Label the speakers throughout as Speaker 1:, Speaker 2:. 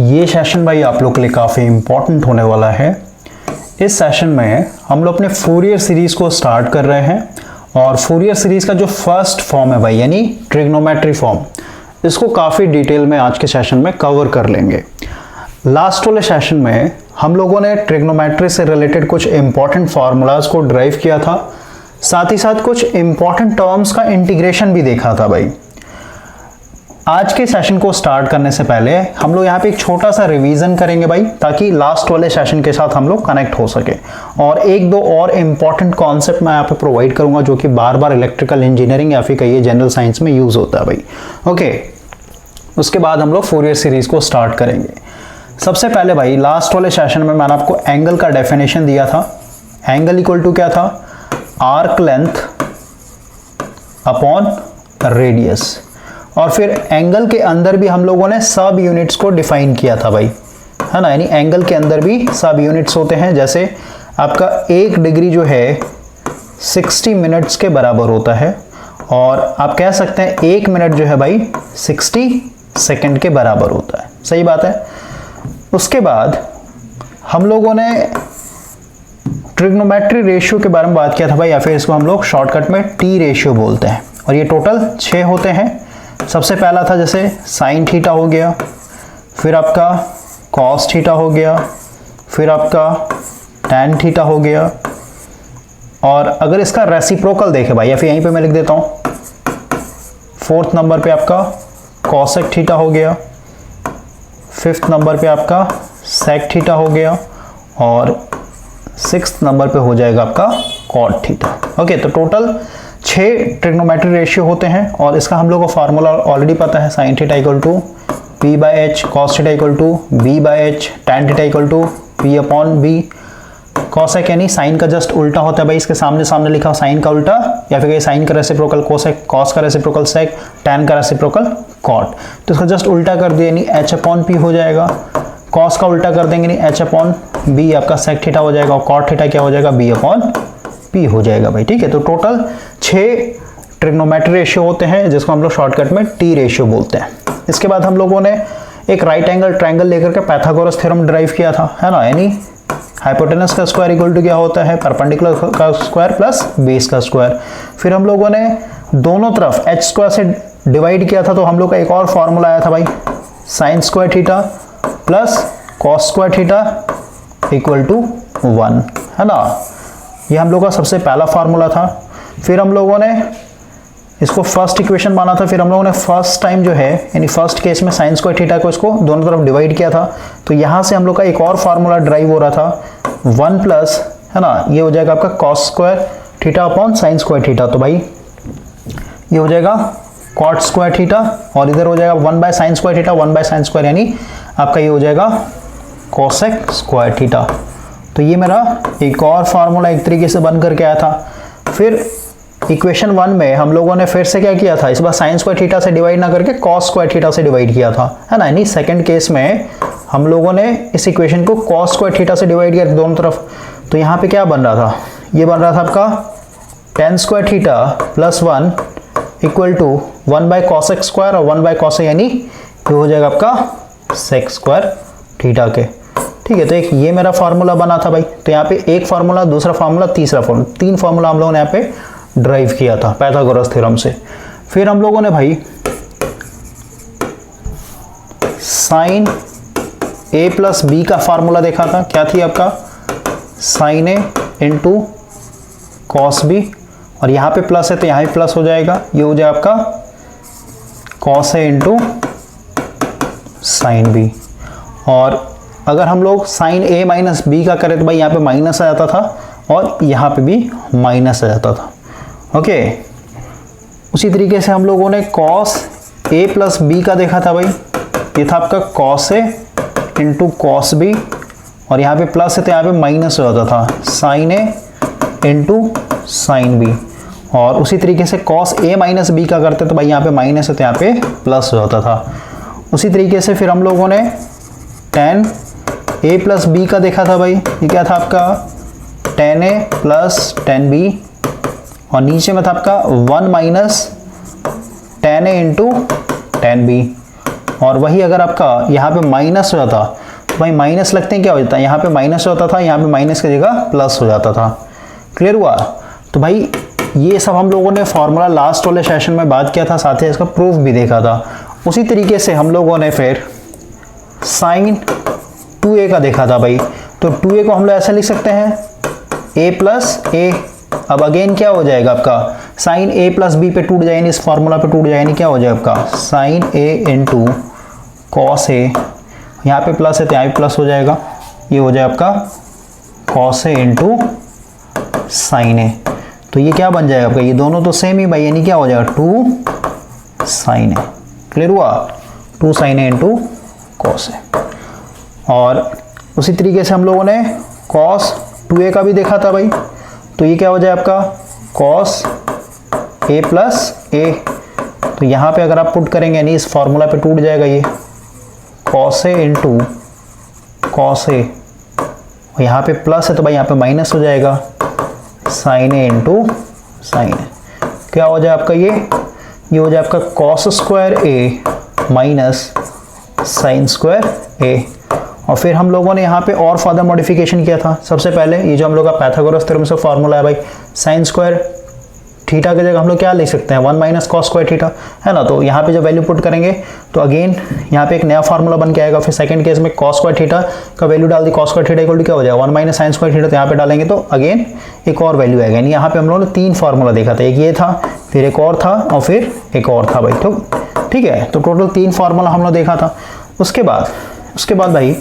Speaker 1: ये सेशन भाई आप लोग के लिए काफ़ी इम्पोर्टेंट होने वाला है। इस सेशन में हम लोग अपने फूरियर सीरीज़ को स्टार्ट कर रहे हैं और फूरियर सीरीज़ का जो फर्स्ट फॉर्म है भाई यानी ट्रिग्नोमेट्री फॉर्म, इसको काफ़ी डिटेल में आज के सेशन में कवर कर लेंगे। लास्ट वाले सेशन में हम लोगों ने ट्रिग्नोमेट्री से रिलेटेड कुछ इंपॉर्टेंट फार्मूलाज को ड्राइव किया था, साथ ही साथ कुछ इंपॉर्टेंट टर्म्स का इंटीग्रेशन भी देखा था भाई। आज के सेशन को स्टार्ट करने से पहले हम लोग यहाँ पे एक छोटा सा रिवीजन करेंगे भाई, ताकि लास्ट वाले सेशन के साथ हम लोग कनेक्ट हो सके। और एक दो और इम्पॉर्टेंट कॉन्सेप्ट मैं यहाँ पे प्रोवाइड करूंगा जो कि बार बार इलेक्ट्रिकल इंजीनियरिंग या फिर कहिए जनरल साइंस में यूज होता है भाई। ओके, उसके बाद हम लोग फूरियर सीरीज को स्टार्ट करेंगे। सबसे पहले भाई लास्ट वाले सेशन में मैंने आपको एंगल का डेफिनेशन दिया था। एंगल इक्वल टू क्या था? Arc length upon radius. और फिर एंगल के अंदर भी हम लोगों ने सब यूनिट्स को डिफाइन किया था भाई, है ना। यानी एंगल के अंदर भी सब यूनिट्स होते हैं। जैसे आपका 1 डिग्री जो है 60 मिनट्स के बराबर होता है, और आप कह सकते हैं 1 मिनट जो है भाई 60 सेकंड के बराबर होता है। सही बात है। उसके बाद हम लोगों ने ट्रिग्नोमेट्री रेशियो के बारे में बात किया था भाई, या फिर इसको हम लोग शॉर्टकट में टी रेशियो बोलते हैं, और ये टोटल 6 होते हैं। सबसे पहला था जैसे साइन थीटा हो गया, फिर आपका कॉस थीटा हो गया, फिर आपका टैन थीटा हो गया, और अगर इसका रेसिप्रोकल देखें भाई, या फिर यहीं पे मैं लिख देता हूँ, 4th नंबर पे आपका कॉसेक थीटा हो गया, 5th नंबर पे आपका सेक थीटा हो गया, और 6th नंबर पे हो जाएगा आपका कॉट थीटा। ओके, तो टोटल 6 ट्रिग्नोमेट्री रेशियो होते हैं, और इसका हम लोग को फार्मूला ऑलरेडी पता है। Sine theta equal to P by H, cos theta equal to B by H, tan theta equal to P upon B. Cosec यानी साइन का जस्ट उल्टा होता है भाई, इसके सामने सामने लिखा हो साइन का उल्टा, या फिर साइन का रेसिप्रोकल कोसेक, कॉस का रेसिप्रोकल सेक, टैन का रेसिप्रोकल कॉट। तो इसका जस्ट उल्टा कर दिया यानी एच अपॉन पी हो जाएगा। कॉस का उल्टा कर देंगे यानी एच अपॉन बी आपका सेक थीटा हो जाएगा, और कॉट थीटा क्या हो जाएगा? बी अपॉन पी हो जाएगा भाई। ठीक है, तो टोटल 6 ट्रिग्नोमेट्री रेशियो होते हैं, जिसको हम लोग शॉर्टकट में टी रेशियो बोलते हैं। इसके बाद हम लोगों ने एक राइट एंगल ट्रायंगल लेकर के पाइथागोरस थ्योरम ड्राइव किया था, है ना। यानी हाइपोटेनस का स्क्वायर इक्वल टू क्या होता है? परपेंडिकुलर का स्क्वायर प्लस बेस का स्क्वायर। फिर हम लोगों ने दोनों तरफ एच स्क्वायर से डिवाइड किया था, तो हम लोग का एक और फॉर्मूला आया था भाई, sine square theta plus cos square theta equal to 1, है ना। ये हम लोग का सबसे पहला फार्मूला था। फिर हम लोगों ने इसको फर्स्ट इक्वेशन माना था। फिर हम लोगों ने फर्स्ट टाइम जो है यानी फर्स्ट केस में साइन स्क्वायर थीटा को इसको दोनों तरफ डिवाइड किया था, तो यहाँ से हम लोग का एक और फार्मूला ड्राइव हो रहा था, 1 प्लस, है ना, ये हो जाएगा आपका cos square theta upon sine square theta. तो भाई ये हो जाएगा कॉट स्क्वायर थीटा, और इधर हो जाएगा 1 by sine square theta, 1 by sine square, यानी आपका ये हो जाएगा कोसेक स्क्वायर थीटा। तो ये मेरा एक और फार्मूला एक तरीके से बन करके आया था। फिर इक्वेशन 1 में हम लोगों ने फिर से क्या किया था, इस बार साइन स्क्वायर थीटा से डिवाइड ना करके कॉस स्क्वायर थीटा से डिवाइड किया था, है ना। यानी सेकंड केस में हम लोगों ने इस इक्वेशन को कॉस स्क्वायर थीटा से डिवाइड किया दोनों तरफ। तो यहाँ पे क्या बन रहा था? ये बन रहा था आपका tan square theta plus 1 equal to 1 by cosec square, और 1 बाय कॉसेक यानी ये हो जाएगा आपका सेक स्क्वायर थीटा के। ठीक है, तो एक ये मेरा फार्मूला बना था भाई। तो यहाँ पे एक फार्मूला, दूसरा फार्मूला, तीसरा फार्मूला, 3 फार्मूला हम लोगों ने यहाँ पे ड्राइव किया था पाइथागोरस थ्योरम से। फिर हम लोगों ने भाई साइन ए प्लस बी का फार्मूला देखा था। क्या थी आपका? साइन ए इंटू कॉस बी, और यहाँ पे प्लस है तो यहाँ भी प्लस हो जाएगा, ये हो जाएगा आपका cos A into sine B. और अगर हम लोग साइन ए माइनस बी का करें तो भाई यहाँ पे माइनस आ जाता था, और यहाँ पे भी माइनस आ जाता था। ओके, उसी तरीके से हम लोगों ने कॉस ए प्लस बी का देखा था भाई, ये था आपका cos A into cos B, और यहाँ पे प्लस है तो यहाँ पे माइनस हो जाता था, साइन ए इंटू साइन बी। और उसी तरीके से कॉस ए माइनस बी का करते तो भाई यहाँ पे माइनस है तो यहाँ पे प्लस हो जाता था। उसी तरीके से फिर हम लोगों ने टेन ए प्लस बी का देखा था भाई, ये क्या था आपका? टेन ए प्लस टेन बी, और नीचे में था आपका 1 माइनस टेन ए इंटू टेन बी। और वही अगर आपका यहाँ पे माइनस हो जाता तो भाई माइनस लगते हैं क्या हो जाता है, यहाँ पे माइनस होता था, यहाँ पे माइनस की जगह प्लस हो जाता था। क्लियर हुआ? तो भाई ये सब हम लोगों ने फॉर्मूला लास्ट वाले सेशन में बात किया था, साथ ही इसका प्रूफ भी देखा था। उसी तरीके से हम लोगों ने फिर साइन 2a का देखा था भाई। तो 2a को हम लोग ऐसे लिख सकते हैं a प्लस ए। अब अगेन क्या हो जाएगा आपका, साइन a प्लस बी पे टूट जाएगी, इस फॉर्मूला पे टूट जाएगी, क्या हो जाएगा आपका sine a into cos A. यहाँ पे प्लस है तो यहाँ भी प्लस हो जाएगा, ये हो जाए आपका कॉस ए इंटू साइन ए। तो ये क्या बन जाएगा आपका, ये दोनों तो सेम ही भाई, यानी क्या हो जाएगा 2 साइन ए। क्लियर हुआ? 2 sign A into cos A. और उसी तरीके से हम लोगों ने कॉस 2a का भी देखा था भाई। तो ये क्या हो जाए आपका कॉस a प्लस ए। तो यहाँ पे अगर आप पुट करेंगे यानी इस फॉर्मूला पे टूट जाएगा ये cos A into cos A, और यहाँ पे प्लस है तो भाई यहाँ पे माइनस हो जाएगा साइन ए इंटू साइन ए। क्या हो जाए आपका ये हो जाए आपका कॉस स्क्वायर ए माइनस साइन स्क्वायर ए। और फिर हम लोगों ने यहाँ पे और फर्दर मॉडिफिकेशन किया था। सबसे पहले ये जो हम लोग का पाइथागोरस थ्योरम से फॉर्मूला है भाई, साइन स्क्वायर थीटा की जगह हम लोग क्या लिख सकते हैं 1 माइनस कॉस स्क्वायर थीटा, है ना। तो यहाँ पे जब वैल्यू पुट करेंगे तो अगेन यहाँ पे एक नया फार्मूला बन के आएगा। फिर सेकंड केस में कॉस स्क्वायर थीटा का वैल्यू डाल दी, cos square theta equal to क्या हो जाएगा 1 माइनस साइन स्क्वायर थीटा। तो यहाँ पे डालेंगे तो अगेन एक और वैल्यू आएगा। यानी यहाँ पे हम लोगों ने 3 फार्मूला देखा था, एक ये था, फिर एक और था और फिर एक और था भाई। तो ठीक है, तो टोटल 3 फार्मूला हम लोग देखा था। उसके बाद भाई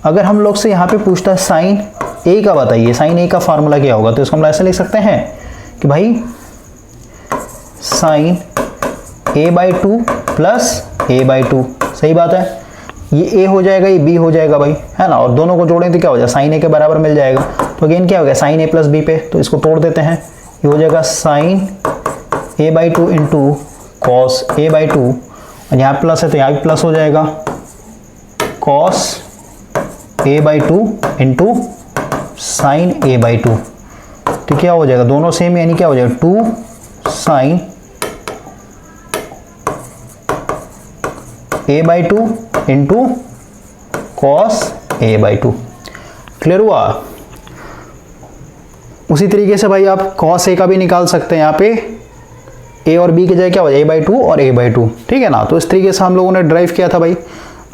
Speaker 1: अगर हम लोग से यहाँ पे पूछता है साइन ए का बताइए, साइन ए का फार्मूला क्या होगा, तो इसको हम ऐसे लिख सकते हैं कि भाई साइन a/2 प्लस a/2। सही बात है, ये a हो जाएगा, ये b हो जाएगा भाई, है ना। और दोनों को जोड़ें तो क्या हो जाएगा साइन a के बराबर मिल जाएगा। तो अगेन क्या हो गया साइन a प्लस b पे, तो इसको तोड़ देते हैं, ये हो जाएगा sign a/2 into cos a/2, और यहाँ प्लस है तो यहाँ भी प्लस हो जाएगा cos a/2 into sine a/2। तो क्या हो जाएगा दोनों सेम, यानी क्या हो जाएगा 2 sign a/2 into cos a/2। Clear हुआ? उसी तरीके से भाई आप कॉस a का भी निकाल सकते हैं। यहाँ पे a और b की जगह क्या हो जाए a/2 और a/2, ठीक है ना। तो इस तरीके से हम लोगों ने ड्राइव किया था भाई।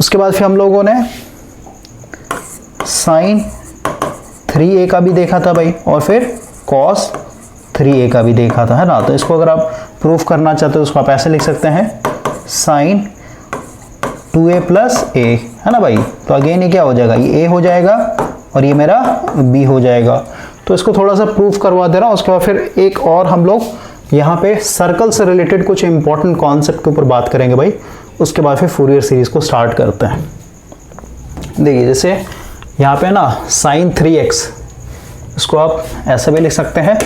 Speaker 1: उसके बाद फिर हम लोगों ने साइन 3a का भी देखा था भाई, और फिर कॉस 3a का भी देखा था, है ना। तो इसको अगर आप प्रूफ करना चाहते हो उसको आप ऐसे लिख सकते हैं साइन 2a प्लस a, है ना भाई। तो अगेन ये क्या हो जाएगा, ये a हो जाएगा और ये मेरा b हो जाएगा। तो इसको थोड़ा सा प्रूफ करवा दे रहा हूँ। उसके बाद फिर एक और हम लोग यहाँ पे सर्कल से रिलेटेड कुछ इंपॉर्टेंट कॉन्सेप्ट के ऊपर बात करेंगे भाई। उसके बाद फिर फूरियर सीरीज को स्टार्ट करते हैं। देखिए जैसे यहाँ पे ना साइन 3x, इसको आप ऐसे भी लिख सकते हैं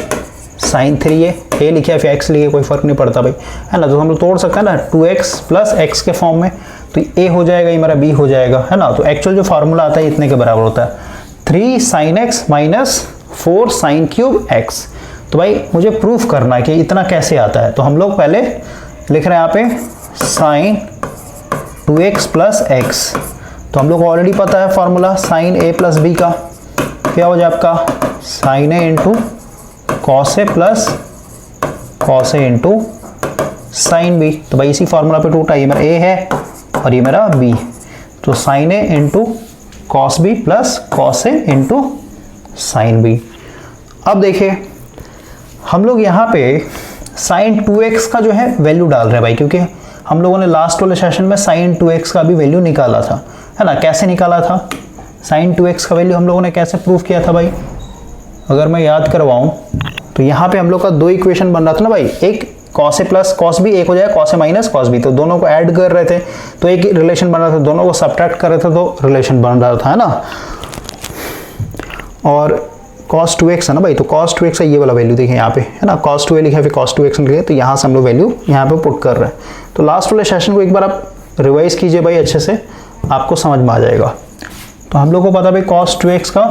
Speaker 1: साइन 3a, a लिखे या फिर x लिखे कोई फर्क नहीं पड़ता भाई, है ना। तो हम लोग तोड़ सकते हैं ना 2x प्लस x के फॉर्म में, तो a हो जाएगा, ये मेरा b हो जाएगा, है ना। तो एक्चुअल जो फार्मूला आता है इतने के बराबर होता है 3 sine x minus 4 sine cube x। तो भाई मुझे प्रूफ करना है कि इतना कैसे आता है। तो हम लोग पहले लिख रहे हैं यहाँ पे साइन 2x प्लस x। तो हम लोग को ऑलरेडी पता है formula sine a plus b का, क्या हो जाए आपका sine a into cos a plus cos a into sine b। तो भाई इसी फॉर्मूला पे टूटा, ये मेरा a है और ये मेरा b। तो sine a into cos b plus cos a into sine b। अब देखिए हम लोग यहाँ पे साइन 2x का जो है वैल्यू डाल रहे हैं भाई, क्योंकि हम लोगों ने लास्ट वाले सेशन में साइन 2x का भी वैल्यू निकाला था, है ना। कैसे निकाला था साइन 2x का वैल्यू, हम लोगों ने कैसे प्रूफ किया था भाई, अगर मैं याद करवाऊं तो यहाँ पे हम लोग का 2 इक्वेशन बन रहा था ना भाई। एक cos A plus cos B, एक हो जाएगा cos A minus cos B. तो दोनों को ऐड कर रहे थे तो एक रिलेशन बन रहा था, दोनों को सब्ट्रैक्ट कर रहे थे तो रिलेशन बन रहा था, है ना। और cos 2x है ना भाई, तो cos 2x का ये वाला वैल्यू देखिए यहाँ पे, है ना। cos 2a लिखा है फिर cos 2x लिखा है, तो यहाँ से हम लोग वैल्यू यहाँ पे पुट कर रहे हैं। तो लास्ट वाले सेशन को एक बार आप रिवाइज कीजिए भाई अच्छे से, आपको समझ में आ जाएगा। तो हम लोग को पता भाई cos 2x का,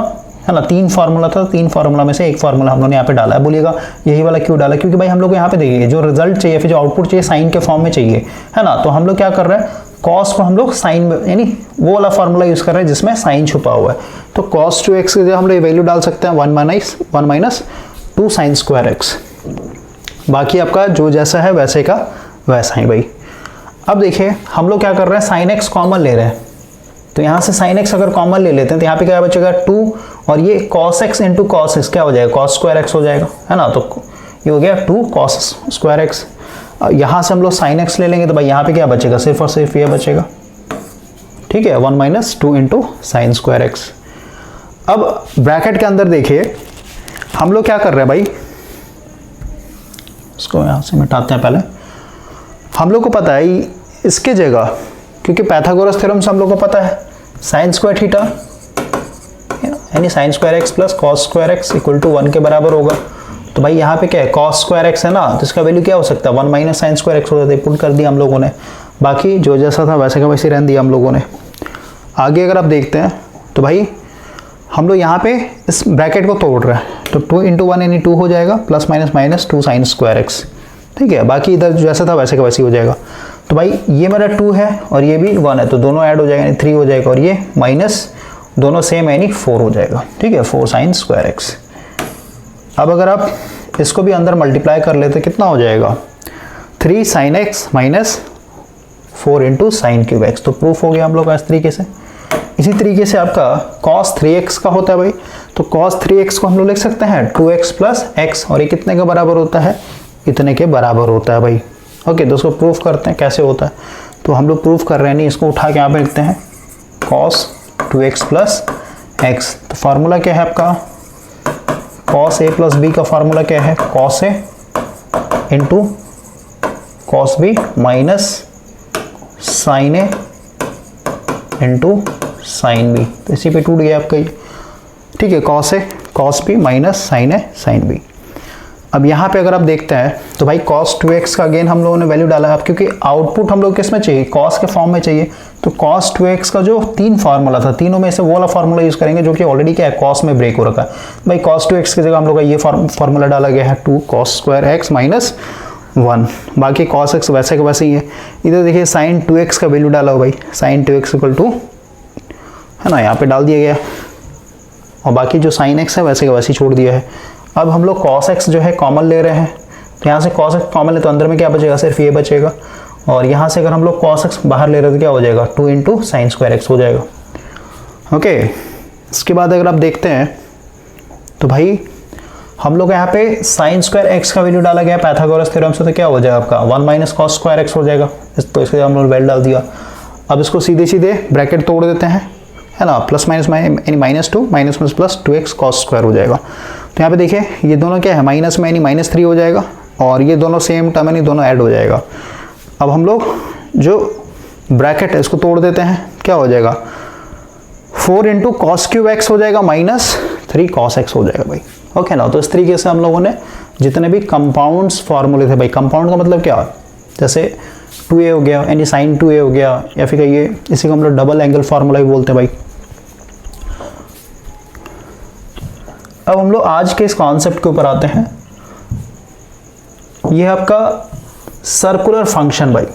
Speaker 1: है ना, 3 फार्मूला था। 3 फार्मूला में से एक फार्मूला हम लोग ने यहाँ पे डाला है। बोलिएगा यही वाला क्यों डाला, क्योंकि भाई हम लोग को यहाँ पे देखिए जो रिजल्ट चाहिए, फिर जो आउटपुट चाहिए साइन के फॉर्म में चाहिए, है ना। तो हम लोग क्या कर रहे हैं कॉस को हम लोग साइन में, यानी वो वाला फार्मूला यूज़ कर रहे हैं जिसमें साइन छुपा हुआ है। तो cos 2x की जगह हम लोग ये वैल्यू डाल सकते हैं 1 माइनस 2 साइन स्क्वायर x। बाकी आपका जो जैसा है वैसे का वैसा ही भाई। अब देखिए हम लोग क्या कर रहे हैं, साइन x कॉमन ले रहे हैं, तो यहाँ से साइन x अगर कॉमन ले लेते हैं तो यहाँ पे क्या बचेगा 2, और ये cos x into cos x क्या हो जाएगा, cos स्क्वायर x हो जाएगा, है ना। तो ये हो गया 2 cos स्क्वायर x। यहाँ से हम लोग साइन x ले लेंगे तो भाई यहाँ पे क्या बचेगा, सिर्फ और सिर्फ ये बचेगा, ठीक है, 1 minus 2 into sine square x। अब ब्रैकेट के अंदर देखिए हम लोग क्या कर रहे हैं भाई, इसको यहाँ से मिटाते हैं। पहले हम लोग को पता है इसके जगह, क्योंकि पाइथागोरस थ्योरम से हम लोग को पता है साइन स्क्वायर थीटा यानी sine square x plus cos square x equal to 1 के बराबर होगा। तो भाई यहाँ पे क्या है, कॉस स्क्वायर x है ना, तो इसका वैल्यू क्या हो सकता है, 1 माइनस साइन स्क्वायर x हो जाता है। पुट कर दिया हम लोगों ने, बाकी जो जैसा था वैसे का वैसे रहने दिया हम लोगों ने। आगे अगर आप देखते हैं तो भाई हम लोग यहाँ पे इस ब्रैकेट को तोड़ रहे हैं, तो 2 इंटू 1 यानी 2 हो जाएगा, plus minus minus 2 sign square x, ठीक है। बाकी इधर जैसा था वैसे का वैसे हो जाएगा। तो भाई ये मेरा 2 है और ये भी 1 है, तो दोनों ऐड हो जाएगा यानी 3 हो जाएगा, और ये माइनस दोनों सेम है यानी 4 हो जाएगा, ठीक है, 4 साइन स्क्वायर x। अब अगर आप इसको भी अंदर मल्टीप्लाई कर लेते कितना हो जाएगा, 3 sine x minus 4 into sine cube x। तो प्रूफ हो गया हम लोग का इस तरीके से। इसी तरीके से आपका cos 3x का होता है भाई, तो cos 3x को हम लोग लिख सकते हैं 2x प्लस x, और ये कितने के बराबर होता है, इतने के बराबर होता है भाई। ओके, तो उसको प्रूफ करते हैं कैसे होता है। तो हम लोग प्रूफ कर रहे हैं, नहीं इसको उठा के यहाँ पे लिखते हैं cos 2x प्लस x। तो फार्मूला क्या है आपका, cos a प्लस b का फार्मूला क्या है, cos a into cos b minus sine a into sine b। तो इसी पे टूट गया आपका ये, ठीक है, cos a cos b minus sine a sine b। अब यहाँ पे अगर आप देखते हैं तो भाई cos 2x का अगेन हम लोगों ने वैल्यू डाला है, अब क्योंकि आउटपुट हम लोग किस में चाहिए, cos के फॉर्म में चाहिए। तो cos 2x का जो 3 फार्मूला था, तीनों में से वो वाला फार्मूला यूज़ करेंगे जो कि ऑलरेडी क्या है, cos में ब्रेक हो रखा है। भाई cos 2x की जगह हम लोग का ये फार्मूला डाला गया है 2 cos स्क्वायर x माइनस 1। बाकी cos x वैसे का वैसे ही है। इधर देखिए sin 2x का वैल्यू डाला हो भाई, sin 2x इक्वल टू, है ना, यहाँ पे डाल दिया गया, और बाकी जो sin x है वैसे का वैसे ही छोड़ दिया है। अब हम लोग cos x जो है कॉमन ले रहे हैं, तो यहाँ से cos x कॉमन ले तो अंदर में क्या बचेगा, सिर्फ ये बचेगा, और यहाँ से अगर हम लोग cos x बाहर ले रहे तो क्या हो जाएगा, 2 इंटू साइन स्क्वायर x हो जाएगा। ओके, इसके बाद अगर आप देखते हैं तो भाई हम लोग यहाँ पे साइन स्क्वायर x का वैल्यू डाला गया पाइथागोरस थ्योरम से, तो क्या हो जाएगा आपका 1 माइनस कॉस स्क्वायर x हो जाएगा। तो इसके हम लोग वैल्यू डाल दिया। अब इसको सीधे सीधे ब्रैकेट तोड़ देते हैं, है ना, प्लस माइनस यानी minus 2 minus plus 2x cos square हो जाएगा। तो यहाँ पे देखिए ये दोनों क्या है, माइनस में यानी माइनस 3 हो जाएगा, और ये दोनों सेम टर्म यानी दोनों ऐड हो जाएगा। अब हम लोग जो ब्रैकेट है इसको तोड़ देते हैं, क्या हो जाएगा, 4 इंटू कॉस क्यूब एक्स हो जाएगा माइनस 3 कॉस एक्स हो जाएगा भाई। ओके ना, तो इस तरीके से हम लोगों ने जितने भी कंपाउंड्स फार्मूले थे भाई, कंपाउंड का मतलब क्या, जैसे 2a हो गया यानी साइन 2a हो गया, या फिर कहिए इसी को हम लोग डबल एंगल फार्मूला भी बोलते हैं भाई। अब हम लोग आज के इस कॉन्सेप्ट के ऊपर आते हैं, ये आपका सर्कुलर फंक्शन भाई।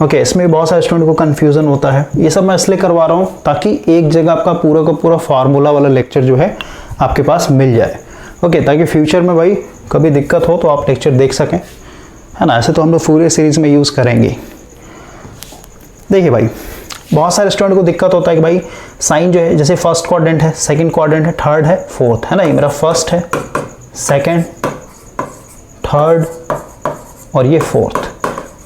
Speaker 1: ओके, इसमें बहुत सारे स्टूडेंट को कंफ्यूजन होता है, ये सब मैं इसलिए करवा रहा हूँ ताकि एक जगह आपका पूरा का पूरा फार्मूला वाला लेक्चर जो है आपके पास मिल जाए। ओके, ताकि फ्यूचर में भाई कभी दिक्कत हो तो आप लेक्चर देख सकें, है ना। ऐसे तो हम लोग पूरे सीरीज में यूज़ करेंगे। देखिए भाई, बहुत सारे स्टूडेंट को दिक्कत होता है कि भाई साइन जो है, जैसे फर्स्ट क्वाड्रेंट है, सेकंड क्वाड्रेंट है, थर्ड है, फोर्थ, है ना। ये मेरा फर्स्ट है, सेकंड, थर्ड और ये फोर्थ।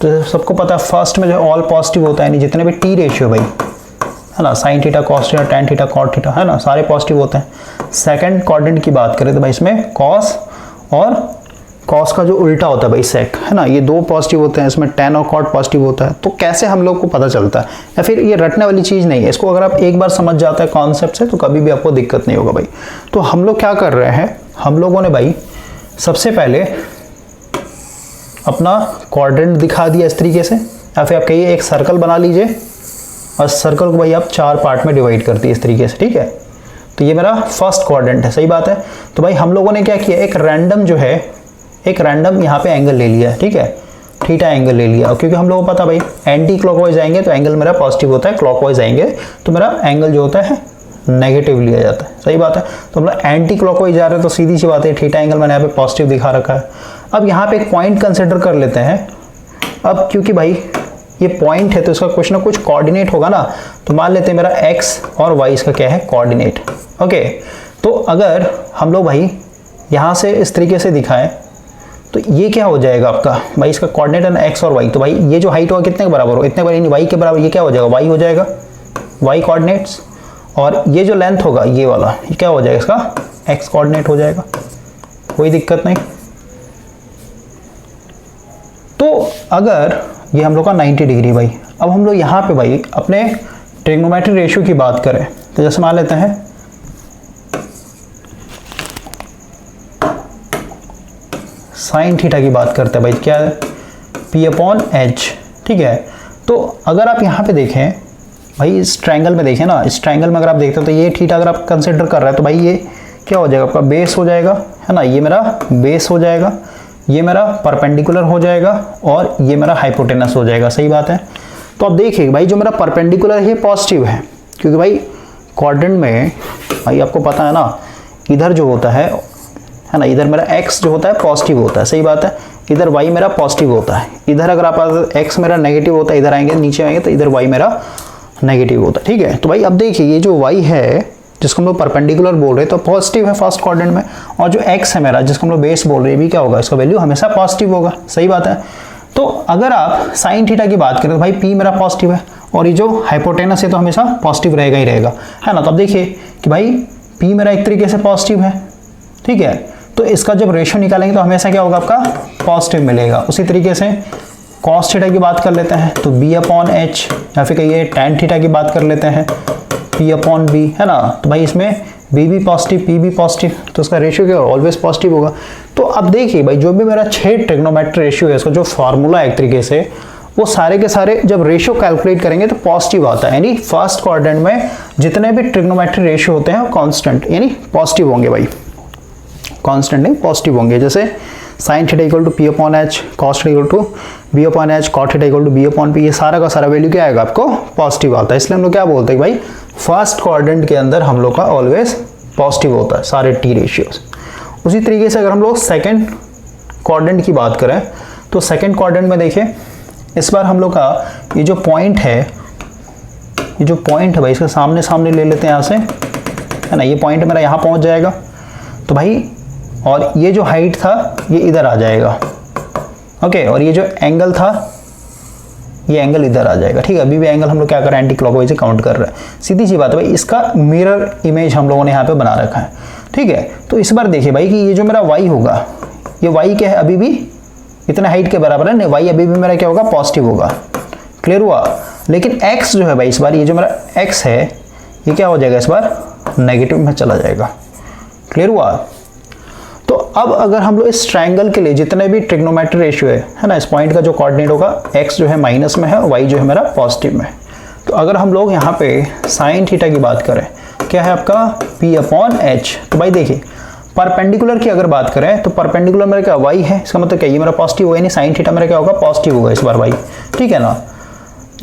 Speaker 1: तो सबको पता है फर्स्ट में जो ऑल पॉजिटिव होता है, यानी जितने भी टी रेशियो भाई, है ना, sine theta, cos theta, tan theta, cot theta, है ना, सारे पॉजिटिव होते हैं। सेकंड क्वाड्रेंट की बात करें तो भाई इसमें कॉस और कॉस का जो उल्टा होता है भाई सेक, है ना, ये दो पॉजिटिव होते हैं, इसमें टैन और कॉट पॉजिटिव होता है। तो कैसे हम लोग को पता चलता है, या फिर ये रटने वाली चीज़ नहीं है, इसको अगर आप एक बार समझ जाते हैं कॉन्सेप्ट से तो कभी भी आपको दिक्कत नहीं होगा भाई। तो हम लोग क्या कर रहे हैं, हम लोगों ने भाई सबसे पहले अपना क्वाड्रेंट दिखा दिया इस तरीके से, या फिर आप कहिए एक सर्कल बना लीजिए और सर्कल को भाई आप 4 पार्ट में डिवाइड कर दिए इस तरीके से, ठीक है। तो ये मेरा फर्स्ट क्वाड्रेंट है, सही बात है। तो भाई हम लोगों ने क्या किया, एक रैंडम जो है, एक रैंडम यहाँ पे एंगल ले लिया है, ठीक है। थीटा एंगल ले लिया, क्योंकि हम लोगों को पता भाई एंटी क्लॉकवाइज आएंगे तो एंगल मेरा पॉजिटिव होता है, क्लॉकवाइज आएंगे तो मेरा एंगल जो होता है नेगेटिव लिया जाता है। सही बात है। तो हम लोग एंटी क्लॉकवाइज जा रहे हैं तो सीधी सी बात है थीटा एंगल मैंने यहाँ पे पॉजिटिव दिखा रखा है। अब यहाँ पे एक पॉइंट कंसिडर कर लेते हैं। अब क्योंकि भाई ये पॉइंट है तो इसका कुछ ना कुछ कोऑर्डिनेट होगा ना, तो मान लेते हैं मेरा एक्स और वाई इसका क्या है कोऑर्डिनेट। ओके, तो अगर हम लोग भाई यहाँ से इस तरीके से दिखाएं तो ये क्या हो जाएगा आपका भाई, इसका कोऑर्डिनेट है ना एक्स और वाई, तो भाई ये जो हाइट होगा कितने के बराबर हो, इतने बराबर यानी वाई के बराबर, ये क्या हो जाएगा वाई हो जाएगा, वाई कोऑर्डिनेट्स, और ये जो लेंथ होगा ये वाला ये क्या हो जाएगा इसका एक्स कोऑर्डिनेट हो जाएगा, कोई दिक्कत नहीं। तो अगर ये हम लोग का 90 डिग्री भाई, अब हम लोग यहाँ पे भाई अपने ट्रिग्नोमेट्रिक रेशियो की बात करें तो जैसे मान लेते हैं साइन थीटा की बात करते हैं भाई, क्या है P/H, ठीक है। तो अगर आप यहाँ पे देखें भाई इस ट्रायंगल में देखें ना, इस ट्रायंगल में अगर आप देखते हो तो ये थीटा अगर आप कंसिडर कर रहे हैं तो भाई ये क्या हो जाएगा आपका बेस हो जाएगा, है ना, ये मेरा बेस हो जाएगा, ये मेरा परपेंडिकुलर हो जाएगा और ये मेरा हाइपोटेनस हो जाएगा। सही बात है। तो अब देखिए भाई जो मेरा परपेंडिकुलर है पॉजिटिव है, क्योंकि भाई क्वाड्रेंट में भाई आपको पता है ना इधर जो होता है ना, इधर मेरा x जो होता है पॉजिटिव होता है। सही बात है। इधर y मेरा पॉजिटिव होता है, इधर अगर आप x मेरा नेगेटिव होता है, इधर आएंगे नीचे आएंगे तो इधर y मेरा नेगेटिव होता है। ठीक है। तो भाई अब देखिए ये जो y है जिसको हम लोग परपेंडिकुलर बोल रहे हैं तो पॉजिटिव है फर्स्ट क्वाड्रेंट में, और जो x है मेरा जिसको हम लोग बेस बोल रहे हैं भी क्या होगा, इसका वैल्यू हमेशा पॉजिटिव होगा। सही बात है। तो अगर आप साइन थीटा की बात करें तो भाई p मेरा पॉजिटिव है और ये जो हाइपोटेनस है तो हमेशा पॉजिटिव रहेगा ही रहेगा, है ना। तो अब देखिए कि भाई p मेरा एक तरीके से पॉजिटिव है, ठीक है, तो इसका जब रेशियो निकालेंगे तो हमेशा क्या होगा आपका पॉजिटिव मिलेगा। उसी तरीके से कॉस थीटा की बात कर लेते हैं तो B/H, या फिर कहिए tan थीटा की बात कर लेते हैं P/B, है ना। तो भाई इसमें b भी पॉजिटिव p भी पॉजिटिव, तो उसका रेशियो क्या होगा ऑलवेज पॉजिटिव होगा। तो अब देखिए भाई जो भी मेरा 6 ट्रिग्नोमेट्रिक रेशियो है इसका जो फार्मूला है एक तरीके से वो सारे के सारे जब रेशियो कैलकुलेट करेंगे तो पॉजिटिव आता है, यानी फर्स्ट क्वाड्रेंट में जितने भी ट्रिग्नोमेट्रिक रेशियो होते हैं वो कांस्टेंट यानी पॉजिटिव होंगे भाई, कांस्टेंट नहीं पॉजिटिव होंगे। जैसे sine theta equal to P/H, cos theta equal to B/H, cot theta equal to B/P, ये सारा का सारा वैल्यू क्या आएगा आपको पॉजिटिव आता है। इसलिए हम लोग क्या बोलते हैं भाई फर्स्ट क्वाड्रेंट के अंदर हम लोग का ऑलवेज पॉजिटिव होता है सारे टी रेशियोज। उसी तरीके से अगर हम लोग सेकेंड क्वाड्रेंट की बात करें तो सेकेंड क्वाड्रेंट में देखिए इस बार हम लोग का ये जो पॉइंट है, ये जो पॉइंट है भाई इसके सामने सामने ले लेते हैं यहाँ से, है ना, ये पॉइंट मेरा यहाँ पहुँच जाएगा तो भाई, और ये जो हाइट था ये इधर आ जाएगा, ओके, और ये जो एंगल था ये एंगल इधर आ जाएगा। ठीक है। अभी भी एंगल हम लोग क्या कर रहे हैं एंटी क्लॉकवाइज से काउंट कर रहे हैं। सीधी सी बात है भाई इसका मिरर इमेज हम लोगों ने यहाँ पे बना रखा है। ठीक है। तो इस बार देखिए भाई कि ये जो मेरा y होगा ये y क्या है अभी भी इतना हाइट के बराबर है, नहीं y अभी भी मेरा क्या होगा पॉजिटिव होगा। क्लियर हुआ। लेकिन x जो है भाई इस बार ये जो मेरा x है ये क्या हो जाएगा इस बार नेगेटिव में चला जाएगा। क्लियर हुआ। तो अब अगर हम लोग इस ट्रायंगल के लिए जितने भी ट्रिग्नोमेट्रिक रेशियो है ना, इस पॉइंट का जो कोऑर्डिनेट होगा x जो है माइनस में है और y जो है मेरा पॉजिटिव में। तो अगर हम लोग यहाँ पे साइन थीटा की बात करें क्या है आपका P/H, तो भाई देखिए परपेंडिकुलर की अगर बात करें तो परपेंडिकुलर मेरा क्या y है, इसका मतलब क्या ये मेरा पॉजिटिव होगा, यानी साइन थीटा मेरा क्या होगा पॉजिटिव होगा इस बार y। ठीक है ना।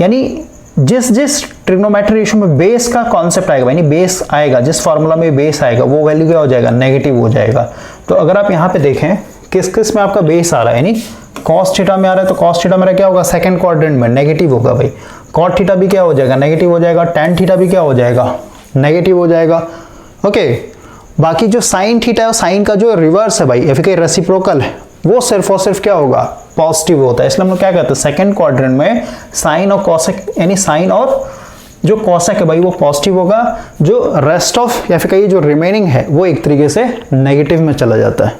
Speaker 1: यानी जिस ट्रिग्नोमेट्रिक रेशियो में बेस का कॉन्सेप्ट आएगा यानी बेस आएगा, जिस फार्मूला में बेस आएगा वो वैल्यू क्या हो जाएगा नेगेटिव हो जाएगा। तो अगर आप यहाँ पे देखें किस किस में आपका बेस आ रहा है, यानी कॉस थीटा में आ रहा है तो कॉस थीटा मेरा क्या होगा सेकंड क्वाड्रेंट में नेगेटिव होगा भाई, कॉट थीटा भी क्या हो जाएगा नेगेटिव हो जाएगा, टैन थीटा भी क्या हो जाएगा नेगेटिव हो जाएगा। ओके। बाकी जो साइन थीटा है साइन का जो रिवर्स है भाई या फिर रेसिप्रोकल है वो सिर्फ और सिर्फ क्या होगा पॉजिटिव होता है। इसलिए हम लोग क्या कहते हैं सेकंड क्वाड्रेंट में साइन और कॉसेक यानी साइन और जो कॉसेक है भाई वो पॉजिटिव होगा, जो रेस्ट ऑफ या फिर कहिए जो रिमेनिंग है वो एक तरीके से नेगेटिव में चला जाता है।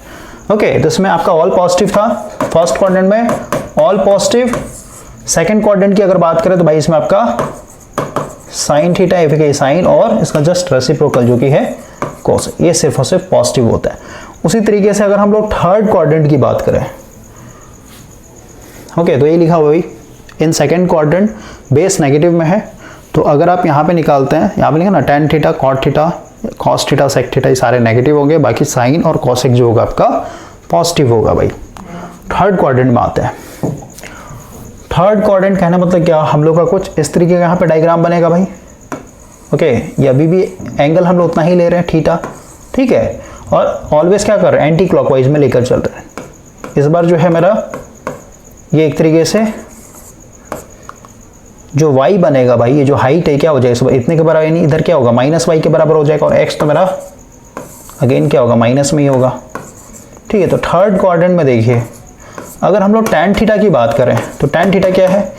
Speaker 1: ओके। तो इसमें आपका ऑल पॉजिटिव था फर्स्ट क्वाड्रेंट में, ऑल पॉजिटिव। सेकंड क्वाड्रेंट की अगर बात करें तो भाई इसमें आपका साइन थीटा या फिर साइन और इसका जस्ट रेसिप्रोकल जो कि है कॉस, ये सिर्फ और सिर्फ पॉजिटिव होता है। उसी तरीके से अगर हम लोग थर्ड क्वाड्रेंट की बात करें, ओके, तो ये लिखा हुआ भाई in second quadrant base negative में है। तो अगर आप यहाँ पे निकालते हैं यहाँ पे लिखा ना tan theta cot theta cos theta sec theta ये सारे नेगेटिव होंगे, बाकी साइन और कॉसेक जो होगा आपका पॉजिटिव होगा भाई। थर्ड क्वाड्रेंट में आते हैं। थर्ड क्वाड्रेंट कहना मतलब क्या, हम लोग का कुछ इस तरीके का यहाँ पे डायग्राम बनेगा भाई। ओके, ये अभी भी एंगल हम लोग उतना ही ले रहे हैं थीटा, ठीक है, और ऑलवेज क्या कर रहे हैं, एंटी क्लॉकवाइज में लेकर चल रहे हैं। इस बार जो है मेरा ये एक तरीके से जो y बनेगा भाई, ये जो हाइट है क्या हो जाएगा, इतने के बराबर, यानी इधर क्या होगा -y के बराबर हो जाएगा, और x तो मेरा अगेन क्या होगा, माइनस में ही होगा, ठीक है। तो थर्ड क्वाड्रेंट में देखिए, अगर हम लोग tan थीटा की बात करें तो tan थीटा क्या है,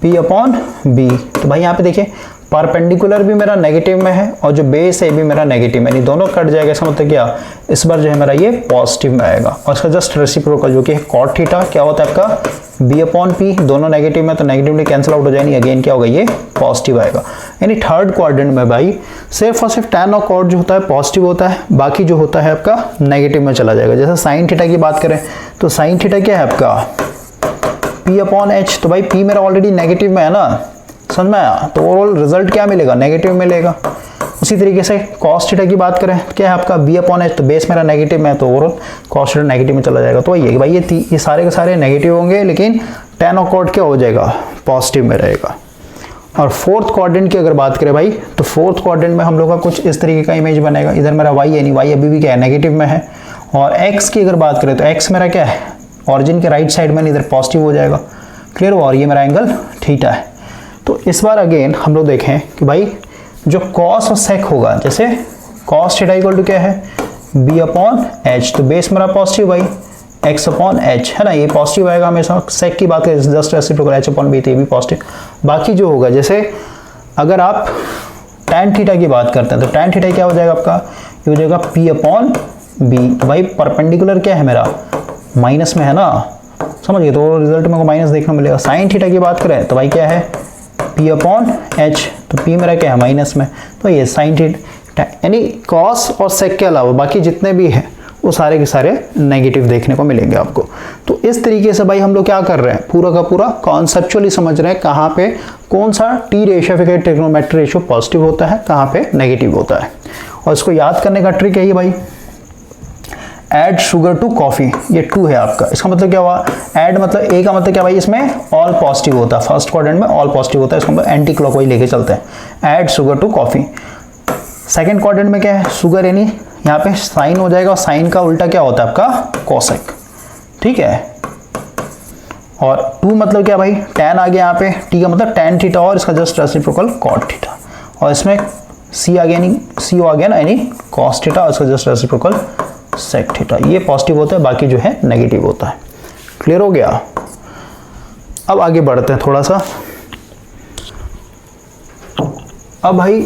Speaker 1: P/B। तो भाई यहाँ पे देखिए परपेंडिकुलर भी मेरा नेगेटिव में है और जो बेस है भी मेरा नेगेटिव में, यानी दोनों कट जाएगा। इसका मतलब क्या, इस बार जो है मेरा ये पॉजिटिव में आएगा, और इसका जस्ट रेसिप्रोकल जो कि है cot थीटा क्या होता है आपका, B/P। दोनों नेगेटिव में तो नेगेटिवली कैंसिल आउट हो जाएंगे, अगेन क्या होगा, ये पॉजिटिव आएगा। यानी थर्ड क्वाड्रेंट में भाई सिर्फ और सिर्फ tan और cot जो होता है पॉजिटिव होता है, बाकी जो होता है आपका नेगेटिव में चला जाएगा। जैसे साइन थीटा की बात करें तो साइन थीटा क्या है आपका, P/H। तो भाई P मेरा ऑलरेडी नेगेटिव में है ना, समझ में आया, तो ओवरऑल रिजल्ट क्या मिलेगा, नेगेटिव मिलेगा। उसी तरीके से cos थीटा की बात करें क्या है आपका, B/H। तो बेस मेरा नेगेटिव में है तो ओवरऑल cos थीटा नेगेटिव में चला जाएगा। तो ये भाई ये सारे के सारे नेगेटिव होंगे, लेकिन tan और cot क्या हो जाएगा, पॉजिटिव में रहेगा। और फोर्थ क्वाड्रेंट की अगर बात करें भाई, तो फोर्थ क्वाड्रेंट में हम लोग का कुछ इस तरीके का इमेज बनेगा। इधर मेरा y है, यानी y अभी भी क्या है, नेगेटिव में है। और x की अगर बात करें तो x मेरा क्या है, ऑरिजिन के राइट साइड में, इधर पॉजिटिव हो जाएगा, क्लियर हुआ। और ये मेरा एंगल थीटा है। तो इस बार अगेन हम लोग देखें कि भाई जो cos और sec होगा, जैसे cos थीटा इक्वल टू क्या है, B/H। तो बेस मेरा पॉजिटिव भाई, x/H है ना, ये पॉजिटिव आएगा हमेशा। sec की बात करें जस्ट रेसिप्रोकल H/B, तो ये भी पॉजिटिव। बाकी जो होगा, जैसे अगर आप tan थीटा की बात करते हैं तो tan थीटा क्या हो जाएगा आपका, ये हो जाएगा P/B। तो भाई परपेंडिकुलर क्या है मेरा, माइनस में है ना, समझ गए, तो रिजल्ट में को माइनस देखने को मिलेगा। साइन थीटा की बात करें तो भाई क्या है, P/H। तो P मेरा क्या है, माइनस में, तो ये साइन थीटा, यानी cos और sec के अलावा बाकी जितने भी हैं वो सारे के सारे नेगेटिव देखने को मिलेंगे आपको। तो इस तरीके से भाई हम लोग क्या कर रहे हैं, पूरा का पूरा कॉन्सेप्चुअली समझ रहे हैं कहाँ पे कौन सा टी रेशियो फिर ट्रिग्नोमेट्री रेशियो पॉजिटिव होता है, कहाँ पे नेगेटिव होता है। और इसको याद करने का ट्रिक है ये भाई, ऐड शुगर टू कॉफी, ये 2 है आपका। इसका मतलब क्या हुआ, ऐड मतलब ए का मतलब क्या भाई, इसमें ऑल पॉजिटिव होता है, फर्स्ट क्वाड्रेंट में ऑल पॉजिटिव होता है, इसको हम एंटी क्लॉकवाइज लेके चलते हैं, add sugar to coffee. Second quadrant में क्या है, शुगर, यानी यहाँ पे साइन हो जाएगा, और साइन का उल्टा क्या होता है आपका, कोसेक, ठीक है। और 2 मतलब क्या भाई, tan आ गया यहाँ पे, t का मतलब tan थीटा, और इसका जस्ट रेसिप्रोकल cot थीटा, और इसमें c आ गया, यानी co आ गया ना, यानी cos थीटा, और इसका जस्ट रेसिप्रोकल sec थीटा। ये पॉजिटिव होता है, बाकी जो है नेगेटिव होता है। क्लियर हो गया। अब आगे बढ़ते हैं थोड़ा सा। अब भाई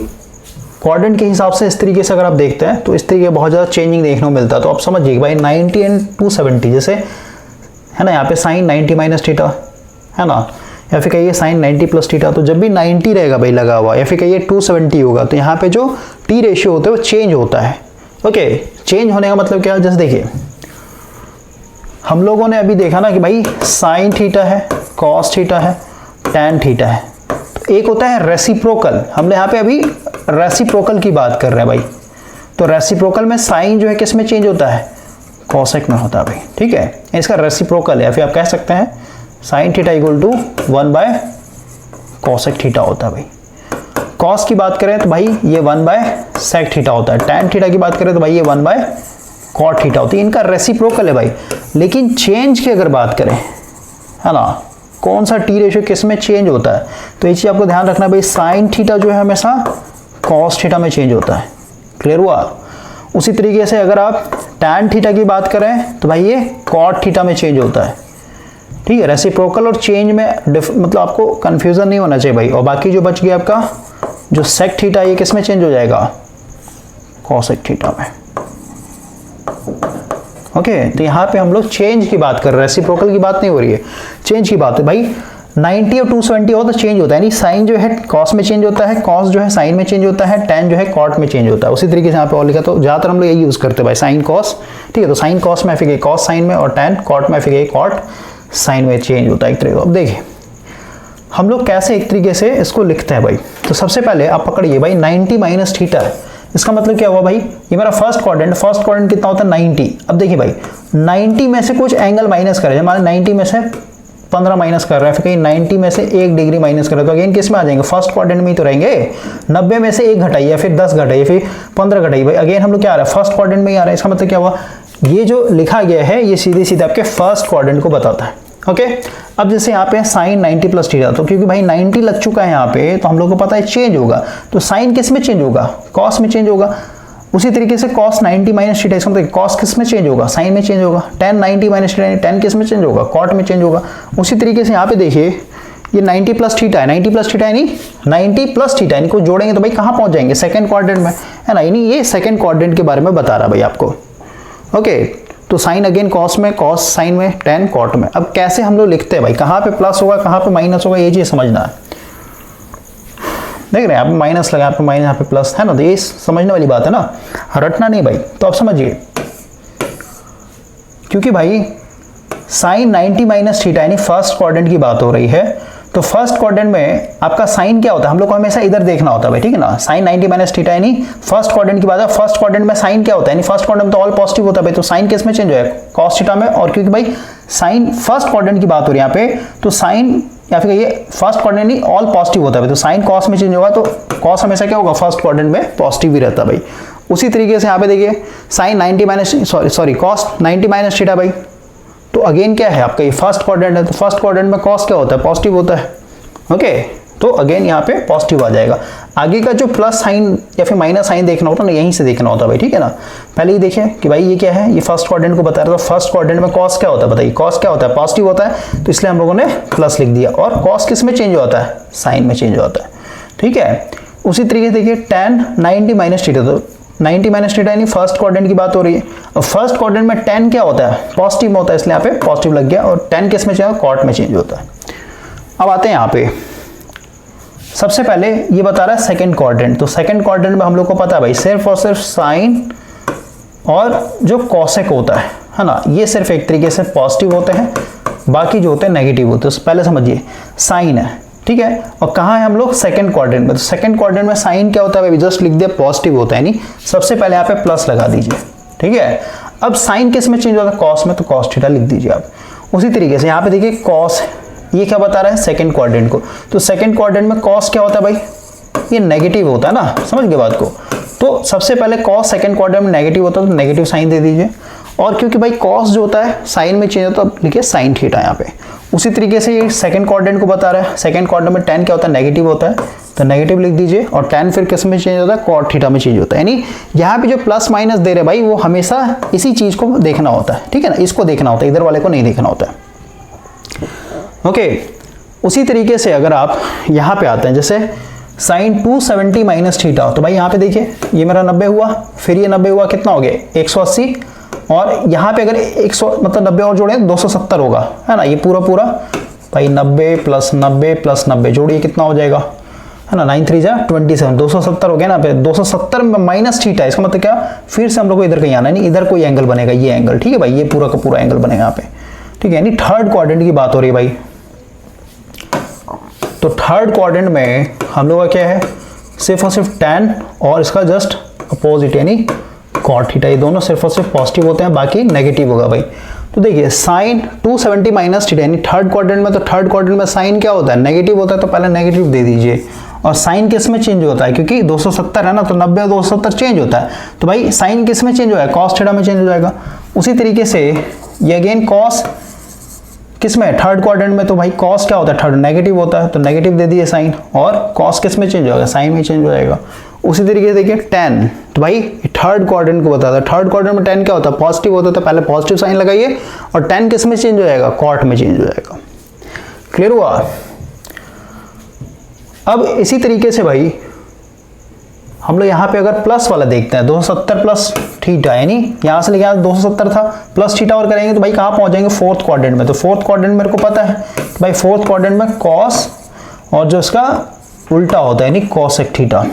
Speaker 1: क्वाड्रेंट के हिसाब से इस तरीके से अगर आप देखते हैं तो इस तरीके का बहुत ज़्यादा चेंजिंग देखने को मिलता है। तो आप समझिए भाई 90 एंड 270, जैसे है ना, यहाँ पे साइन 90 माइनस थीटा है ना, या फिर कहिए साइन 90 प्लस थीटा। तो जब भी 90 रहेगा भाई लगा हुआ, या फिर कहिए 270 होगा, तो यहाँ पे जो टी रेशियो होता है वो चेंज होता है। ओके, चेंज होने का मतलब क्या है, जैसे देखिए हम लोगों ने अभी देखा ना कि भाई साइन थीटा है, कॉस थीटा है, टैन थीटा है। तो एक होता है रेसिप्रोकल, हमने यहाँ पे अभी रेसिप्रोकल की बात कर रहे हैं भाई। तो रेसिप्रोकल में साइन जो है किस में चेंज होता है, कॉसेक में होता है भाई, ठीक है। इसका रेसिप्रोकल है, या फिर आप कह सकते हैं sine theta equal to 1 by cosec theta होता है भाई। कॉस की बात करें तो भाई ये 1 बाय सेक थीटा होता है। टैन थीटा की बात करें तो भाई ये 1 बाय कॉट थीटा होती है। इनका रेसिप्रोकल है भाई। लेकिन चेंज की अगर बात करें, है ना, कौन सा टी रेशियो किस में चेंज होता है, तो ये चीज़ आपको ध्यान रखना भाई, साइन थीटा जो है हमेशा कॉस थीटा में चेंज होता है। क्लियर हुआ। उसी तरीके से अगर आप टैन थीटा की बात करें तो भाई ये कॉट थीटा में चेंज होता है, ठीक है। रेसिप्रोकल और चेंज में मतलब आपको कंफ्यूजन नहीं होना चाहिए भाई। और बाकी जो बच गया आपका जो सेक थीटा, ये किस में चेंज हो जाएगा, कॉसेक थीटा में। ओके, तो यहाँ पे हम लोग चेंज की बात कर रहे हैं, रेसिप्रोकल की बात नहीं हो रही है, चेंज की बात है भाई। 90 और 270 हो तो चेंज होता है, यानी साइन जो है कॉस में चेंज होता है, कॉस जो है साइन में चेंज होता है, टैन जो है कॉट में चेंज होता है। उसी तरीके से यहाँ पे और लिखा, तो ज़्यादातर हम लोग यही यूज़ करते हैं भाई, साइन कॉस, ठीक है। तो साइन कॉस में फिर कॉस साइन में, और टैन कॉट में फिर कॉट साइन में चेंज होता है एक तरीके। अब देखिए हम लोग कैसे एक तरीके से इसको लिखते हैं भाई। तो सबसे पहले आप पकड़िए भाई 90 माइनस थीटा है, इसका मतलब क्या हुआ भाई, ये मेरा फर्स्ट क्वाड्रेंट कितना होता है 90। अब देखिए भाई 90 में से कुछ एंगल माइनस करें, हमारे 90 में से 15 माइनस कर रहे हैं, फिर कहीं 90 में से 1 डिग्री माइनस कर रहे हैं, तो अगेन किस में आ जाएंगे, फर्स्ट क्वाड्रेंट में ही तो रहेंगे। 90 में से 1 घटाइए, फिर 10 घटाइए, फिर 15 घटाइए, भाई अगेन हम लोग क्या आ रहा है, फर्स्ट क्वाड्रेंट में ही आ रहा है। इसका मतलब क्या हुआ, ये जो लिखा गया है ये सीधे सीधे आपके फर्स्ट क्वाड्रेंट को बताता है। ओके, अब जैसे यहाँ पे साइन 90 प्लस थीटा, तो क्योंकि भाई 90 लग चुका है यहाँ पे, तो हम लोग को पता है चेंज होगा, तो साइन किस में चेंज होगा, कॉस में चेंज होगा। उसी तरीके से cos 90 माइनस थीटा, इसका मतलब cos किस में चेंज होगा, साइन में चेंज होगा। tan 90 माइनस थीटा, tan किस में चेंज होगा, cot में चेंज होगा। उसी तरीके से यहाँ पे देखिए ये 90 प्लस थीटा है, 90 प्लस थीटा यानी 90 प्लस थीटा, इनको जोड़ेंगे तो भाई कहाँ पहुंच जाएंगे, सेकंड क्वाड्रेंट में, है ना। यानी ये सेकंड क्वाड्रेंट के बारे में बता रहा भाई आपको। ओके, तो साइन अगेन कॉस में, कॉस साइन में, tan कॉट में। अब कैसे हम लोग लिखते हैं भाई, कहाँ पे प्लस होगा कहाँ पे माइनस होगा, ये चीज समझना है। देख रहे हैं आप, माइनस लगा, यहाँ पे माइनस, यहाँ पे प्लस, है ना, तो ये समझने वाली बात है ना, रटना नहीं भाई। तो आप समझिए, क्योंकि भाई साइन 90 माइनस थीटा यानी फर्स्ट क्वाड्रेंट की बात हो रही है, तो फर्स्ट क्वाड्रेंट में आपका साइन क्या होता है, हम लोग को हमेशा इधर देखना होता है भाई, ठीक है ना। साइन 90 माइनस थीटा यानी फर्स्ट क्वाड्रेंट की बात है, फर्स्ट क्वाड्रेंट में साइन क्या होता है, यानी फर्स्ट क्वाड्रेंट में तो ऑल पॉजिटिव होता है भाई, तो साइन किस में चेंज होगा, कॉस थीटा में। और क्योंकि भाई साइन फर्स्ट क्वाड्रेंट की बात हो रही है यहाँ पे, तो साइन या फिर ये फर्स्ट क्वाड्रेंट नहीं ऑल पॉजिटिव होता है, तो साइन कॉस में चेंज होगा, तो कॉस हमेशा क्या होगा, फर्स्ट क्वाड्रेंट में पॉजिटिव ही रहता है भाई। उसी तरीके से यहाँ पे देखिए sine 90 minus sorry cos 90 minus theta भाई, तो अगेन क्या है आपका, ये फर्स्ट क्वाड्रेंट है, तो फर्स्ट क्वाड्रेंट में कॉस क्या होता है, पॉजिटिव होता है। ओके, तो अगेन यहाँ पे पॉजिटिव आ जाएगा। आगे का जो प्लस साइन या फिर माइनस साइन देखना होता है ना, यहीं से देखना होता है भाई, ठीक है ना। पहले ही देखिए कि भाई ये क्या है, ये फर्स्ट क्वाड्रेंट को बता रहा था, फर्स्ट क्वाड्रेंट में कॉस क्या होता है, बताइए कॉस क्या होता है, पॉजिटिव होता है, तो इसलिए हम लोगों ने प्लस लिख दिया। और कॉस किस में चेंज होता है, साइन में चेंज होता है, ठीक है। उसी तरीके से देखिए tan 90 माइनस थीटा, तो 90 माइनस थीटा यानी फर्स्ट क्वाड्रेंट की बात हो रही है। और फर्स्ट क्वाड्रेंट में tan क्या होता है, पॉजिटिव में होता है, इसलिए यहाँ पे पॉजिटिव लग गया। और tan किस में चेंज होता है, कॉट में चेंज होता है। अब आते हैं यहाँ पे, सबसे पहले ये बता रहा है सेकंड क्वाड्रेंट, तो सेकंड क्वाड्रेंट में हम लोग को पता है भाई सिर्फ और सिर्फ साइन और जो कॉसेक होता है ना, ये सिर्फ एक तरीके से पॉजिटिव होते हैं, बाकी जो होते हैं नेगेटिव होते हैं। तो पहले समझिए साइन है, ठीक है, और कहाँ है हम लोग, सेकंड क्वाड्रेंट में। तो सेकंड क्वाड्रेंट में साइन क्या होता है, जस्ट लिख दिया पॉजिटिव होता है, यानी सबसे पहले यहाँ पे प्लस लगा दीजिए, ठीक है। अब साइन किस में चेंज होता है, कॉस में, तो कॉस थीटा लिख दीजिए आप। उसी तरीके से यहाँ पे देखिए कॉस, ये क्या बता रहा है, सेकंड क्वाड्रेंट को, तो सेकंड क्वाड्रेंट में कॉस क्या होता है भाई, ये नेगेटिव होता है ना, समझ गए बात को। तो सबसे पहले कॉस सेकंड क्वाड्रेंट में नेगेटिव होता है, तो नेगेटिव साइन दे दीजिए। और क्योंकि भाई कॉस जो होता है साइन में चेंज होता है, तो लिखिए साइन थीटा यहाँ पे। उसी तरीके से ये सेकंड क्वाड्रेंट को बता रहा है, सेकंड क्वाड्रेंट में tan क्या होता है, नेगेटिव होता है, तो नेगेटिव लिख दीजिए। और tan फिर किस में चेंज होता है, कॉट थीटा में चेंज होता है। यानी यहाँ पे जो प्लस माइनस दे रहे भाई, वो हमेशा इसी चीज को देखना होता है, ठीक है ना, इसको देखना होता है, इधर वाले को नहीं देखना होता है। ओके, उसी तरीके से अगर आप यहाँ पे आते हैं, जैसे साइन 270 माइनस थीटा, तो भाई यहाँ पे देखिए ये मेरा 90 हुआ, फिर ये 90 हुआ, कितना हो गया 180, और यहाँ पे अगर 100 मतलब 90 और जोड़े 270 होगा, है ना। ये पूरा पूरा भाई 90 प्लस 90 प्लस 90 जोड़िए कितना हो जाएगा, है ना, 9 3 जा 27, 270 हो गया ना पे। 270 में माइनस थीटा, इसका मतलब क्या, फिर से हम लोग को इधर कहीं आना है, नहीं इधर कोई एंगल बनेगा, ये एंगल, ठीक है भाई, ये पूरा का पूरा एंगल बनेगा यहाँ पे, ठीक है। यानी थर्ड क्वाड्रेंट की बात हो रही है भाई। तो थर्ड क्वाड्रेंट में हम लोग का क्या है, सिर्फ और सिर्फ tan और इसका जस्ट अपोजिट यानी cot थीटा, ये दोनों सिर्फ और सिर्फ पॉजिटिव होते हैं, बाकी नेगेटिव होगा भाई। तो देखिए साइन 270 माइनस थीटा यानी थर्ड क्वाड्रेंट में, तो थर्ड क्वाड्रेंट में साइन क्या होता है, नेगेटिव होता है, तो पहले नेगेटिव दे दीजिए। और साइन किस में चेंज होता है, क्योंकि 270 है ना, तो 90 और 270 चेंज होता है, तो भाई साइन किस में चेंज हो जाएगा, कॉस थीटा में चेंज हो जाएगा। उसी तरीके से ये अगेन कॉस किस में, थर्ड क्वाड्रेंट में, तो भाई कॉस क्या होता है, थर्ड नेगेटिव होता है, तो नेगेटिव दे दिए साइन। और कॉस किस में चेंज होगा, साइन में चेंज हो जाएगा। उसी तरीके से देखिए tan, तो भाई थर्ड क्वाड्रेंट को बताता है, थर्ड क्वाड्रेंट में tan क्या होता है, पॉजिटिव होता है, तो पहले पॉजिटिव साइन लगाइए। और tan किस में चेंज हो जाएगा, कॉट में चेंज हो जाएगा। क्लियर हुआ। अब इसी तरीके से भाई हम लोग यहाँ पे अगर प्लस वाला देखते हैं, 270 प्लस थीटा, यानी यहाँ से लेके यहाँ 270 था, प्लस थीटा और करेंगे तो भाई कहाँ पहुंच जाएंगे, फोर्थ क्वाड्रेंट में। तो फोर्थ क्वाड्रेंट मेरे को पता है भाई, फोर्थ क्वाड्रेंट में कॉस और जो इसका उल्टा होता है यानी cosec theta,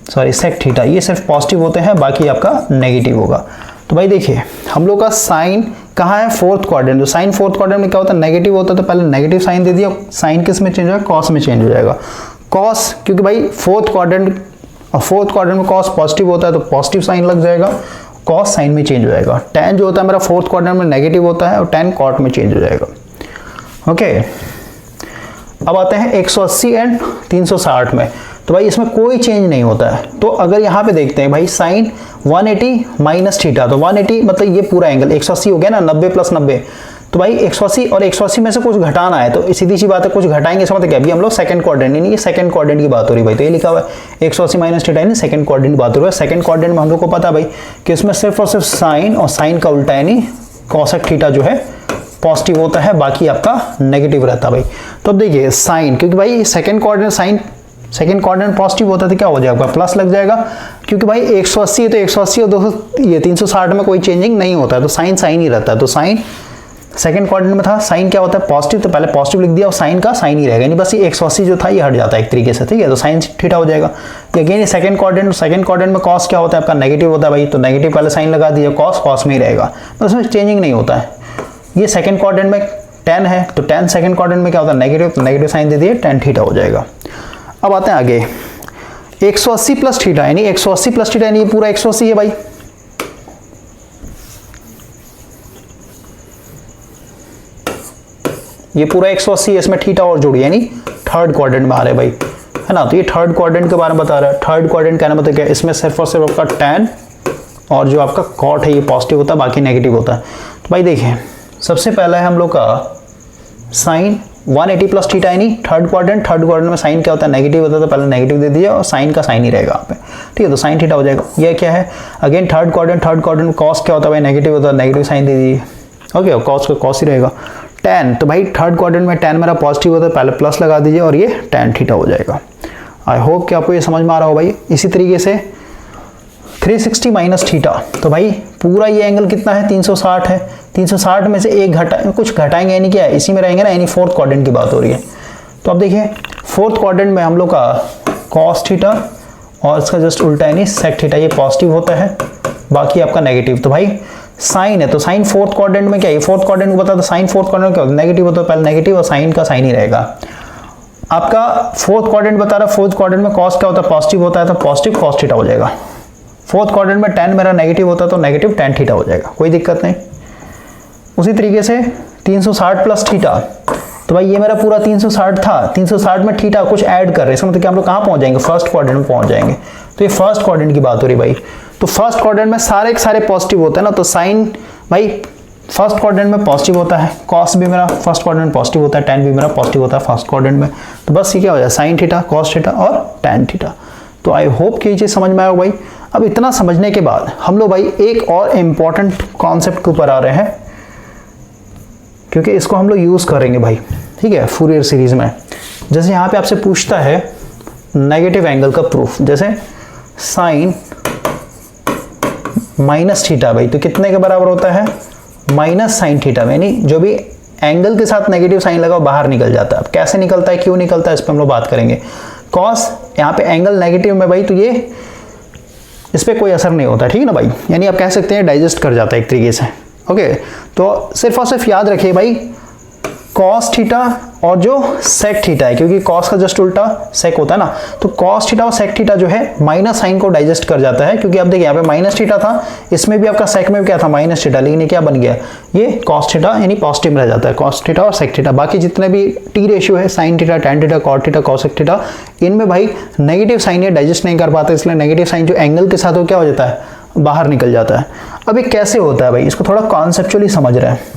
Speaker 1: sorry sec theta, ये सिर्फ पॉजिटिव होते हैं, बाकी आपका नेगेटिव होगा। तो भाई देखिए हम लोग का साइन कहाँ है, फोर्थ क्वाड्रेंट। तो साइन फोर्थ क्वाड्रेंट में क्या होता है, नेगेटिव होता है, तो पहले नेगेटिव साइन दे दिया। साइन किस में चेंज होगा, कॉस में चेंज हो जाएगा। कॉस क्योंकि भाई फोर्थ क्वाड्रेंट, और फोर्थ क्वाड्रेंट में कॉस पॉजिटिव होता है, तो पॉजिटिव साइन लग जाएगा, कॉस साइन में चेंज हो जाएगा। tan जो होता है मेरा फोर्थ क्वाड्रेंट में नेगेटिव होता है, और tan कॉट में चेंज हो जाएगा। ओके, अब आते हैं 180 एंड 360 में। तो भाई इसमें कोई चेंज नहीं होता है। तो अगर यहाँ पे देखते हैं भाई साइन 180 माइनस थीटा, तो 180 मतलब ये पूरा एंगल 180 हो गया ना, 90 प्लस 90। तो भाई 180 और 180 में से कुछ घटाना है, तो सीधी सी बात है कुछ घटाएंगे, इसका मतलब क्या, अभी हम लोग सेकंड क्वाड्रेंट, नहीं ये सेकंड क्वाड्रेंट की बात हो रही भाई। तो ये लिखा हुआ है 180 माइनस थीटा, यानी सेकंड क्वाड्रेंट की बात हो रही है। सेकंड क्वाड्रेंट में हम लोग को पता है भाई कि इसमें सिर्फ और सिर्फ साइन और साइन का उल्टा यानी कॉसेक थीटा जो है पॉजिटिव होता है, बाकी आपका नेगेटिव रहता है भाई। तो अब देखिए साइन, क्योंकि भाई second quadrant sine second quadrant positive होता है तो क्या हो जाएगा, प्लस लग जाएगा, क्योंकि भाई 180 है तो 180 और 200 ये 360 में कोई चेंजिंग नहीं होता है, तो साइन साइन ही रहता है। तो साइन सेकंड क्वाड्रेंट में था, साइन क्या होता है पॉजिटिव, तो पहले पॉजिटिव लिख दिया और साइन का साइन ही रहेगा, यानी बस ये 180 जो था ये हट जाता है एक तरीके से, ठीक है। तो साइन थीटा हो जाएगा। अगेन ये सेकंड क्वाड्रेंट में कॉस क्या होता है आपका नेगेटिव होता है भाई, तो नेगेटिव पहले साइन लगा दिया, कॉस में ही रहेगा, तो उसमें चेंजिंग नहीं होता है। ये सेकंड क्वाड्रेंट में tan है, तो tan सेकंड क्वाड्रेंट में क्या होता है नेगेटिव, तो नेगेटिव साइन दे दिए, tan थीटा हो जाएगा। अब आते हैं आगे 180 प्लस थीटा, यानी 180 प्लस थीटा यानी ये पूरा 180 है भाई। ये पूरा 180 है, इसमें थीटा और जोड़िए, यानी थर्ड क्वाड्रेंट में आ रहे भाई, है ना। तो ये थर्ड क्वाड्रेंट के बारे में बता रहा है। थर्ड क्वाड्रेंट कहना मतलब क्या, इसमें सिर्फ और सिर्फ आपका tan और जो आपका कॉट है ये पॉजिटिव होता है, बाकी नेगेटिव होता है। तो भाई देखिए सबसे पहला है हम लोग का साइन 180 प्लस थीटा, यानी थर्ड क्वाड्रेंट में साइन क्या होता है नेगेटिव होता है, तो पहले नेगेटिव दे दिया और साइन का साइन ही रहेगा यहाँ पे, ठीक है। तो साइन थीटा हो जाएगा। ये क्या है अगेन थर्ड क्वाड्रेंट कॉस क्या होता है भाई नेगेटिव होता है, नेगेटिव साइन दे दीजिए, ओके। और कॉस का कॉस ही रहेगा। tan, तो भाई थर्ड क्वाड्रेंट में tan मेरा पॉजिटिव होता है, पहले प्लस लगा दीजिए और ये tan थीटा हो जाएगा। आई होप कि आपको ये समझ में आ रहा हो भाई। इसी तरीके से 360 माइनस थीटा, तो भाई पूरा ये एंगल कितना है 360 है, 360 में से एक कुछ घटाएंगे, यानी क्या है इसी में रहेंगे ना, यानी फोर्थ क्वाड्रेंट की बात हो रही है। तो अब देखिए फोर्थ क्वाड्रेंट में हम लोग का कॉस थीटा और इसका जस्ट उल्टा यानी सेक थीटा ये पॉजिटिव होता है, बाकी आपका नेगेटिव। तो भाई साइन है, तो साइन फोर्थ क्वाड्रेंट में क्या है, फोर्थ क्वाड्रेंट को बता, तो साइन फोर्थ क्वाड्रेंट क्या होता है नेगेटिव होता है, पहले नेगेटिव और साइन का साइन ही रहेगा। आपका फोर्थ क्वाड्रेंट बता रहा है, फोर्थ क्वाड्रेंट में कॉस क्या होता है पॉजिटिव होता है, तो पॉजिटिव कॉस थीटा हो जाएगा। फोर्थ क्वाड्रेंट में tan मेरा नेगेटिव होता है, तो नेगेटिव tan थीटा हो जाएगा, कोई दिक्कत नहीं। उसी तरीके से 360 प्लस थीटा, तो भाई ये मेरा पूरा 360 था, 360 में थीटा कुछ ऐड कर रहे हैं, इसका मतलब कि हम लोग कहाँ पहुंच जाएंगे, फर्स्ट क्वाड्रेंट में पहुंच जाएंगे। तो ये फर्स्ट क्वाड्रेंट की बात हो रही भाई। तो फर्स्ट क्वाड्रेंट में सारे के सारे पॉजिटिव होते हैं ना, तो साइन भाई फर्स्ट क्वाड्रेंट में पॉजिटिव होता है, कॉस भी मेरा फर्स्ट क्वाड्रेंट में पॉजिटिव होता है, tan भी मेरा पॉजिटिव होता है फर्स्ट क्वाड्रेंट में। तो बस ये क्या हो जाए साइन थीटा, कॉस थीटा और tan थीटा। तो आई होप कि ये चीज़ समझ में आया भाई। अब इतना समझने के बाद हम लोग भाई एक और इम्पॉर्टेंट कॉन्सेप्ट के ऊपर आ रहे हैं, क्योंकि इसको हम लोग यूज़ करेंगे भाई, ठीक है, फूरियर सीरीज में। जैसे यहाँ पे आपसे पूछता है नेगेटिव एंगल का प्रूफ, जैसे साइन माइनस थीटा भाई, तो कितने के बराबर होता है माइनस साइन थीटा, यानी जो भी एंगल के साथ नेगेटिव साइन लगा बाहर निकल जाता है। अब कैसे निकलता है, क्यों निकलता है, इस पर हम लोग बात करेंगे। कॉस यहाँ पे एंगल नेगेटिव में भाई, तो ये इस पर कोई असर नहीं होता, ठीक है ना भाई, यानी आप कह सकते हैं डाइजेस्ट कर जाता है एक तरीके से, ओके। तो सिर्फ और सिर्फ याद रखिए भाई कॉस थीटा और जो सेक थीटा है, क्योंकि कॉस का जस्ट उल्टा सेक होता है ना, तो कॉस थीटा और सेक थीटा जो है माइनस साइन को डाइजेस्ट कर जाता है, क्योंकि आप देखिए यहाँ पे माइनस थीटा था, इसमें भी आपका सेक में भी क्या था माइनस थीटा, लेकिन ये क्या बन गया ये कॉस थीटा यानी पॉजिटिव में रह जाता है, कॉस थीटा और सेक थीटा। बाकी जितने भी टी रेशियो है sine theta, tan theta, cot theta, cosec theta, इनमें भाई नेगेटिव साइन ये डाइजेस्ट नहीं कर पाते, इसलिए नेगेटिव साइन जो एंगल के साथ हो क्या हो जाता है बाहर निकल जाता है। अब ये कैसे होता है भाई, इसको थोड़ा कॉन्सेप्चुअली समझ रहे हैं।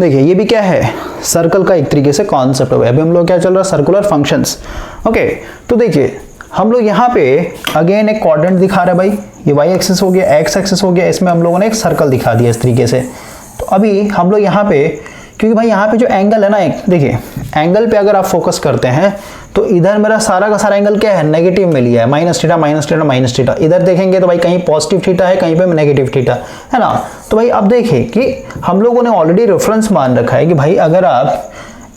Speaker 1: देखिए ये भी क्या है सर्कल का एक तरीके से कॉन्सेप्ट है। अभी हम लोग क्या चल रहा है सर्कुलर फंक्शंस, ओके। तो देखिए हम लोग यहाँ पे अगेन एक क्वाड्रेंट दिखा रहा है भाई, ये वाई एक्सिस हो गया, एक्स एक्सिस हो गया, इसमें हम लोगों ने एक सर्कल दिखा दिया इस तरीके से। तो अभी हम लोग यहाँ पे, क्योंकि भाई यहाँ पे जो एंगल है ना, एक देखिए एंगल पे अगर आप फोकस करते हैं तो इधर मेरा सारा का सारा एंगल क्या है नेगेटिव में लिया है, minus theta minus theta minus theta. इधर देखेंगे तो भाई कहीं पॉजिटिव थीटा है, कहीं पे नेगेटिव थीटा है ना। तो भाई अब देखिए कि हम लोगों ने ऑलरेडी रेफरेंस मान रखा है कि भाई अगर आप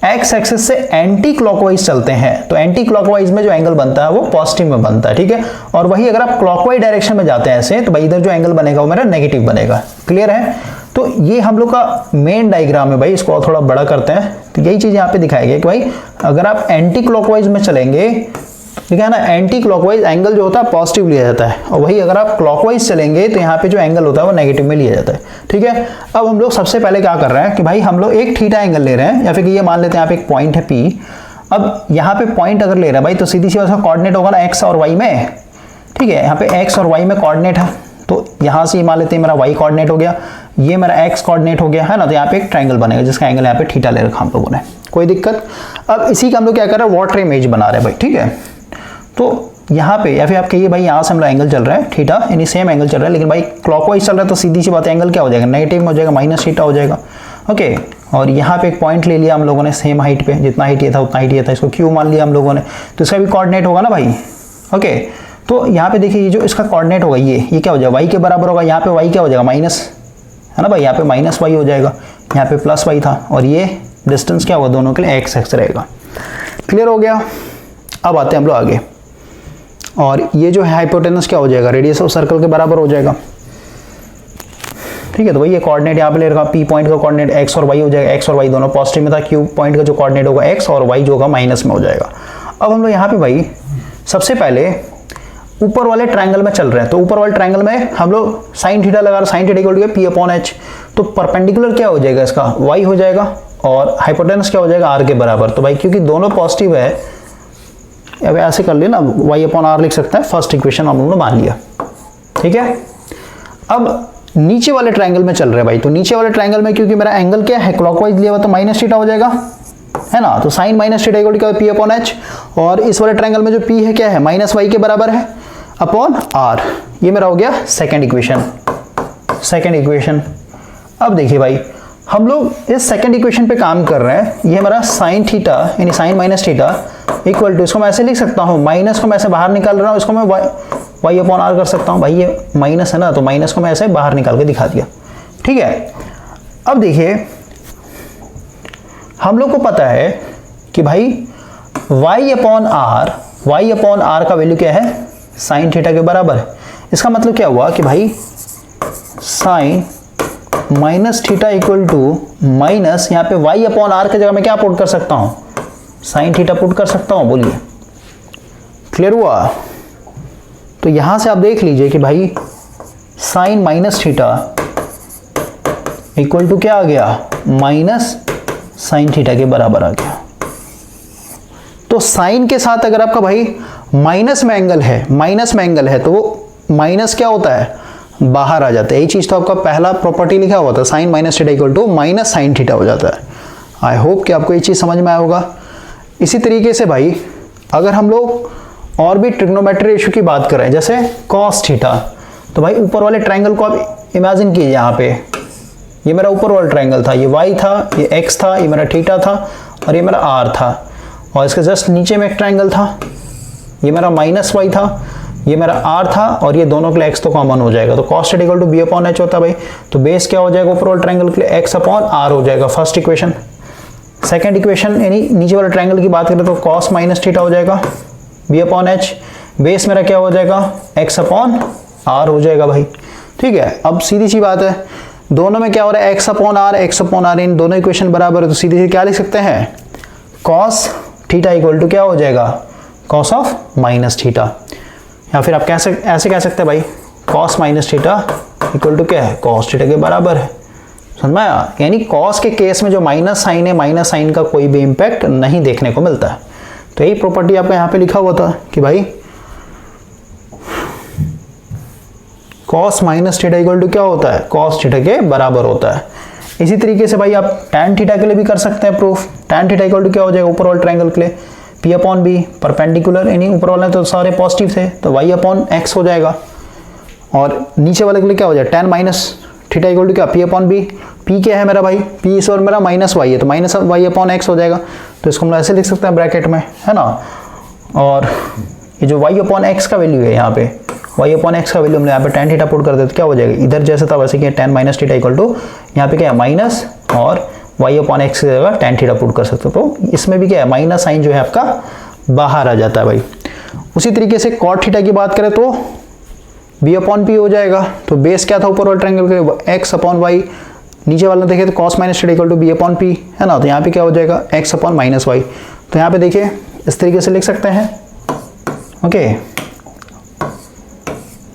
Speaker 1: एक्स एक्सिस से एंटी क्लॉकवाइज चलते हैं तो एंटी क्लॉकवाइज में जो एंगल बनता है वो पॉजिटिव में बनता है, ठीक है। और वही अगर आप क्लॉकवाइज डायरेक्शन में जाते हैं ऐसे, तो भाई इधर जो एंगल बनेगा वो मेरा नेगेटिव बनेगा। क्लियर है। तो ये हम लोग का मेन डायग्राम है भाई, इसको और थोड़ा बड़ा करते हैं। तो यही चीज यहाँ पे दिखाई गई कि भाई अगर आप एंटी क्लॉकवाइज में चलेंगे ठीक है ना, एंटी क्लॉकवाइज एंगल जो होता है पॉजिटिव लिया जाता है, और वही अगर आप क्लॉकवाइज चलेंगे तो यहाँ पे जो एंगल होता है वो नेगेटिव में लिया जाता है। ठीक है, अब हम लोग सबसे पहले क्या कर रहे हैं कि भाई हम लोग एक थीटा एंगल ले रहे हैं, या फिर ये मान लेते हैं यहाँ पे एक पॉइंट है P। अब यहाँ पे पॉइंट अगर ले रहे हैं भाई तो सीधी सी उसका कोऑर्डिनेट होगा ना एक्स और वाई में। ठीक है, यहाँ पे एक्स और वाई में कोऑर्डिनेट है, तो यहाँ से मान लेते हैं मेरा वाई कोऑर्डिनेट हो गया, ये मेरा एक्स कोऑर्डिनेट हो गया, है ना। तो यहाँ पे एक ट्रायंगल बनेगा जिसका एंगल यहाँ पे थीटा ले रखा हम लोगों ने, कोई दिक्कत। अब इसी का हम लोग क्या कर रहे हैं, वाटर इमेज बना रहे हैं भाई। ठीक है, तो यहाँ पे या फिर आप कहिए भाई यहाँ से हम लोग एंगल चल रहा है थीटा, यानी सेम एंगल चल रहा है, लेकिन भाई क्लॉकवाइज चल रहा है तो सीधी सी बात है एंगल क्या हो जाएगा, नेगेटिव में हो जाएगा, माइनस थीटा हो जाएगा। ओके, और यहाँ पे एक पॉइंट ले लिया हम लोगों ने सेम हाइट पे, जितना हाइट ये था उतना हाइट ये था, इसको क्यू मान लिया हम लोगों ने, तो इसका भी कोऑर्डिनेट होगा ना भाई। ओके, तो यहाँ पे देखिए ये जो इसका कोऑर्डिनेट होगा ये क्या हो जाएगा, वाई के बराबर होगा। यहाँ पे वाई क्या हो जाएगा, माइनस, है ना भाई, यहाँ पे माइनस वाई हो जाएगा, यहाँ पे प्लस वाई था, और ये डिस्टेंस क्या होगा दोनों के लिए एक्स एक्स रहेगा। क्लियर हो गया। अब आते हैं हम लोग आगे, और ये जो है हाइपोटेनस क्या हो जाएगा, रेडियस ऑफ सर्कल के बराबर हो जाएगा। ठीक है, तो भाई ये कोऑर्डिनेट यहाँ पे ले रखा, पी पॉइंट का कोऑर्डिनेट एक्स और वाई हो जाएगा, एक्स और वाई दोनों पॉजिटिव में था, क्यू पॉइंट का जो कोऑर्डिनेट होगा एक्स, और वाई जो होगा माइनस में हो जाएगा। अब हम लोग यहाँ पे भाई सबसे पहले ऊपर वाले ट्रायंगल में चल रहे हैं, तो ऊपर वाले ट्रायंगल में हम लोग साइन थीटा लगा रहे हैं, sine theta equal to P upon H, तो परपेंडिकुलर क्या हो जाएगा इसका, वाई हो जाएगा, और हाइपोटेनस क्या हो जाएगा, आर के बराबर। तो भाई क्योंकि दोनों पॉजिटिव है, अब ऐसे कर लेना, वाई अपॉन आर लिख सकते हैं, फर्स्ट इक्वेशन हम लोगों ने मान लिया। ठीक है, अब नीचे वाले ट्रायंगल में चल रहे हैं भाई, तो नीचे वाले ट्रायंगल में क्योंकि मेरा एंगल क्या है क्लॉकवाइज लिया हुआ, तो माइनस थीटा हो जाएगा, है ना। तो sine minus theta equal to P upon H, और इस वाले ट्रायंगल में जो पी है क्या है, माइनस वाई के बराबर है अपॉन आर। ये मेरा हो गया सेकंड इक्वेशन। अब देखिए भाई हम लोग इस सेकंड इक्वेशन पे काम कर रहे हैं, ये हमारा साइन थीटा यानी sine minus theta equal to, इसको मैं ऐसे लिख सकता हूँ, माइनस को मैं ऐसे बाहर निकाल रहा हूँ, इसको मैं वाई अपॉन आर कर सकता हूँ। भाई ये माइनस है ना, तो माइनस को मैं ऐसे बाहर निकाल के दिखा दिया। ठीक है, अब देखिए हम लोग को पता है कि भाई वाई अपॉन आर का वैल्यू क्या है, साइन थीटा के बराबर है। इसका मतलब क्या हुआ कि भाई sine minus theta equal to minus, यहाँ पे वाई अपॉन आर के जगह मैं क्या पुट कर सकता हूँ, साइन थीटा पुट कर सकता हूँ। बोलिए क्लियर हुआ। तो यहां से आप देख लीजिए कि भाई sine minus theta equal to क्या आ गया, माइनस साइन थीटा के बराबर आ गया। तो साइन के साथ अगर आपका भाई माइनस में एंगल है तो वो माइनस क्या होता है, बाहर आ जाता है। यही चीज तो आपका पहला प्रॉपर्टी लिखा हुआ था, sine minus theta equal to minus sine theta हो जाता है। आई होप कि आपको ये चीज समझ में आया होगा। इसी तरीके से भाई अगर हम लोग और भी ट्रिग्नोमेट्री रेशियो की बात करें, जैसे cos थीटा, तो भाई ऊपर वाले ट्रायंगल को आप इमेजिन कीजिए, यहाँ पे ये मेरा ऊपर वाला ट्रायंगल था, ये y था, ये x था, ये मेरा थीटा था, और ये मेरा r था, और इसके जस्ट नीचे में एक ट्रायंगल था, ये मेरा माइनस y था, ये मेरा r था, और ये दोनों के लिए x तो कॉमन हो जाएगा, तो cos theta equal to b upon h होता है भाई। तो बेस क्या हो जाएगा ऊपर वाले ट्रायंगल के लिए, x अपॉन r हो जाएगा, फर्स्ट इक्वेशन। सेकेंड इक्वेशन यानी नीचे वाले ट्रायंगल की बात करें तो cos माइनस थीटा हो जाएगा b अपॉन h, बेस मेरा क्या हो जाएगा, x अपॉन r हो जाएगा भाई। ठीक है, अब सीधी सी बात है, दोनों में क्या हो रहा है, x अपॉन r, इन दोनों इक्वेशन बराबर है, तो सीधी सी क्या लिख सकते हैं, cos थीटा इक्वल टू क्या हो जाएगा, cos ऑफ माइनस थीटा। या फिर आप ऐसे कह सकते हैं भाई cos minus theta equal to क्या है, cos थीटा के बराबर है। समझ में आया, यानी cos के केस में जो माइनस साइन है, माइनस साइन का कोई भी इंपैक्ट नहीं देखने को मिलता है। तो यही प्रॉपर्टी आपका यहाँ पे लिखा हुआ था कि भाई cos minus theta equal to क्या होता है, cos थीटा के बराबर होता है। इसी तरीके से भाई आप tan थीटा के लिए भी कर सकते हैं proof. tan theta equal to क्या हो जाएगा, ऊपर वाले ट्रायंगल के लिए p अपॉन बी, परपेंडिकुलर यानी ऊपर वाले तो सारे पॉजिटिव थे, तो y अपॉन x हो जाएगा, और नीचे वाले के लिए क्या हो जाएगा, tan minus theta equal to क्या, p अपॉन बी। p क्या है मेरा भाई, p इस और मेरा माइनस y है, तो माइनस y अपॉन x हो जाएगा, तो इसको हम ऐसे लिख सकते हैं ब्रैकेट में, है ना। और ये जो y अपॉन x का वैल्यू है, यहाँ पे y अपॉन x का वैल्यू हमने यहाँ पे tan थीटा पुट कर देते तो क्या हो जाएगा, इधर जैसे था वैसे कि tan minus theta equal to यहाँ पे क्या है माइनस, और y अपॉन x की जगह tan थीटा पुट कर सकते हो, तो इसमें भी क्या है, माइनस साइन जो है आपका बाहर आ जाता है भाई। उसी तरीके से cot थीटा की बात करें तो b अपॉन p हो जाएगा, तो बेस क्या था ऊपर वाले ट्रायंगल के, x अपॉन y, नीचे वाला देखें तो cos minus theta equal to b upon p, है ना। तो यहाँ पे क्या हो जाएगा, x अपॉन माइनस y। तो यहाँ पे देखिए इस तरीके से लिख सकते हैं, ओके,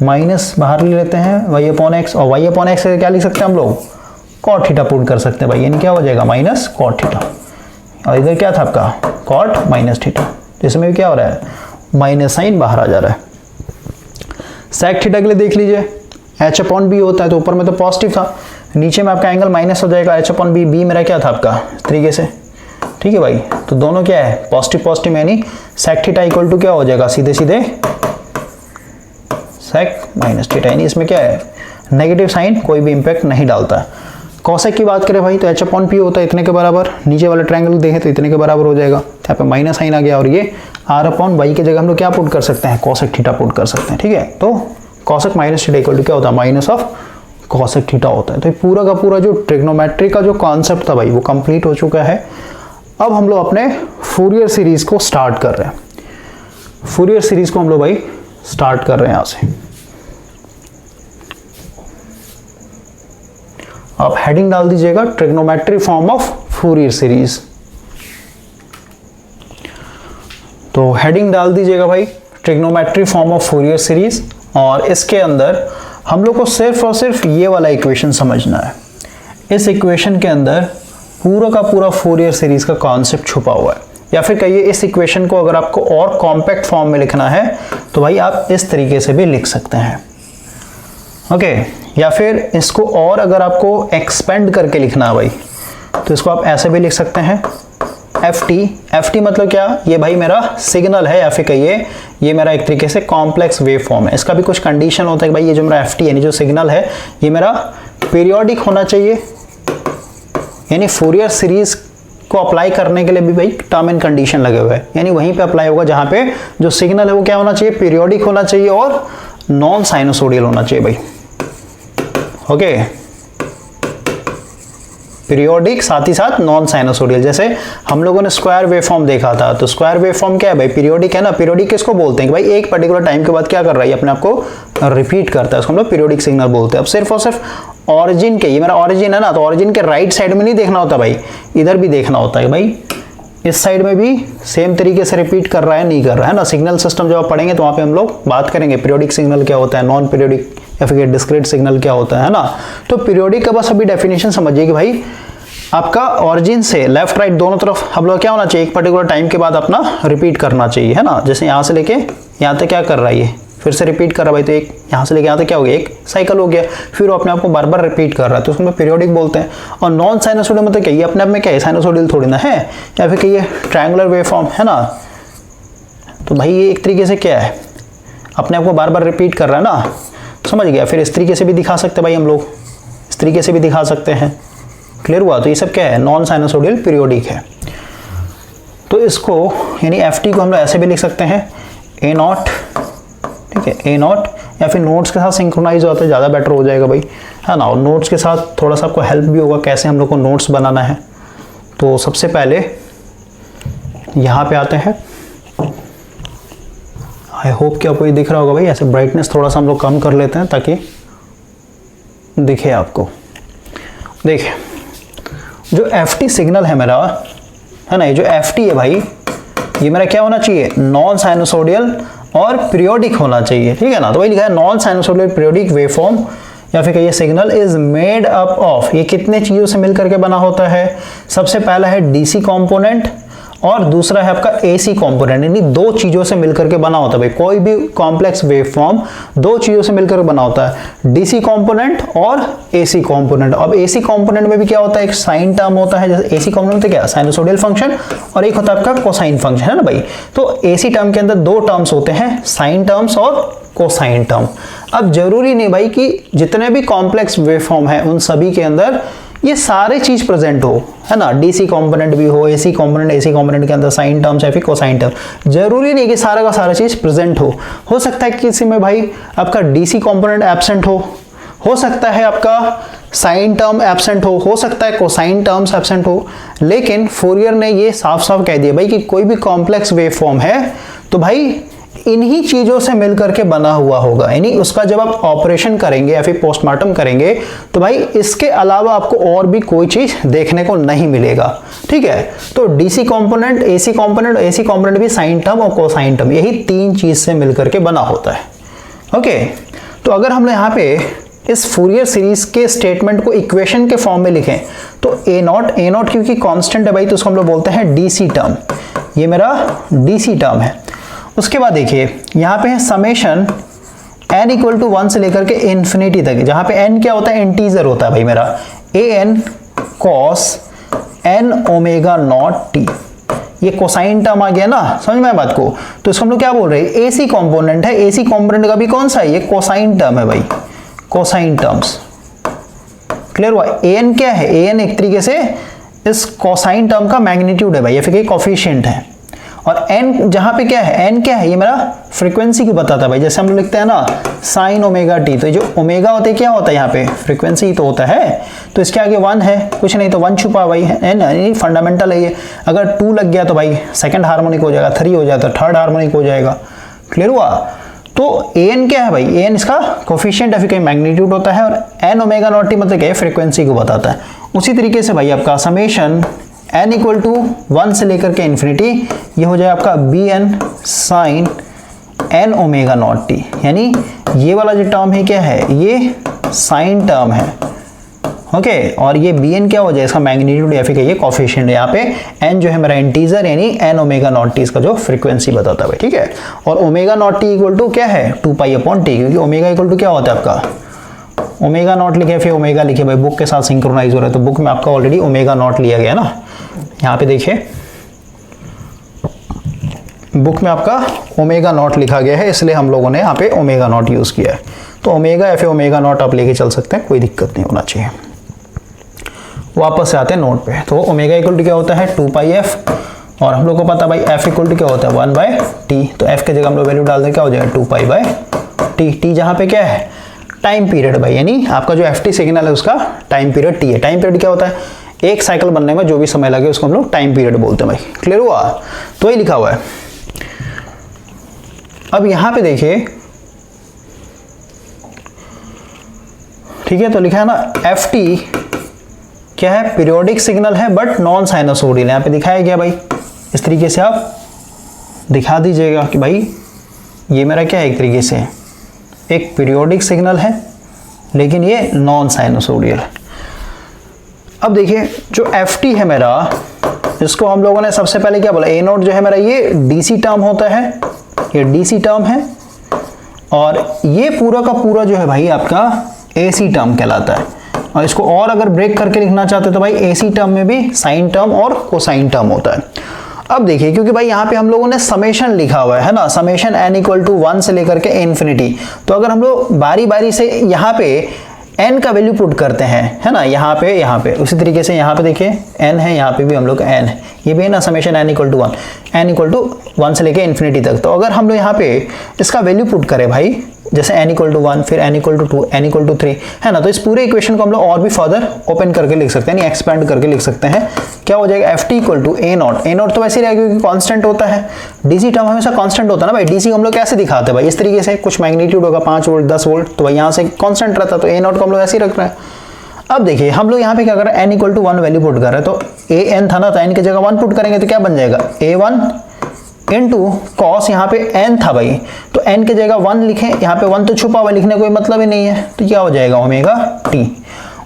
Speaker 1: माइनस बाहर ले लेते हैं y अपॉन एक्स, और y अपॉन एक्स से क्या लिख सकते हैं हम लोग, कॉट थीटा पुट कर सकते हैं भाई, यानी क्या हो जाएगा माइनस कॉट थीटा, और इधर क्या था आपका कॉट माइनस थीटा, इसमें भी क्या हो रहा है माइनस साइन बाहर आ जा रहा है। सेक थीटा के लिए देख लीजिए, h अपॉन बी होता है, तो ऊपर में तो पॉजिटिव था, नीचे में आपका एंगल माइनस हो जाएगा, h अपॉन बी, बी मेरा क्या था आपका इस तरीके से, ठीक है भाई, तो दोनों क्या है पॉजिटिव पॉजिटिव, यानी सेक थीटा इक्वल टू क्या हो जाएगा सीधे सीधे सेक माइनस थीटा, यानी इसमें क्या है नेगेटिव साइन कोई भी इंपैक्ट नहीं डालता है। कॉसेक की बात करें भाई तो h अपॉन पी होता है इतने के बराबर, नीचे वाला ट्रायंगल देखें तो इतने के बराबर हो जाएगा, यहाँ पे माइनस साइन आ गया, और ये r अपॉन वाई की जगह हम लोग क्या पुट कर सकते हैं कॉसेक थीटा पुट कर सकते हैं, ठीक है। तो cosec minus theta equal to क्या होता है माइनस ऑफ कॉसेक थीटा होता है। तो पूरा का पूरा जो ट्रिग्नोमेट्री का जो कॉन्सेप्ट था भाई वो कंप्लीट हो चुका है। अब हम लोग अपने फूरियर सीरीज को स्टार्ट कर रहे हैं, फूरियर सीरीज को हम लोग भाई स्टार्ट कर रहे हैं यहाँ से। आप हेडिंग डाल दीजिएगा trigonometry form of Fourier series, तो हेडिंग डाल दीजिएगा भाई trigonometry form of Fourier series, और इसके अंदर हम लोग को सिर्फ और सिर्फ ये वाला इक्वेशन समझना है। इस इक्वेशन के अंदर पूरा का पूरा फूरियर सीरीज का कॉन्सेप्ट छुपा हुआ है, या फिर कहिए इस इक्वेशन को अगर आपको और कॉम्पैक्ट फॉर्म में लिखना है तो भाई आप इस तरीके से भी लिख सकते हैं, ओके। या फिर इसको और अगर आपको एक्सपेंड करके लिखना है भाई तो इसको आप ऐसे भी लिख सकते हैं एफ टी मतलब क्या, ये भाई मेरा सिग्नल है, या फिर कहिए ये मेरा एक तरीके से कॉम्प्लेक्स वेव फॉर्म है। इसका भी कुछ कंडीशन होता है कि भाई ये जो मेरा एफ टी यानी जो सिग्नल है ये मेरा पीरियोडिक होना चाहिए, यानी फूरियर सीरीज को अप्लाई करने के लिए भी भाई टर्म एंड कंडीशन लगे हुए हैं, यानी वहीं पे अप्लाई होगा जहां पे जो सिग्नल है वो क्या होना चाहिए पीरियोडिक होना चाहिए और नॉन साइनोसोडियल होना चाहिए भाई, ओके। पीरियोडिक साथ ही साथ नॉन साइनोसोडियल, जैसे हम लोगों ने स्क्वायर वेवफॉर्म देखा था, तो स्क्वायर वेवफॉर्म क्या है भाई पीरियोडिक है ना। पीरियोडिक किसको बोलते हैं कि भाई एक पर्टिकुलर टाइम के बाद क्या कर रहा है अपने आप को रिपीट करता है, उसको हम लोग पीरियोडिक सिग्नल बोलते हैं। अब सिर्फ और सिर्फ ऑरिजिन के, ये मेरा ऑरिजिन है ना, तो ऑरिजिन के राइट साइड में नहीं देखना होता भाई, इधर भी देखना होता है भाई इस साइड में भी सेम तरीके से रिपीट कर रहा है नहीं कर रहा है ना। सिग्नल सिस्टम जब आप पढ़ेंगे तो वहाँ पे हम लोग बात करेंगे पीरियोडिक सिग्नल क्या होता है, नॉन पीरियोडिक या फिर डिस्क्रीट सिग्नल क्या होता है ना। तो पीरियोडिक का बस अभी डेफिनेशन समझिए कि भाई आपका ऑरिजिन से लेफ्ट राइट दोनों तरफ हम लोग क्या होना चाहिए एक पर्टिकुलर टाइम के बाद अपना रिपीट करना चाहिए, है ना। जैसे यहाँ से लेके यहाँ तक क्या कर रहा है ये फिर से रिपीट कर रहा है भाई, तो एक यहाँ से लेके यहाँ तक क्या हो गया एक साइकिल हो गया, फिर वो अपने आप को बार बार रिपीट कर रहा है, तो उसको पीरियोडिक बोलते हैं। और नॉन साइनोसोडियल मतलब क्या, ये अपने आप में क्या है साइनोसोडियल थोड़ी ना है, या फिर कहिए ट्रायंगुलर वेवफॉर्म है ना, तो भाई ये एक तरीके से क्या है अपने आप को बार बार रिपीट कर रहा है ना, समझ गया। फिर इस तरीके से भी दिखा सकते हैं भाई हम लोग, इस तरीके से भी दिखा सकते हैं, क्लियर हुआ। तो ये सब क्या है नॉन साइनोसोडियल पीरियोडिक है। तो इसको यानी एफ टी को हम लोग ऐसे भी लिख सकते हैं ए नॉट, ठीक है ए नॉट, या फिर नोट्स के साथ सिंक्रोनाइज होता है ज़्यादा बेटर हो जाएगा भाई, है ना। और नोट्स के साथ थोड़ा सा आपको हेल्प भी होगा कैसे हम लोग को नोट्स बनाना है। तो सबसे पहले यहाँ पे आते हैं, आई होप कि आपको ये दिख रहा होगा भाई, ऐसे ब्राइटनेस थोड़ा सा हम लोग कम कर लेते हैं ताकि दिखे आपको। देखिए जो एफ टी सिग्नल है मेरा, है ना, ये जो एफ टी है भाई ये मेरा क्या होना चाहिए नॉन साइनोसोडियल और पीरियोडिक होना चाहिए, ठीक है ना। तो वही लिखा है नॉन साइनोसोडियल पीरियोडिक वेवफॉर्म या फिर कहिए signal is made up of, ये कितने चीज़ों से मिलकर के बना होता है। सबसे पहला है डीसी कंपोनेंट और दूसरा है आपका एसी कंपोनेंट, यानी दो चीज़ों से मिलकर के बना होता है भाई। कोई भी कॉम्प्लेक्स वेवफॉर्म दो चीज़ों से मिलकर बना होता है, डीसी कंपोनेंट और एसी कंपोनेंट। अब एसी कंपोनेंट में भी क्या होता है एक साइन टर्म होता है, जैसे एसी कंपोनेंट तो क्या साइनोसोडियल फंक्शन और एक होता है आपका कोसाइन फंक्शन, है ना भाई। तो एसी टर्म के अंदर दो टर्म्स होते हैं, साइन टर्म्स और कोसाइन टर्म। अब जरूरी नहीं भाई कि जितने भी कॉम्प्लेक्स वेवफॉर्म है उन सभी के अंदर ये सारे चीज प्रेजेंट हो, है ना। डीसी कंपोनेंट भी हो, एसी कंपोनेंट के अंदर साइन टर्म्स या फिर कोसाइन टर्म, जरूरी नहीं कि सारा का सारा चीज प्रेजेंट हो सकता है किसी में भाई आपका डीसी कंपोनेंट एब्सेंट हो सकता है आपका साइन टर्म एब्सेंट हो सकता है कोसाइन टर्म्स एब्सेंट हो। लेकिन फूरियर ने ये साफ साफ कह दिया भाई कि कोई भी कॉम्प्लेक्स वेवफॉर्म है तो भाई इन्हीं चीजों से मिलकर के बना हुआ होगा, यानी उसका जब आप ऑपरेशन करेंगे या फिर पोस्टमार्टम करेंगे तो भाई इसके अलावा आपको और भी कोई चीज देखने को नहीं मिलेगा। ठीक है, तो DC component, AC component, AC component भी साइन टर्म और कोसाइन टर्म, यही तीन चीज से मिलकर के बना होता है। ओके, तो अगर हम यहाँ पे इस फूरियर सीरीज के स्टेटमेंट को इक्वेशन के फॉर्म में लिखें तो ए नॉट क्योंकि कांस्टेंट है भाई, तो उसको हम लोग बोलते हैं डीसी टर्म, ये मेरा डीसी टर्म है। उसके बाद देखिए यहाँ पे है समेशन n इक्वल टू 1 से लेकर के इन्फिनिटी तक, जहाँ पे n क्या होता है, इंटीजर होता है भाई मेरा, an cos n omega naught t, ये कोसाइन टर्म आ गया ना, समझ में बात को। तो इसको हम लोग क्या बोल रहे हैं, एसी कंपोनेंट है, एसी कंपोनेंट का भी कौन सा है, ये कोसाइन टर्म है भाई, कोसाइन टर्म्स। क्लियर हुआ, an क्या है, an एक तरीके से इस कोसाइन टर्म का मैग्नीट्यूड है भाई, या फिर कोफिशिएंट है। और n जहां पे क्या है, n क्या है, ये मेरा फ्रीक्वेंसी को बताता है भाई, जैसे हम लोग लिखते हैं ना साइन ओमेगा टी, तो जो ओमेगा होते हैं क्या होता है यहाँ पे, फ्रीक्वेंसी तो होता है, तो इसके आगे 1 है, कुछ नहीं तो 1 छुपा भाई है ना, फंडामेंटल है ये। अगर 2 लग गया तो भाई सेकंड हार्मोनिक हो जाएगा, 3 हो जाए तो थर्ड हार्मोनिक हो जाएगा। क्लियर हुआ, तो an क्या है भाई, an इसका कोफिशिएंट या फिर कहीं मैग्नीट्यूड होता है, और n ओमेगा नॉट टी मतलब क्या है, फ्रीक्वेंसी को बताता है। उसी तरीके से भाई आपका समेशन n इक्वल टू 1 से लेकर के इन्फिनिटी, ये हो जाए आपका bn sine n omega not T, यानी ये वाला जो टर्म है क्या है, ये साइन टर्म है। ओके, और ये bn क्या हो जाए, इसका मैग्नीट्यूड या फिर ये कोफिशिएंट है। यहाँ पे n जो है मेरा इंटीजर, यानी n ओमेगा नॉट टी इसका जो फ्रीक्वेंसी बताता है, ठीक है। और omega not T equal to क्या है, 2 पाई अपॉन टी, क्योंकि ओमेगा इक्वल टू क्या होता है आपका, ओमेगा नॉट लिखे फिर ओमेगा लिखे भाई, बुक के साथ सिंक्रोनाइज हो रहा है, तो बुक में आपका ऑलरेडी ओमेगा नॉट लिया गया ना। यहाँ पे देखिए बुक में आपका ओमेगा नॉट लिखा गया है, इसलिए हम लोगों ने यहाँ पे ओमेगा नॉट यूज किया है। तो ओमेगा या फिर ओमेगा नॉट आप लेके चल सकते हैं, कोई दिक्कत नहीं होना चाहिए। वापस से आते हैं नोट पे, तो ओमेगा इक्वल टू क्या होता है, 2 पाई एफ, और हम लोग को पता भाई एफ इक्वल टू क्या होता है, 1 बाय टी, तो एफ के जगह हम लोग वैल्यू डाल दें, क्या हो जाएगा 2 पाई बाय टी। टी जहाँ पे क्या है, टाइम पीरियड भाई, यानी आपका जो एफ टी सिग्नल है उसका टाइम पीरियड टी है। टाइम पीरियड क्या होता है, एक साइकिल बनने में जो भी समय लगे उसको हम लोग टाइम पीरियड बोलते हैं भाई। क्लियर हुआ, तो ये लिखा हुआ है। अब यहां पे देखिए, ठीक है, तो लिखा है ना एफ टी क्या है, पीरियोडिक सिग्नल है बट नॉन साइनसोइडल, यहाँ पे दिखाया गया भाई, इस तरीके से आप दिखा दीजिएगा कि भाई ये मेरा क्या है, एक तरीके से एक पीरियोडिक सिग्नल है लेकिन ये नॉन साइनसोइडल है। अब देखिए जो एफ टी है मेरा, इसको हम लोगों ने सबसे पहले क्या बोला, ए नोट जो है मेरा ये डीसी टर्म होता है, ये डीसी टर्म है, और ये पूरा का पूरा जो है भाई आपका एसी टर्म कहलाता है। और इसको और अगर ब्रेक करके लिखना चाहते तो भाई एसी टर्म में भी साइन टर्म और कोसाइन टर्म होता है। अब देखिए, क्योंकि भाई यहाँ पे हम लोगों ने समेशन लिखा हुआ है ना, समेशन n इक्वल टू 1 से लेकर के इन्फिनिटी, तो अगर हम लोग बारी बारी से यहाँ पे n का वैल्यू पुट करते हैं, है ना, यहाँ पे उसी तरीके से यहाँ पे देखिए n है, यहाँ पे भी हम लोग n है, ये भी है ना summation n equal to 1, n equal to 1 से लेके इन्फिनिटी तक। तो अगर हम लोग यहाँ पे इसका वैल्यू पुट करें भाई, जैसे n इक्वल टू 1, फिर n equal to 2, n equal to 3, है ना, तो इस पूरे इक्वेशन को हम लोग और भी फर्दर ओपन करके लिख सकते हैं, एक्सपेंड करके लिख सकते हैं। क्या हो जाएगा, F T equal to A naught तो वैसे ही रहेगा क्योंकि कांस्टेंट होता है, डीसी टर्म हमेशा कांस्टेंट होता है ना भाई। डीसी को हम लोग कैसे दिखाते हैं भाई, इस तरीके से, कुछ मैग्नीट्यूड होगा 5 वोल्ट 10 वोल्ट, तो भाई यहाँ से कांस्टेंट रहता है, तो ए नॉट को हम लोग ऐसे ही रख रहे हैं। अब देखिए हम लोग यहाँ पे क्या कर रहे हैं, n equal to 1 value put कर रहे हैं, तो ए एन था ना, तो n की जगह 1 पुट करेंगे तो क्या बन जाएगा, a1 इंटू कॉस, यहाँ पे n था भाई, तो n की जगह 1 लिखें, यहाँ पे 1 तो छुपा हुआ, लिखने कोई मतलब ही नहीं है, तो क्या हो जाएगा ओमेगा टी।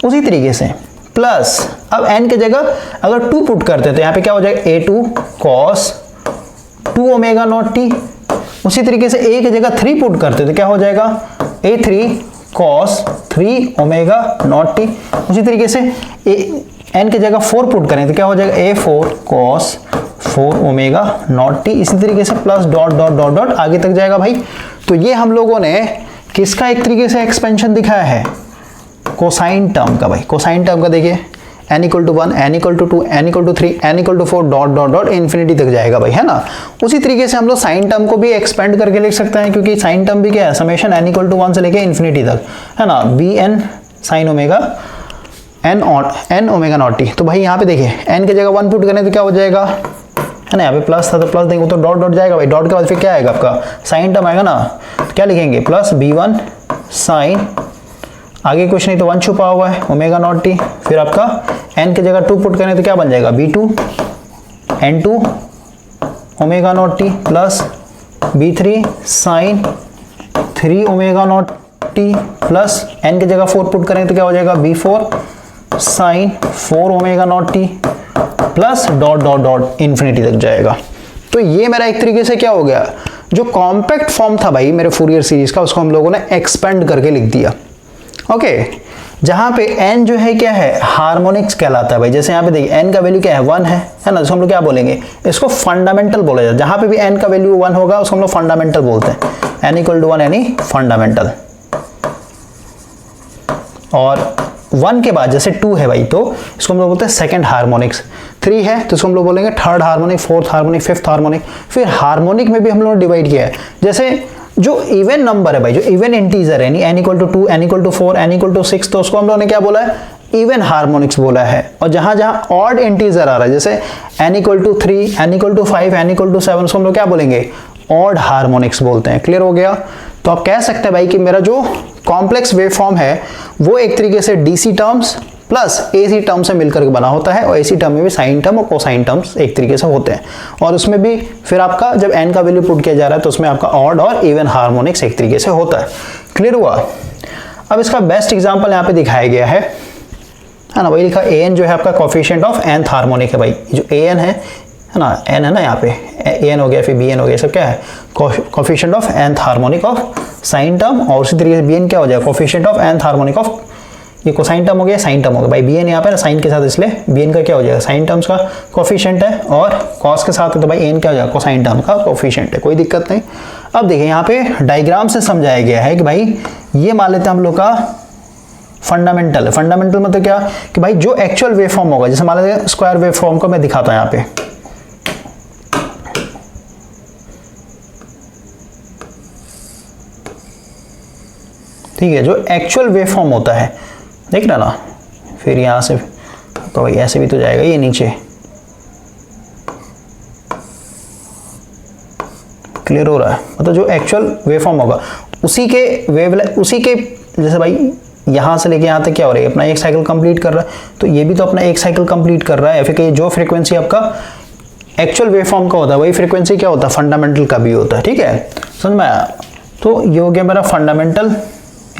Speaker 1: उसी तरीके से प्लस अब n की जगह अगर 2 पुट करते तो यहाँ पे क्या हो जाएगा, a2 cos 2 omega not T. उसी तरीके से a की जगह 3 पुट करते तो क्या हो जाएगा, a3 cos 3 omega not T. उसी तरीके से n की जगह 4 पुट करें तो क्या हो जाएगा, a4 cos 4 omega not T. इसी तरीके से plus dot dot dot dot आगे तक जाएगा भाई। तो ये हम लोगों ने किसका एक तरीके से एक्सपेंशन दिखाया है, कोसाइन टर्म का भाई। कोसाइन टर्म का देखिए n equal to 1, n equal to 2, n equal to 3, n equal to 4 dot dot dot infinity तक जाएगा भाई, है ना। उसी तरीके से हम लोग साइन टर्म को भी एक्सपेंड करके लिख सकते हैं, क्योंकि साइन टर्म भी क्या है, समेशन n इक्वल टू 1 से लेके इन्फिनिटी तक, है ना, bn sine omega n omega not t. तो भाई यहाँ पे देखिए n की जगह 1 पुट करें तो क्या हो जाएगा, है ना, यहाँ पे प्लस था तो प्लस देंगे तो डॉट डॉट जाएगा भाई, डॉट के बाद फिर क्या आएगा आपका साइन टर्म आएगा ना, तो क्या लिखेंगे प्लस b1 साइन, आगे कुछ नहीं तो 1 छुपा हुआ है ओमेगा नॉट टी, फिर आपका n की जगह 2 पुट करें तो क्या बन जाएगा b2 n2 omega not t plus b3 sine 3 omega not t plus n की जगह 4 पुट करें तो क्या हो जाएगा b4 sine 4 omega not t plus dot dot dot infinity तक जाएगा। तो ये मेरा एक तरीके से क्या हो गया, जो कॉम्पैक्ट फॉर्म था भाई मेरे फूरियर सीरीज का, उसको हम लोगों ने एक्सपेंड करके लिख दिया। ओके, जहां पे n जो है क्या है हार्मोनिक्स कहलाता है भाई। जैसे यहाँ पे देखिए n का वैल्यू क्या है 1 है ना, तो हम लोग क्या बोलेंगे इसको फंडामेंटल बोला जाता है। जहां पे भी n का वैल्यू 1 होगा उसको हम लोग फंडामेंटल बोलते हैं, n = 1 यानी फंडामेंटल। और 1 के बाद जैसे 2 है भाई तो इसको हम लोग बोलते हैं सेकंड हार्मोनिक्स, 3 है तो इसको हम लोग बोलेंगे third harmonic, fourth harmonic, fifth harmonic. फिर हार्मोनिक में भी हम लोगों ने डिवाइड किया है, जैसे जो इवन नंबर है भाई, जो इवन इंटीजर है n = 2, n = 4, n = 6, तो उसको हम लोगों ने क्या बोला है इवन हार्मोनिक्स बोला है। और जहां जहां ऑड इंटीजर आ रहा है जैसे n = 3, n = 5, n = 7, उसको हम लोग क्या बोलेंगे ऑड हार्मोनिक्स बोलते हैं। क्लियर हो गया? तो आप कह सकते हैं भाई कि मेरा जो कॉम्प्लेक्स वेव फॉर्म है वो एक तरीके से DC terms plus AC term से मिलकर के बना होता है, और एसी टर्म में भी साइन टर्म और कोसाइन टर्म्स एक तरीके से होते हैं। और उसमें भी फिर आपका जब n का वैल्यू पुट किया जा रहा है तो उसमें आपका ऑड और इवन हार्मोनिक्स एक तरीके से होता है। क्लियर हुआ? अब इसका बेस्ट एग्जांपल यहाँ पे दिखाया गया है ना, वही लिखा an जो है आपका कोफिशिएंट ऑफ nth हार्मोनिक है भाई। जो an है ना, n है ना, यहाँ पे an हो गया फिर bn हो गया, सब क्या है coefficient of nth harmonic of sine term, और उसी तरीके से bn क्या हो जाएगा coefficient of nth harmonic of, ये कोसाइन टर्म हो गया साइन टर्म हो गया भाई, bn यहाँ पे ना साइन के साथ, इसलिए bn का क्या हो जाएगा साइन टर्म्स का कोफिशिएंट है, और कॉस के साथ है तो भाई n क्या हो जाएगा कोसाइन टर्म का कोफिशिएंट है, कोई दिक्कत नहीं। अब देखिए यहाँ पे डायग्राम से समझाया गया है कि भाई ये मान लेते हैं हम लोग का फंडामेंटल है। फंडामेंटल मतलब क्या कि भाई जो एक्चुअल वेव फॉर्म होगा, जैसे मान लेते हैं स्क्वायर वेव फॉर्म को मैं दिखाता हूं यहाँ पे, ठीक है, जो एक्चुअल वेव फॉर्म होता है देख रहा ना, फिर यहां से तो भाई ऐसे भी तो जाएगा ये नीचे। क्लियर हो रहा है? मतलब जो एक्चुअल वेव फॉर्म होगा उसी के जैसे भाई यहां से लेके यहां तक क्या हो रहा है अपना एक साइकिल कंप्लीट कर रहा है, तो ये भी तो अपना एक साइकिल कंप्लीट कर रहा है। फिर कि जो फ्रीक्वेंसी आपका एक्चुअल वेव फॉर्म का होता है वही फ्रीक्वेंसी क्या होता है फंडामेंटल का भी होता है। ठीक है, समझ में आया? तो ये हो गया मेरा फंडामेंटल,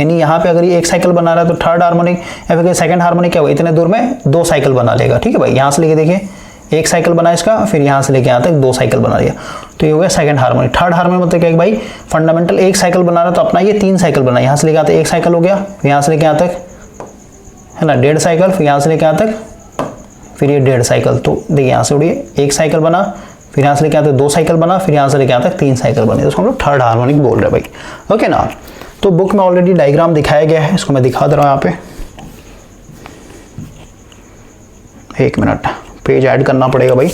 Speaker 1: यानी यहाँ पे अगर ये एक साइकिल बना रहा है तो थर्ड हार्मोनिक या फिर सेकंड हार्मोनिक क्या होगा इतने दूर में 2 साइकिल बना लेगा। ठीक है भाई, यहाँ से लेके देखिए एक साइकिल बना इसका, फिर यहाँ से लेके यहाँ तक 2 साइकिल बना लिया, तो ये हो गया सेकंड हार्मोनिक। थर्ड हार्मोनिक मतलब क्या है भाई फंडामेंटल एक साइकिल बना रहा है तो अपना ये 3 साइकिल बना, यहाँ से लेके आते 1 साइकिल हो गया, फिर यहाँ से लेके यहाँ तक है ना 1.5 साइकिल, फिर यहाँ से लेके यहाँ तक फिर ये 1.5 साइकिल। तो देखिए यहाँ से उड़िए 1 साइकिल बना, फिर यहाँ से लेके आते 2 साइकिल बना, फिर यहाँ से लेके यहाँ तक 3 साइकिल बने, तो हम लोग थर्ड हार्मोनिक बोल रहे हैं भाई। ओके ना? तो बुक में ऑलरेडी डायग्राम दिखाया गया है, इसको मैं दिखा दे रहा हूँ यहाँ पे। 1 मिनट, पेज ऐड करना पड़ेगा भाई।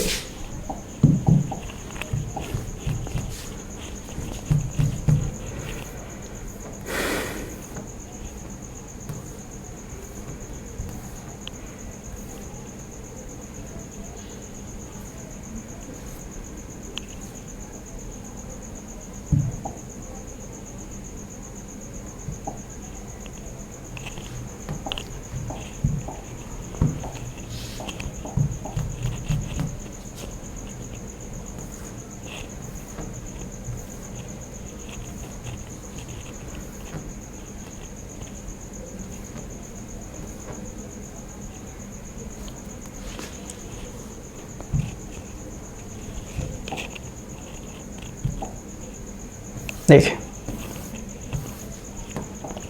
Speaker 1: देखिए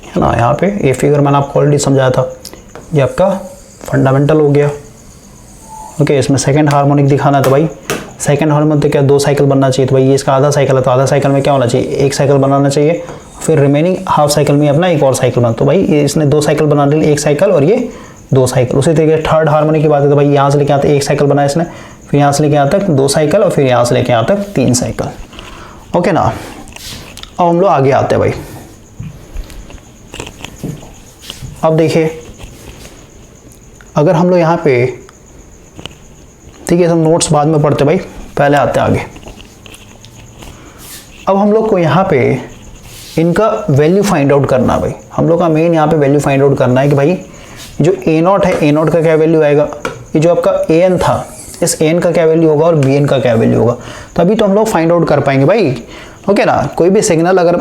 Speaker 1: है ना, यहाँ पे ये फिगर मैंने आपको ऑलरेडी समझाया था, ये आपका फंडामेंटल हो गया। ओके, इसमें सेकंड हार्मोनिक दिखाना है तो भाई सेकंड हार्मोनिक तो क्या 2 साइकिल बनना चाहिए, तो भाई ये इसका आधा साइकिल है तो आधा साइकिल में क्या होना चाहिए 1 साइकिल बनाना चाहिए, फिर रिमेनिंग हाफ साइकिल में अपना एक और साइकिल बना, तो भाई ये इसने 2 साइकिल बना ली, 1 साइकिल और ये 2 साइकिल। उसी तरीके थर्ड हार्मोनिक की बात है तो भाई यहाँ से लेके आते 1 साइकिल बनाया इसने, फिर यहाँ से लेके यहाँ तक 2 साइकिल और फिर यहाँ से लेके यहाँ तक 3 साइकिल। ओके ना? अब हम लोग आगे आते हैं भाई। अब देखिए अगर हम लोग यहाँ पे, ठीक है हम नोट्स बाद में पढ़ते भाई, पहले आते हैं आगे। अब हम लोग को यहाँ पे इनका वैल्यू फाइंड आउट करना भाई। हम लोग का मेन यहाँ पे वैल्यू फाइंड आउट करना है कि भाई जो ए नॉट है, ए नॉट का क्या वैल्यू आएगा, ये जो आपका ए एन था, इस ए एन का क्या वैल्यू होगा और बी एन का क्या वैल्यू होगा। तो अभी तो हम लोग फाइंड आउट कर पाएंगे भाई, ओके ना। कोई भी सिग्नल अगर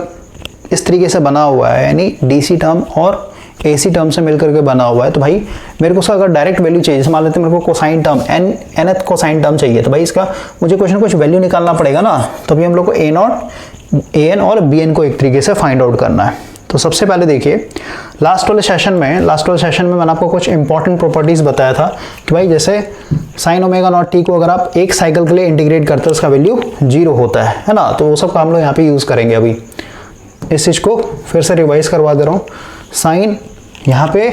Speaker 1: इस तरीके से बना हुआ है, यानी डीसी टर्म और एसी टर्म से मिलकर के बना हुआ है, तो भाई मेरे को उसका अगर डायरेक्ट वैल्यू चाहिए, जैसे मान लेते हैं मेरे को cosine term nth cosine term चाहिए, तो भाई इसका मुझे कुछ ना कुछ वैल्यू निकालना पड़ेगा ना। तो अभी हम लोग को ए नॉट, ए एन और बी एन को एक तरीके से फाइंड आउट करना है। तो सबसे पहले देखिए लास्ट वाले सेशन में मैंने आपको कुछ इंपॉर्टेंट प्रॉपर्टीज बताया था कि भाई जैसे साइन ओमेगा नॉट टी को अगर आप एक साइकिल के लिए इंटीग्रेट करते हो उसका वैल्यू 0 होता है ना। तो वो सब का हम लोग यहाँ पे यूज़ करेंगे। अभी इस चीज़ को फिर से रिवाइज करवा दे रहा हूँ। साइन यहाँ पे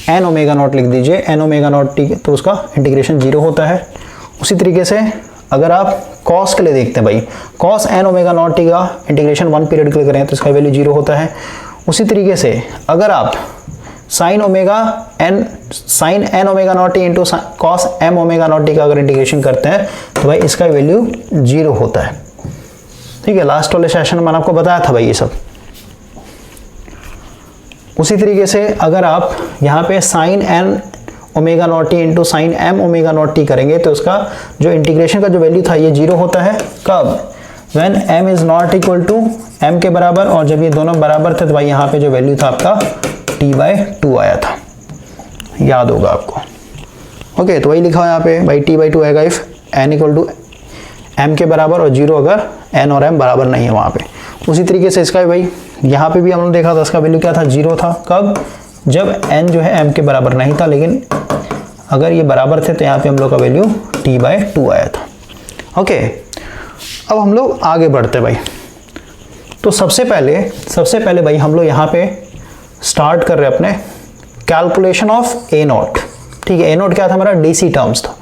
Speaker 1: एन ओमेगा नॉट लिख दीजिए, एन ओमेगा नॉट टी, तो उसका इंटीग्रेशन 0 होता है। उसी तरीके से अगर आप कॉस के लिए देखते हैं भाई, cos n omega not t का इंटीग्रेशन 1 पीरियड के लिए करें तो इसका वैल्यू 0 होता है। उसी तरीके से अगर आप sine n omega not t into cos m omega not t का अगर इंटीग्रेशन करते हैं तो भाई इसका वैल्यू 0 होता है। ठीक है, लास्ट वाले सेशन में मैंने आपको बताया था भाई ये सब। उसी तरीके से अगर आप यहाँ पे sine n omega not t into sine m omega not t करेंगे तो उसका जो इंटीग्रेशन का जो वैल्यू था ये 0 होता है। कब? When m is not equal to m के बराबर, और जब ये दोनों बराबर थे तो भाई यहाँ पे जो वैल्यू था आपका t/2 आया था, याद होगा आपको। ओके, तो वही लिखा है यहाँ पे भाई t/2 आएगा if n equal to m के बराबर और 0 अगर n और m बराबर नहीं है वहाँ पे। उसी तरीके से इसका भाई यहाँ पे भी हमने देखा था इसका वैल्यू क्या था, 0 था। कब? जब n जो है m के बराबर नहीं था, लेकिन अगर ये बराबर थे तो यहाँ पे हम लोग का वैल्यू t/2 आया था। ओके, अब हम लोग आगे बढ़ते भाई। तो सबसे पहले भाई हम लोग यहाँ पे स्टार्ट कर रहे हैं अपने कैलकुलेशन ऑफ ए नॉट। ठीक है, ए नॉट क्या था हमारा, डीसी टर्म्स था,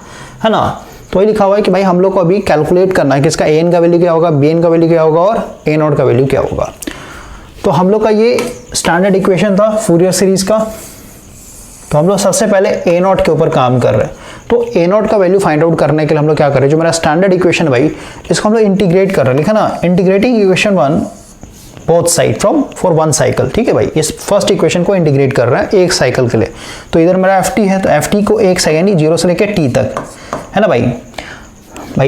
Speaker 1: है ना। तो ये लिखा हुआ है कि भाई हम लोग को अभी कैलकुलेट करना है कि इसका ए एन का वैल्यू क्या होगा, बी एन का वैल्यू क्या होगा और ए नॉट का वैल्यू क्या होगा। तो हम लोग का ये स्टैंडर्ड इक्वेशन था फूरियर सीरीज का। तो हम लोग सबसे पहले ए नॉट के ऊपर काम कर रहे हैं। तो ए नॉट का वैल्यू फाइंड आउट करने के लिए हम लोग क्या कर रहे हैं, जो मेरा स्टैंडर्ड इक्वेशन है भाई इसको हम लोग इंटीग्रेट कर रहे हैं, लिखा ना, integrating equation 1 both side from for 1 cycle. ठीक है भाई, इस फर्स्ट इक्वेशन को इंटीग्रेट कर रहे हैं एक साइकिल के लिए। तो इधर मेरा एफ टी है, तो एफ टी को एक सेकेंड, 0 से लेकर टी तक, है ना भाई।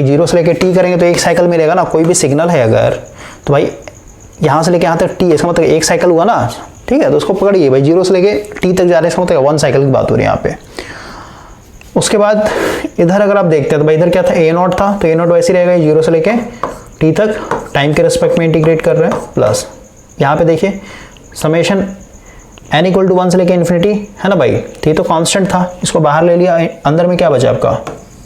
Speaker 1: 0 से लेकर टी करेंगे तो एक साइकिल मिलेगा ना। कोई भी सिग्नल है अगर, तो भाई यहाँ से लेके यहाँ तक टी, इसका मतलब एक साइकिल हुआ ना। ठीक है, तो उसको पकड़िए भाई, 0 से लेके टी तक जा रहे हैं, इसका मतलब 1 साइकिल की बात हो रही है यहाँ पे। उसके बाद इधर अगर आप देखते हैं तो भाई इधर क्या था, ए नॉट था, तो ए नॉट वैसे रहेगा, 0 से लेके टी तक टाइम के रेस्पेक्ट में इंटीग्रेट कर रहे हैं। प्लस यहाँ पे देखिए समेशन n इक्वल टू 1 से लेके इन्फिनिटी, है ना भाई। तो ये तो कांस्टेंट था, इसको बाहर ले लिया, अंदर में क्या बचा आपका,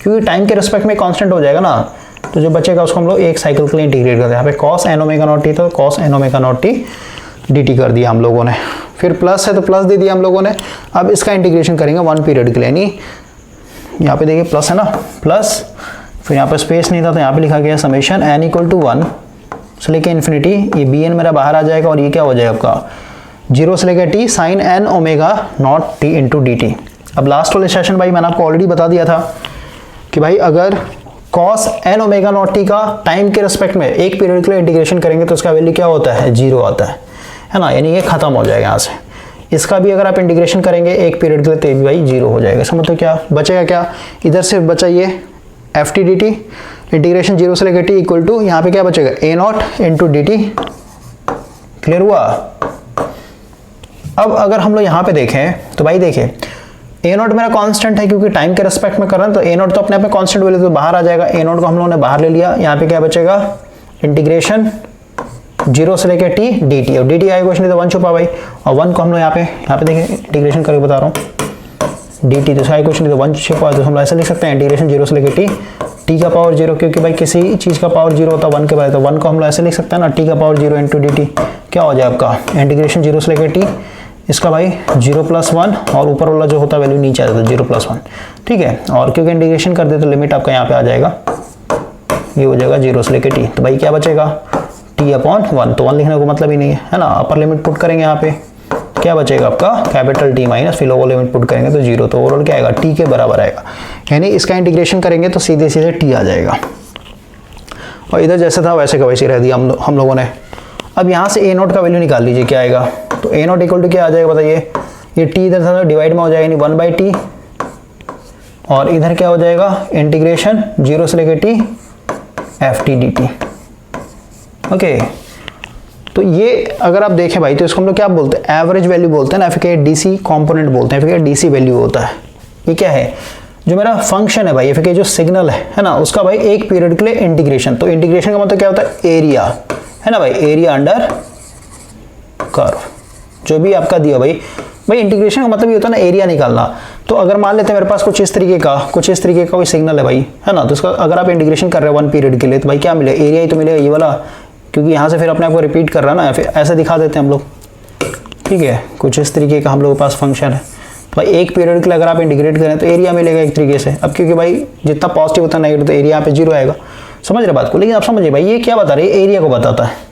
Speaker 1: क्योंकि टाइम के रेस्पेक्ट में कांस्टेंट हो जाएगा ना, तो जो बचेगा उसको हम लोग एक साइकिल के लिए इंटीग्रेट करते हैं। यहाँ पे cos n omega not t, तो cos n omega not t dt कर दिया हम लोगों ने। फिर प्लस है तो प्लस दे दिया हम लोगों ने। अब इसका इंटीग्रेशन करेंगे 1 पीरियड के लिए, यानी यहाँ पे देखिए प्लस है ना, प्लस फिर यहाँ पे स्पेस नहीं था तो यहाँ पे लिखा गया समेशन n इक्वल टू 1 से लेके इन्फिनिटी, ये bn मेरा बाहर आ जाएगा और ये क्या हो जाएगा आपका 0 से लेकर t sine n omega naught t into d t. अब लास्ट वाले सेशन भाई मैंने आपको ऑलरेडी बता दिया था कि भाई अगर cos n omega not t का टाइम के रेस्पेक्ट में एक पीरियड के लिए इंटीग्रेशन करेंगे तो उसका वैल्यू क्या होता है, 0 आता है ना, यानी ये खत्म हो जाएगा यहाँ से। इसका भी अगर आप इंटीग्रेशन करेंगे एक पीरियड के लिए तो भी भाई 0 हो जाएगा। इसका मतलब क्या बचेगा, क्या इधर से बचा ये F T D T, integration 0 से लेकर टी इक्वल टू यहाँ पे क्या बचेगा, a not into d t. Clear हुआ। अब अगर हम लोग यहाँ पे देखें तो भाई देखिए ए नॉट मेरा कांस्टेंट है क्योंकि टाइम के रेस्पेक्ट में कर रहे हैं, तो ए नॉट तो अपने आप में कांस्टेंट वैल्यू तो बाहर आ जाएगा। ए नॉट को हम लोगों ने बाहर ले लिया, यहाँ पे क्या बचेगा, इंटीग्रेशन 0 से लेकर टी डी टी, और डी टी आएगा कुछ नहीं तो 1 छुपा भाई, और 1 को हम लोग यहाँ पे देखिए इंटीग्रेशन करके बता रहा हूँ, डी टी तो आएगा कुछ नहीं तो 1 छुपा, तो हम लोग ऐसा लिख सकते हैं इंटीग्रेशन 0 से लेकर टी का पावर 0, क्योंकि भाई किसी चीज़ का पावर 0 होता है 1 के बाद, तो 1 को हम लोग ऐसे लिख सकते हैं ना, टी का पावर 0 इंटू डी टी, क्या हो जाए आपका इंटीग्रेशन 0 से लेकर टी, इसका भाई 0 + 1 और ऊपर वाला जो होता है वैल्यू नीचे आ जाता है 0 + 1। ठीक है, और क्योंकि इंटीग्रेशन कर दे तो लिमिट आपका यहाँ पे आ जाएगा, ये हो जाएगा 0 से लेकर टी, तो भाई क्या बचेगा t/1, तो 1 लिखने को मतलब ही नहीं है, है ना। अपर लिमिट पुट करेंगे यहाँ पे, क्या बचेगा आपका कैपिटल टी माइनस, फिर लोअर लिमिट पुट करेंगे तो 0, तो ओवरऑल क्या आएगा टी के बराबर आएगा, यानी इसका इंटीग्रेशन करेंगे तो सीधे सीधे टी आ जाएगा। और इधर जैसे था वैसे का वैसे रह दिया हम लोगों ने। अब यहाँ से ए नोट का वैल्यू निकाल लीजिए, क्या आएगा, तो ए नोट इक्वल टू क्या आ जाएगा बताइए, ये टी इधर था तो डिवाइड में हो जाएगा यानी 1/t, और इधर क्या हो जाएगा इंटीग्रेशन 0 से लेकर टी ft dt। ओके, तो ये अगर आप देखें भाई तो इसको हम लोग क्या बोलते हैं, एवरेज वैल्यू बोलते हैं ना, फिर डीसी कंपोनेंट बोलते हैं, फिर डीसी वैल्यू होता है। ये क्या है, जो मेरा फंक्शन है भाई, फिर जो सिग्नल है ना, उसका भाई एक पीरियड के लिए इंटीग्रेशन, तो इंटीग्रेशन का मतलब क्या होता है, एरिया है ना भाई, एरिया अंडर कर्व, जो भी आपका दिया भाई इंटीग्रेशन का मतलब ये होता है ना एरिया निकालना। तो अगर मान लेते हैं मेरे पास कुछ इस तरीके का कोई सिग्नल है भाई, है ना, तो इसका अगर आप इंटीग्रेशन कर रहे हैं 1 पीरियड के लिए, तो भाई क्या मिलेगा, एरिया ही तो मिलेगा ये वाला, क्योंकि यहाँ से फिर अपने आप को रिपीट कर रहा है ना, फिर ऐसे दिखा देते हैं हम लोग, ठीक है, कुछ इस तरीके का हम लोग के पास फंक्शन है। तो भाई एक पीरियड के लिए अगर आप इंटीग्रेट करें तो एरिया मिलेगा एक तरीके से। अब क्योंकि भाई जितना पॉजिटिव होता है नेगेटिव, तो एरिया यहाँ पे 0 आएगा, समझ रहे बात को। लेकिन आप समझिए भाई ये क्या बता रहे हैं, एरिया को बताता है,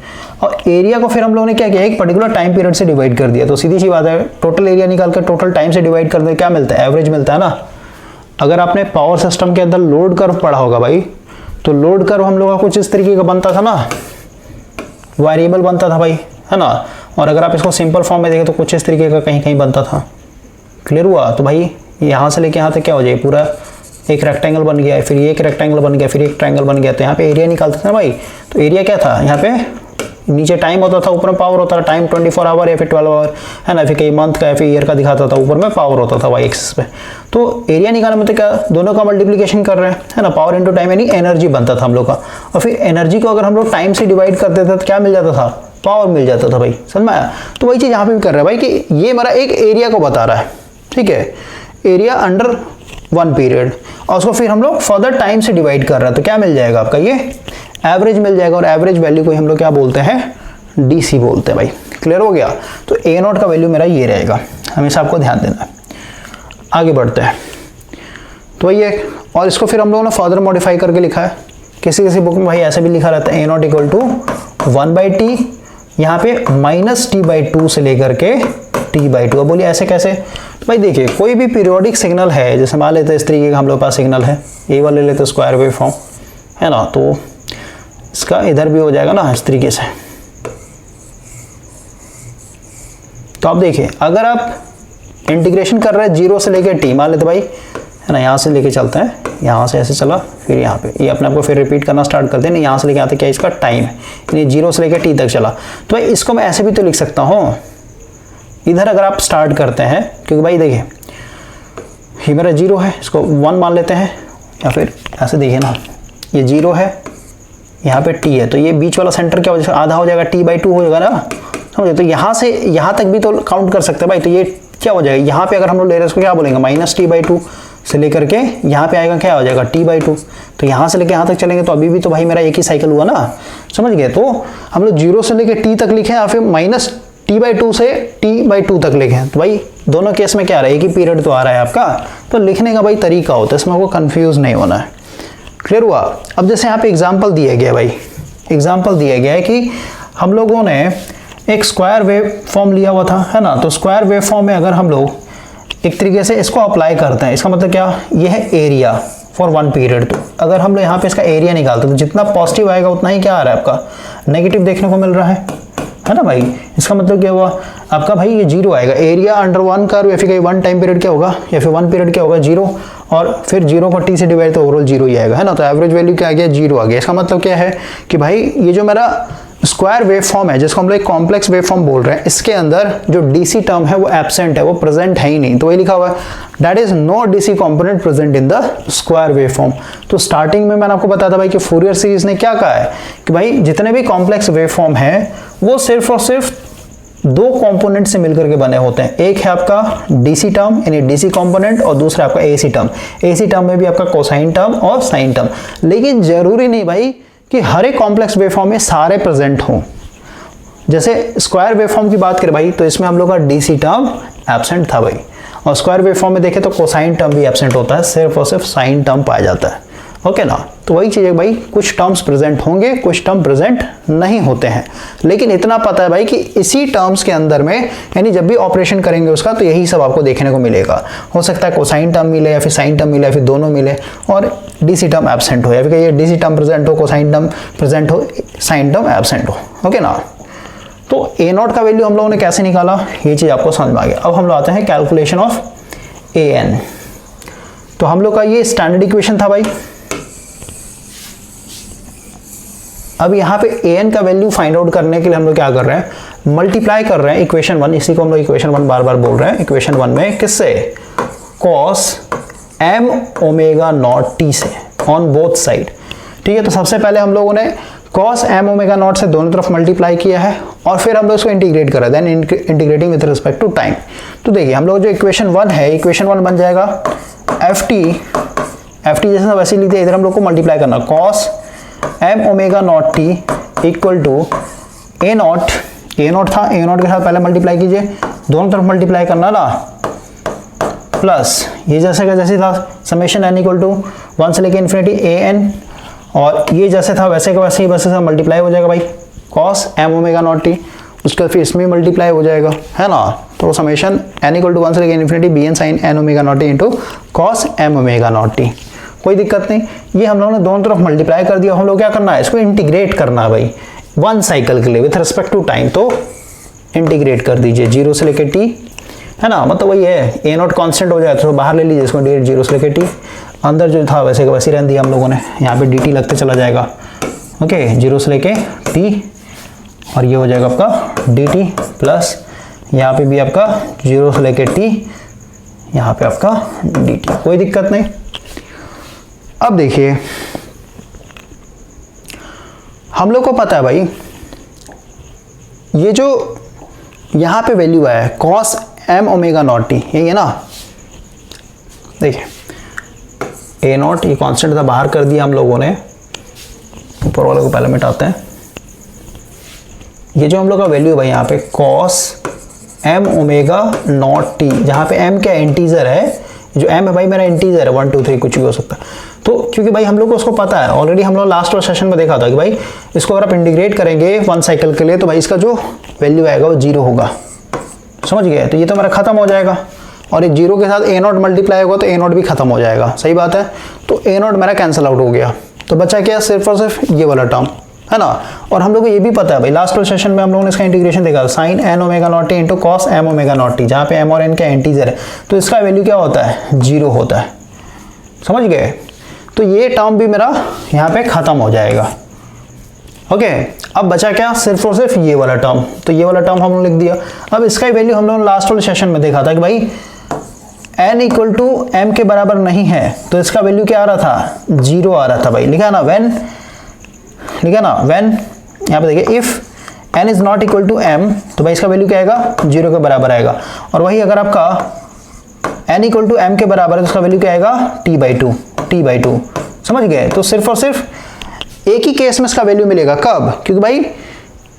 Speaker 1: और एरिया को फिर हम लोगों ने क्या किया, एक पर्टिकुलर टाइम पीरियड से डिवाइड कर दिया। तो सीधी सी बात है, टोटल एरिया निकाल कर टोटल टाइम से डिवाइड कर दे, क्या मिलता है, एवरेज मिलता है ना। अगर आपने पावर सिस्टम के अंदर लोड कर्व पढ़ा होगा भाई, तो लोड कर्व हम लोग का कुछ इस तरीके का बनता था ना, वेरिएबल बनता था भाई, है ना। और अगर आप इसको सिंपल फॉर्म में देखें तो कुछ इस तरीके का कहीं कहीं बनता था। क्लियर हुआ। तो भाई यहाँ से लेके यहाँ तक क्या हो जाए, पूरा एक रेक्टेंगल बन गया है, फिर ये एक रेक्टेंगल बन गया, फिर एक ट्रायंगल बन गया। तो यहाँ पे एरिया निकालते थे ना भाई, तो एरिया क्या था, यहाँ पे नीचे टाइम होता था, ऊपर में पावर होता था, टाइम 24 आवर या फिर 12 आवर, है ना, फिर कई मंथ का या फिर ईयर का दिखाता था, ऊपर में पावर होता था वाई एक्सिस पे। तो एरिया निकालने में तो क्या, दोनों का मल्टीप्लिकेशन कर रहे हैं, है ना, पावर इंटू टाइम यानी एनर्जी बनता था हम लोग का। और फिर एनर्जी को अगर हम लोग टाइम से डिवाइड करते थे तो क्या मिल जाता था, पावर मिल जाता था भाई, समझ में आया। तो वही चीज़ यहाँ पे भी कर रहा है भाई कि ये हमारा एक एरिया को बता रहा है, ठीक है, एरिया अंडर 1 पीरियड, और उसको फिर हम लोग फर्दर टाइम से डिवाइड कर रहे हैं, तो क्या मिल जाएगा आपका, ये एवरेज मिल जाएगा। और एवरेज वैल्यू को हम लोग क्या बोलते हैं, डीसी बोलते हैं भाई। क्लियर हो गया। तो ए नॉट का वैल्यू मेरा ये रहेगा, हमेशा आपको ध्यान देना है। आगे बढ़ते हैं, तो ये, और इसको फिर हम लोगों ने फर्दर मॉडिफाई करके लिखा है, किसी किसी बुक में भाई ऐसे भी लिखा रहता है, ए नॉट इक्वल टू 1/t, यहाँ पे -t/2 से लेकर के t/2। अब बोलिए ऐसे कैसे, तो भाई देखिए कोई भी पीरियोडिक सिग्नल है, जैसे मान लेते हैं इस तरीके का हम लोग पास सिग्नल है, ए वाले लेते हैं स्क्वायर वेव फॉर्म, है ना, तो इसका इधर भी हो जाएगा ना इस तरीके से। तो आप देखिए अगर आप इंटीग्रेशन कर रहे हैं 0 से लेकर t, मान लेते भाई, है ना, यहाँ से लेके चलते हैं, यहाँ से ऐसे चला, फिर यहाँ पे ये अपने आप को फिर रिपीट करना स्टार्ट करते हैं, यहाँ से लेके आते क्या इसका टाइम है, यानी 0 से लेकर t तक चला। तो भाई इसको मैं ऐसे भी तो लिख सकता हूँ, इधर अगर आप स्टार्ट करते हैं, क्योंकि भाई देखिए ये मेरा 0 है, इसको 1 मान लेते हैं, या फिर ऐसे देखिए ना, ये 0 है, यहाँ पे t है, तो ये बीच वाला सेंटर क्या हो जाएगा, आधा हो जाएगा, t/2 हो जाएगा ना, समझे। तो यहाँ से यहाँ तक भी तो काउंट कर सकते हैं भाई। तो ये क्या हो जाएगा, यहाँ पे अगर हम लोग ले रहे हैं इसको क्या बोलेंगे, -t/2 से लेकर के यहाँ पे आएगा क्या हो जाएगा, t/2। तो यहाँ से लेकर यहाँ तक चलेंगे तो अभी भी तो भाई मेरा एक ही साइकिल हुआ ना, समझ गए। तो हम लोग 0 से लेकर t तक लिखे या फिर -t/2 से t/2 तक लिखे, तो भाई दोनों केस में क्या आ रहा है, एक ही पीरियड तो आ रहा है आपका। तो लिखने का भाई तरीका होता है, इसमें आपको कन्फ्यूज नहीं होना है। क्लियर हुआ। अब जैसे यहाँ पे एग्जाम्पल दिया गया भाई, एग्जाम्पल दिया गया है कि हम लोगों ने एक स्क्वायर वेव फॉर्म लिया हुआ था, है ना। तो स्क्वायर वेव फॉर्म में अगर हम लोग एक तरीके से इसको अप्लाई करते हैं, इसका मतलब क्या, ये है एरिया फॉर 1 पीरियड। तो अगर हम लोग यहाँ पे इसका एरिया निकालते हैं तो जितना पॉजिटिव आएगा उतना ही क्या आ रहा है आपका, नेगेटिव देखने को मिल रहा है ना भाई। इसका मतलब क्या हुआ आपका भाई, ये 0 आएगा, एरिया अंडर 1 कर्व, या फिर 1 टाइम पीरियड क्या होगा, या फिर 1 पीरियड क्या होगा 0, और फिर 0 को t से डिवाइड तो ओवरऑल 0 ही आएगा, है ना। तो एवरेज वैल्यू क्या आ गया, 0 आ गया। इसका मतलब क्या है कि भाई ये जो मेरा स्क्वायर वेव फॉर्म है, जिसको हम लोग कॉम्प्लेक्स वेव फॉर्म बोल रहे हैं, इसके अंदर जो डीसी टर्म है वो एब्सेंट है, वो प्रेजेंट है ही नहीं। तो वही लिखा हुआ है, that is no DC component present in the square wave form. तो स्टार्टिंग में मैंने आपको बताया था भाई कि फूरियर सीरीज ने क्या कहा है कि भाई जितने भी कॉम्प्लेक्स वेव फॉर्म है वो सिर्फ और सिर्फ 2 कंपोनेंट से मिलकर के बने होते हैं। एक है आपका डीसी टर्म यानी डीसी कंपोनेंट, और दूसरा आपका एसी टर्म। एसी टर्म में भी आपका कोसाइन टर्म और साइन टर्म। लेकिन जरूरी नहीं भाई कि हर एक कॉम्प्लेक्स वेवफॉर्म में सारे प्रेजेंट हों। जैसे स्क्वायर वेवफॉर्म की बात करें भाई, तो इसमें हम लोग का डीसी टर्म एब्सेंट था भाई, और स्क्वायर वेवफॉर्म में देखें तो कोसाइन टर्म भी एब्सेंट होता है, सिर्फ और सिर्फ साइन टर्म पाया जाता है। ओके ना। तो वही चीज़ है भाई, कुछ टर्म्स प्रेजेंट होंगे, कुछ टर्म प्रेजेंट नहीं होते हैं, लेकिन इतना पता है भाई कि इसी टर्म्स के अंदर में यानी जब भी ऑपरेशन करेंगे उसका तो यही सब आपको देखने को मिलेगा। हो सकता है कोसाइन टर्म मिले या फिर साइन टर्म मिले या फिर दोनों मिले, और डीसी टर्म एब्सेंट हो या फिर ये डीसी टर्म प्रेजेंट हो, कोसाइन टर्म प्रेजेंट हो, साइन टर्म एब्सेंट हो। ओके ना। तो ए नॉट का वैल्यू हम लोगों ने कैसे निकाला, ये चीज़ आपको समझ में आ गया। अब हम लोग आते हैं कैलकुलेशन ऑफ ए एन। तो हम लोग का ये स्टैंडर्ड इक्वेशन था भाई। अब यहाँ पे ए एन का वैल्यू फाइंड आउट करने के लिए हम लोग क्या कर रहे हैं, मल्टीप्लाई कर रहे हैं इक्वेशन 1, इसी को हम लोग इक्वेशन 1 बार बार बोल रहे हैं। इक्वेशन 1 में किससे, cos m omega not t से, ऑन बोथ साइड। ठीक है, तो सबसे पहले हम लोगों ने कॉस एम ओमेगा नॉट से दोनों तरफ मल्टीप्लाई किया है और फिर हम लोग इसको इंटीग्रेट करा, then integrating with respect to time. तो देखिए हम लोग जो इक्वेशन 1 है, इक्वेशन 1 बन जाएगा एफ टी जैसे वैसे लिख दिया, इधर हम लोग को मल्टीप्लाई करना, cos m omega not T equal to A naught था, ए नॉट के साथ पहले मल्टीप्लाई कीजिए, दोनों तरफ मल्टीप्लाई करना ना, प्लस ये जैसे का जैसे था समेशन एन इक्वल टू 1 से लेके इन्फिनिटी ए एन, और ये जैसे था वैसे का वैसे ही बस से मल्टीप्लाई हो जाएगा भाई, cos m omega not t, उसके फिर इसमें मल्टीप्लाई हो जाएगा, है ना। तो समेशन एन इक्वल टू 1 से लेके infinity b n sine n omega not t into cos m omega not t, कोई दिक्कत नहीं। ये हम लोगों ने दोनों तरफ मल्टीप्लाई कर दिया, हम लोग क्या करना है, इसको इंटीग्रेट करना है भाई 1 साइकिल के लिए विथ रिस्पेक्ट टू टाइम। तो इंटीग्रेट कर दीजिए 0 से लेके टी, है ना, मतलब वही है, ए नॉट कांस्टेंट हो जाए तो बाहर ले लीजिए इसको, 0 से लेके टी, अंदर जो था वैसे का वैसे रहने दिया हम लोगों ने, यहाँ पे डी टी लगते चला जाएगा। ओके, 0 से लेके टी, और ये हो जाएगा आपका डी टी प्लस यहाँ पे भी आपका 0 से लेके टी, यहाँ पे आपका डी टी, कोई दिक्कत नहीं। अब देखिए हम लोग को पता है भाई, ये जो यहाँ पे वैल्यू आया है cos m omega not t, यही है ना। देखिए ए नॉट ये कांस्टेंट था, बाहर कर दिया हम लोगों ने, ऊपर वाले को पहले मिटाते हैं। ये जो हम लोग का वैल्यू है भाई यहाँ पे cos m omega not t, जहाँ पे एम क्या इंटीजर है, जो एम है भाई मेरा इंटीजर है, 1 2 3 कुछ भी हो सकता है। तो क्योंकि भाई हम लोग को उसको पता है ऑलरेडी, हम लोग लास्ट वाले सेशन में देखा था कि भाई इसको अगर आप इंटीग्रेट करेंगे 1 साइकिल के लिए तो भाई इसका जो वैल्यू आएगा वो 0 होगा, समझ गए। तो ये तो मेरा खत्म हो जाएगा, और एक 0 के साथ ए नॉट मल्टीप्लाई होगा तो ए नॉट भी खत्म हो जाएगा, सही बात है। तो ए नॉट मेरा कैंसिल आउट हो गया, तो बचा क्या, सिर्फ और सिर्फ ये वाला टर्म, है ना। और हम लोग को ये भी पता है भाई, लास्ट वाले सेशन में हम लोगों ने इसका इंटीग्रेशन देखा, sine n omega not t into cos m omega not t, जहाँ पे एम और एन का इंटीजर है तो इसका वैल्यू क्या होता है, 0 होता है, समझ गए। तो ये टर्म भी मेरा यहाँ पे खत्म हो जाएगा। ओके, अब बचा क्या, सिर्फ और सिर्फ ये वाला टर्म, तो ये वाला टर्म हम लोग लिख दिया। अब इसका वैल्यू हम लोग लास्ट वाले सेशन में देखा था कि भाई n इक्वल टू एम के बराबर नहीं है, तो इसका वैल्यू क्या आ रहा था, 0 आ रहा था भाई, लिखा ना व्हेन, लिखा ना व्हेन, यहाँ पे देखिए if n is not equal to m, तो भाई इसका वैल्यू क्या आएगा, 0 के बराबर आएगा। और वही अगर आपका n इक्वल टू m के बराबर है तो उसका वैल्यू क्या आएगा, t/2, समझ गए। तो सिर्फ और सिर्फ एक ही केस में इसका वैल्यू मिलेगा, कब, क्योंकि भाई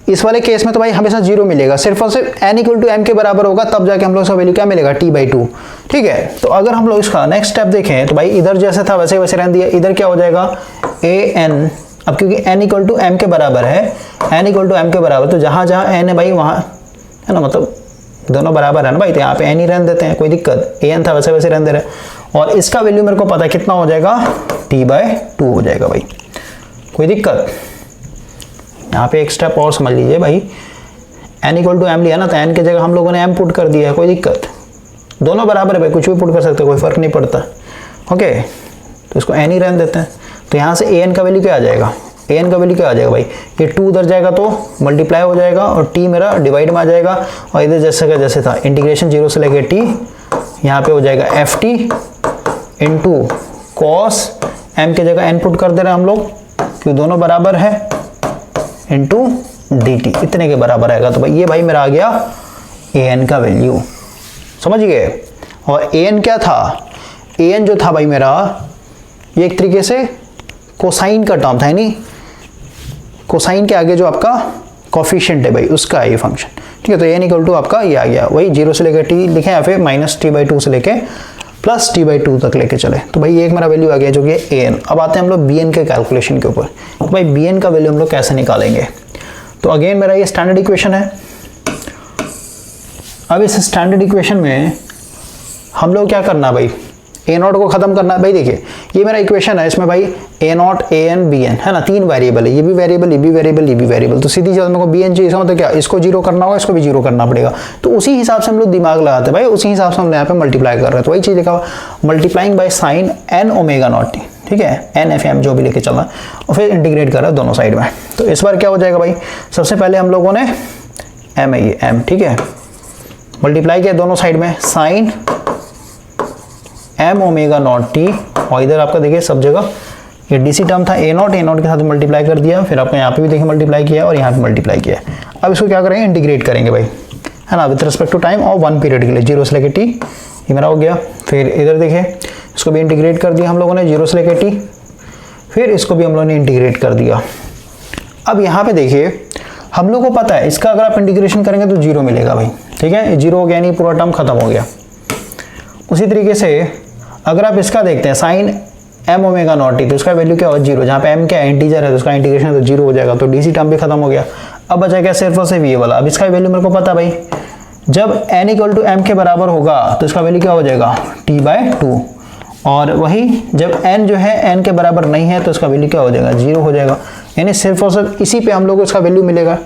Speaker 1: इस वाले केस में तो भाई हमेशा 0 मिलेगा, सिर्फ और सिर्फ n इक्वल टू m के बराबर होगा तब जाके हम लोग इसका वैल्यू क्या मिलेगा, t/2, ठीक है। तो अगर हम लोग इसका नेक्स्ट स्टेप देखें तो भाई इधर जैसे था वैसे वैसे रहने दिया, इधर क्या हो जाएगा an, अब क्योंकि n इक्वल टू m के बराबर है, n इक्वल टू m के बराबर, तो जहाँ जहाँ n है भाई वहाँ, है ना, मतलब दोनों बराबर है ना भाई, तो यहाँ पे n ही रहने देते हैं, कोई दिक्कत, an था वैसे वैसे रहने दे रहे हैं। और इसका वैल्यू मेरे को पता है कितना हो जाएगा, t/2 हो जाएगा भाई, कोई दिक्कत। यहाँ पे एक स्टेप और समझ लीजिए भाई, n इक्वल टू m लिया ना, तो n की जगह हम लोगों ने m पुट कर दिया है, कोई दिक्कत, दोनों बराबर है भाई, कुछ भी पुट कर सकते हैं, कोई फर्क नहीं पड़ता। ओके, तो इसको n ही रहने देते हैं। तो यहाँ से an का वैल्यू क्या आ जाएगा, an का वैल्यू क्या आ जाएगा भाई, ये 2 उधर जाएगा तो मल्टीप्लाई हो जाएगा और t मेरा डिवाइड में आ जाएगा, और इधर जैसे का जैसे था इंटीग्रेशन 0 से लेके t, यहाँ पे हो जाएगा ft इंटू कॉस m की जगह n पुट कर दे रहे हैं हम लोग, क्यों दोनों बराबर है, इंटू dt, इतने के बराबर आएगा। तो भाई ये भाई मेरा आ गया an का वैल्यू, समझ गए। और an क्या था, an जो था भाई मेरा, ये एक तरीके से कोसाइन का टर्म था, यानी कोसाइन के आगे जो आपका कोफिशिएंट है भाई उसका है ये फंक्शन, ठीक है। तो n इक्वल टू आपका ये आ गया, वही 0 से लेकर t लिखे या फिर -t/2 से लेके प्लस t/2 तक लेके चले। तो भाई ये एक मेरा वैल्यू आ गया जो कि an। अब आते हैं हम लोग bn के कैलकुलेशन के ऊपर। तो भाई bn का वैल्यू हम लोग कैसे निकालेंगे? तो अगेन मेरा ये स्टैंडर्ड इक्वेशन है। अब इस स्टैंडर्ड इक्वेशन में हम लोग क्या करना है भाई, ए नॉट को खत्म करना है। भाई देखिए ये मेरा इक्वेशन है, इसमें भाई a not a n b n है ना, 3 वेरिएबल है, ये भी वेरिएबल, ये भी वेरिएबल, ये भी वेरिएबल। तो सीधी चीज मेरे को बी एन चाहिए, इसका मतलब क्या, इसको जीरो करना होगा, इसको भी जीरो करना पड़ेगा। तो उसी हिसाब से हम लोग दिमाग लगाते हैं भाई, उसी हिसाब से हम यहाँ पे मल्टीप्लाई कर रहे हैं। तो वही चीज लिखा हुआ multiplying by sine n omega not t, ठीक है, एन एफ एम जो भी लेके चलना, और फिर इंटीग्रेट कर रहा है दोनों साइड में। तो इस बार क्या हो जाएगा भाई, सबसे पहले हम लोगों ने एम है, ये एम, ठीक है, मल्टीप्लाई किया दोनों साइड में sine m omega not t, और इधर आपका देखिए सब जगह ये डीसी टर्म था ए नॉट के साथ मल्टीप्लाई कर दिया, फिर आपको यहाँ पे भी देखिए मल्टीप्लाई किया और यहाँ पे मल्टीप्लाई किया। अब इसको क्या करेंगे, इंटीग्रेट करेंगे भाई, है ना, विद रिस्पेक्ट टू टाइम और 1 पीरियड के लिए, 0 से लेके टी, ये मेरा हो गया। फिर इधर देखिए इसको भी इंटीग्रेट कर दिया हम लोगों ने 0 से लेके टी, फिर इसको भी हम लोगों ने इंटीग्रेट कर दिया। अब यहाँ पे देखिए हम लोग को पता है इसका अगर आप इंटीग्रेशन करेंगे तो 0 मिलेगा भाई, ठीक है, 0 हो गया, नहीं पूरा टर्म खत्म हो गया। उसी तरीके से अगर आप इसका देखते हैं sine m omega not t, तो उसका वैल्यू क्या होगा, 0, जहाँ पे एम क्या इंटीजर है तो उसका इंटीग्रेशन तो 0 हो जाएगा, तो डीसी टर्म भी खत्म हो गया। अब बचा क्या, सिर्फ और सिर्फ ये वाला। अब इसका वैल्यू मेरे को पता भाई, जब n इक्वल टू एम के बराबर होगा तो इसका वैल्यू क्या हो जाएगा, t/2, और वही जब n जो है n के बराबर नहीं है तो इसका वैल्यू क्या हो जाएगा, 0 हो जाएगा। यानी सिर्फ और सिर्फ इसी पे हम लोग को इसका वैल्यू मिलेगा,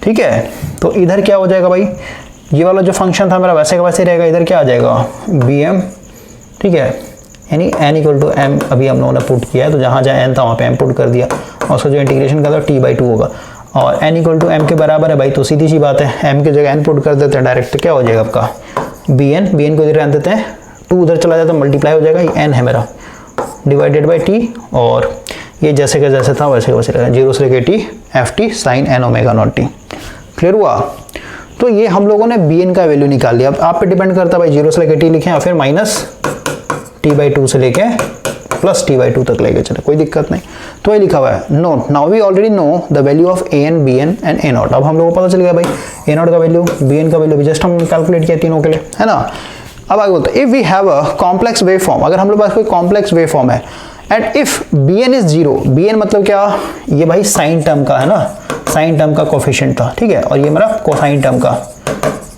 Speaker 1: ठीक है। तो इधर क्या हो जाएगा भाई, ये वाला जो फंक्शन था मेरा वैसे का वैसे रहेगा, इधर क्या आ जाएगा bm, ठीक है, यानी n इक्वल टू एम अभी हम लोगों ने पुट किया है, तो जहाँ जहाँ n था वहाँ पे m पुट कर दिया, और उसका जो इंटीग्रेशन करता है t/2 होगा, और n इक्वल टू एम के बराबर है भाई, तो सीधी सी बात है m की जगह n पुट कर देते हैं डायरेक्ट, तो क्या हो जाएगा आपका bn को इधर रहने देते हैं, 2 उधर चला जाता है मल्टीप्लाई हो जाएगा, ये n है मेरा डिवाइडेड बाई t, और ये जैसे का जैसे था वैसे का वैसे रहेगा, 0 से लेके t f t sine n omega not t. Clear हुआ? तो ये हम लोगों ने bn का वैल्यू निकाल लिया। अब आप पे डिपेंड करता है भाई, 0 से लेके t लिखें या फिर माइनस t/2 से लेके प्लस t/2 तक लेके चले, कोई दिक्कत नहीं। तो ये लिखा हुआ है note, now we already know the value of an bn and a naught. अब हम लोगों को पता चल गया भाई a नॉट का वैल्यू, bn का वैल्यू भी जस्ट हम कैलकुलेट किया तीनों के लिए, है ना। अब आगे बोलते हैं if we have a complex wave form, अगर हम लोग पास कोई कॉम्प्लेक्स वेव फॉर्म है and if bn is 0, bn मतलब क्या, ये भाई साइन टर्म का है ना, साइन टर्म का कोफिशिएंट था, ठीक है, और ये मेरा कोसाइन टर्म का,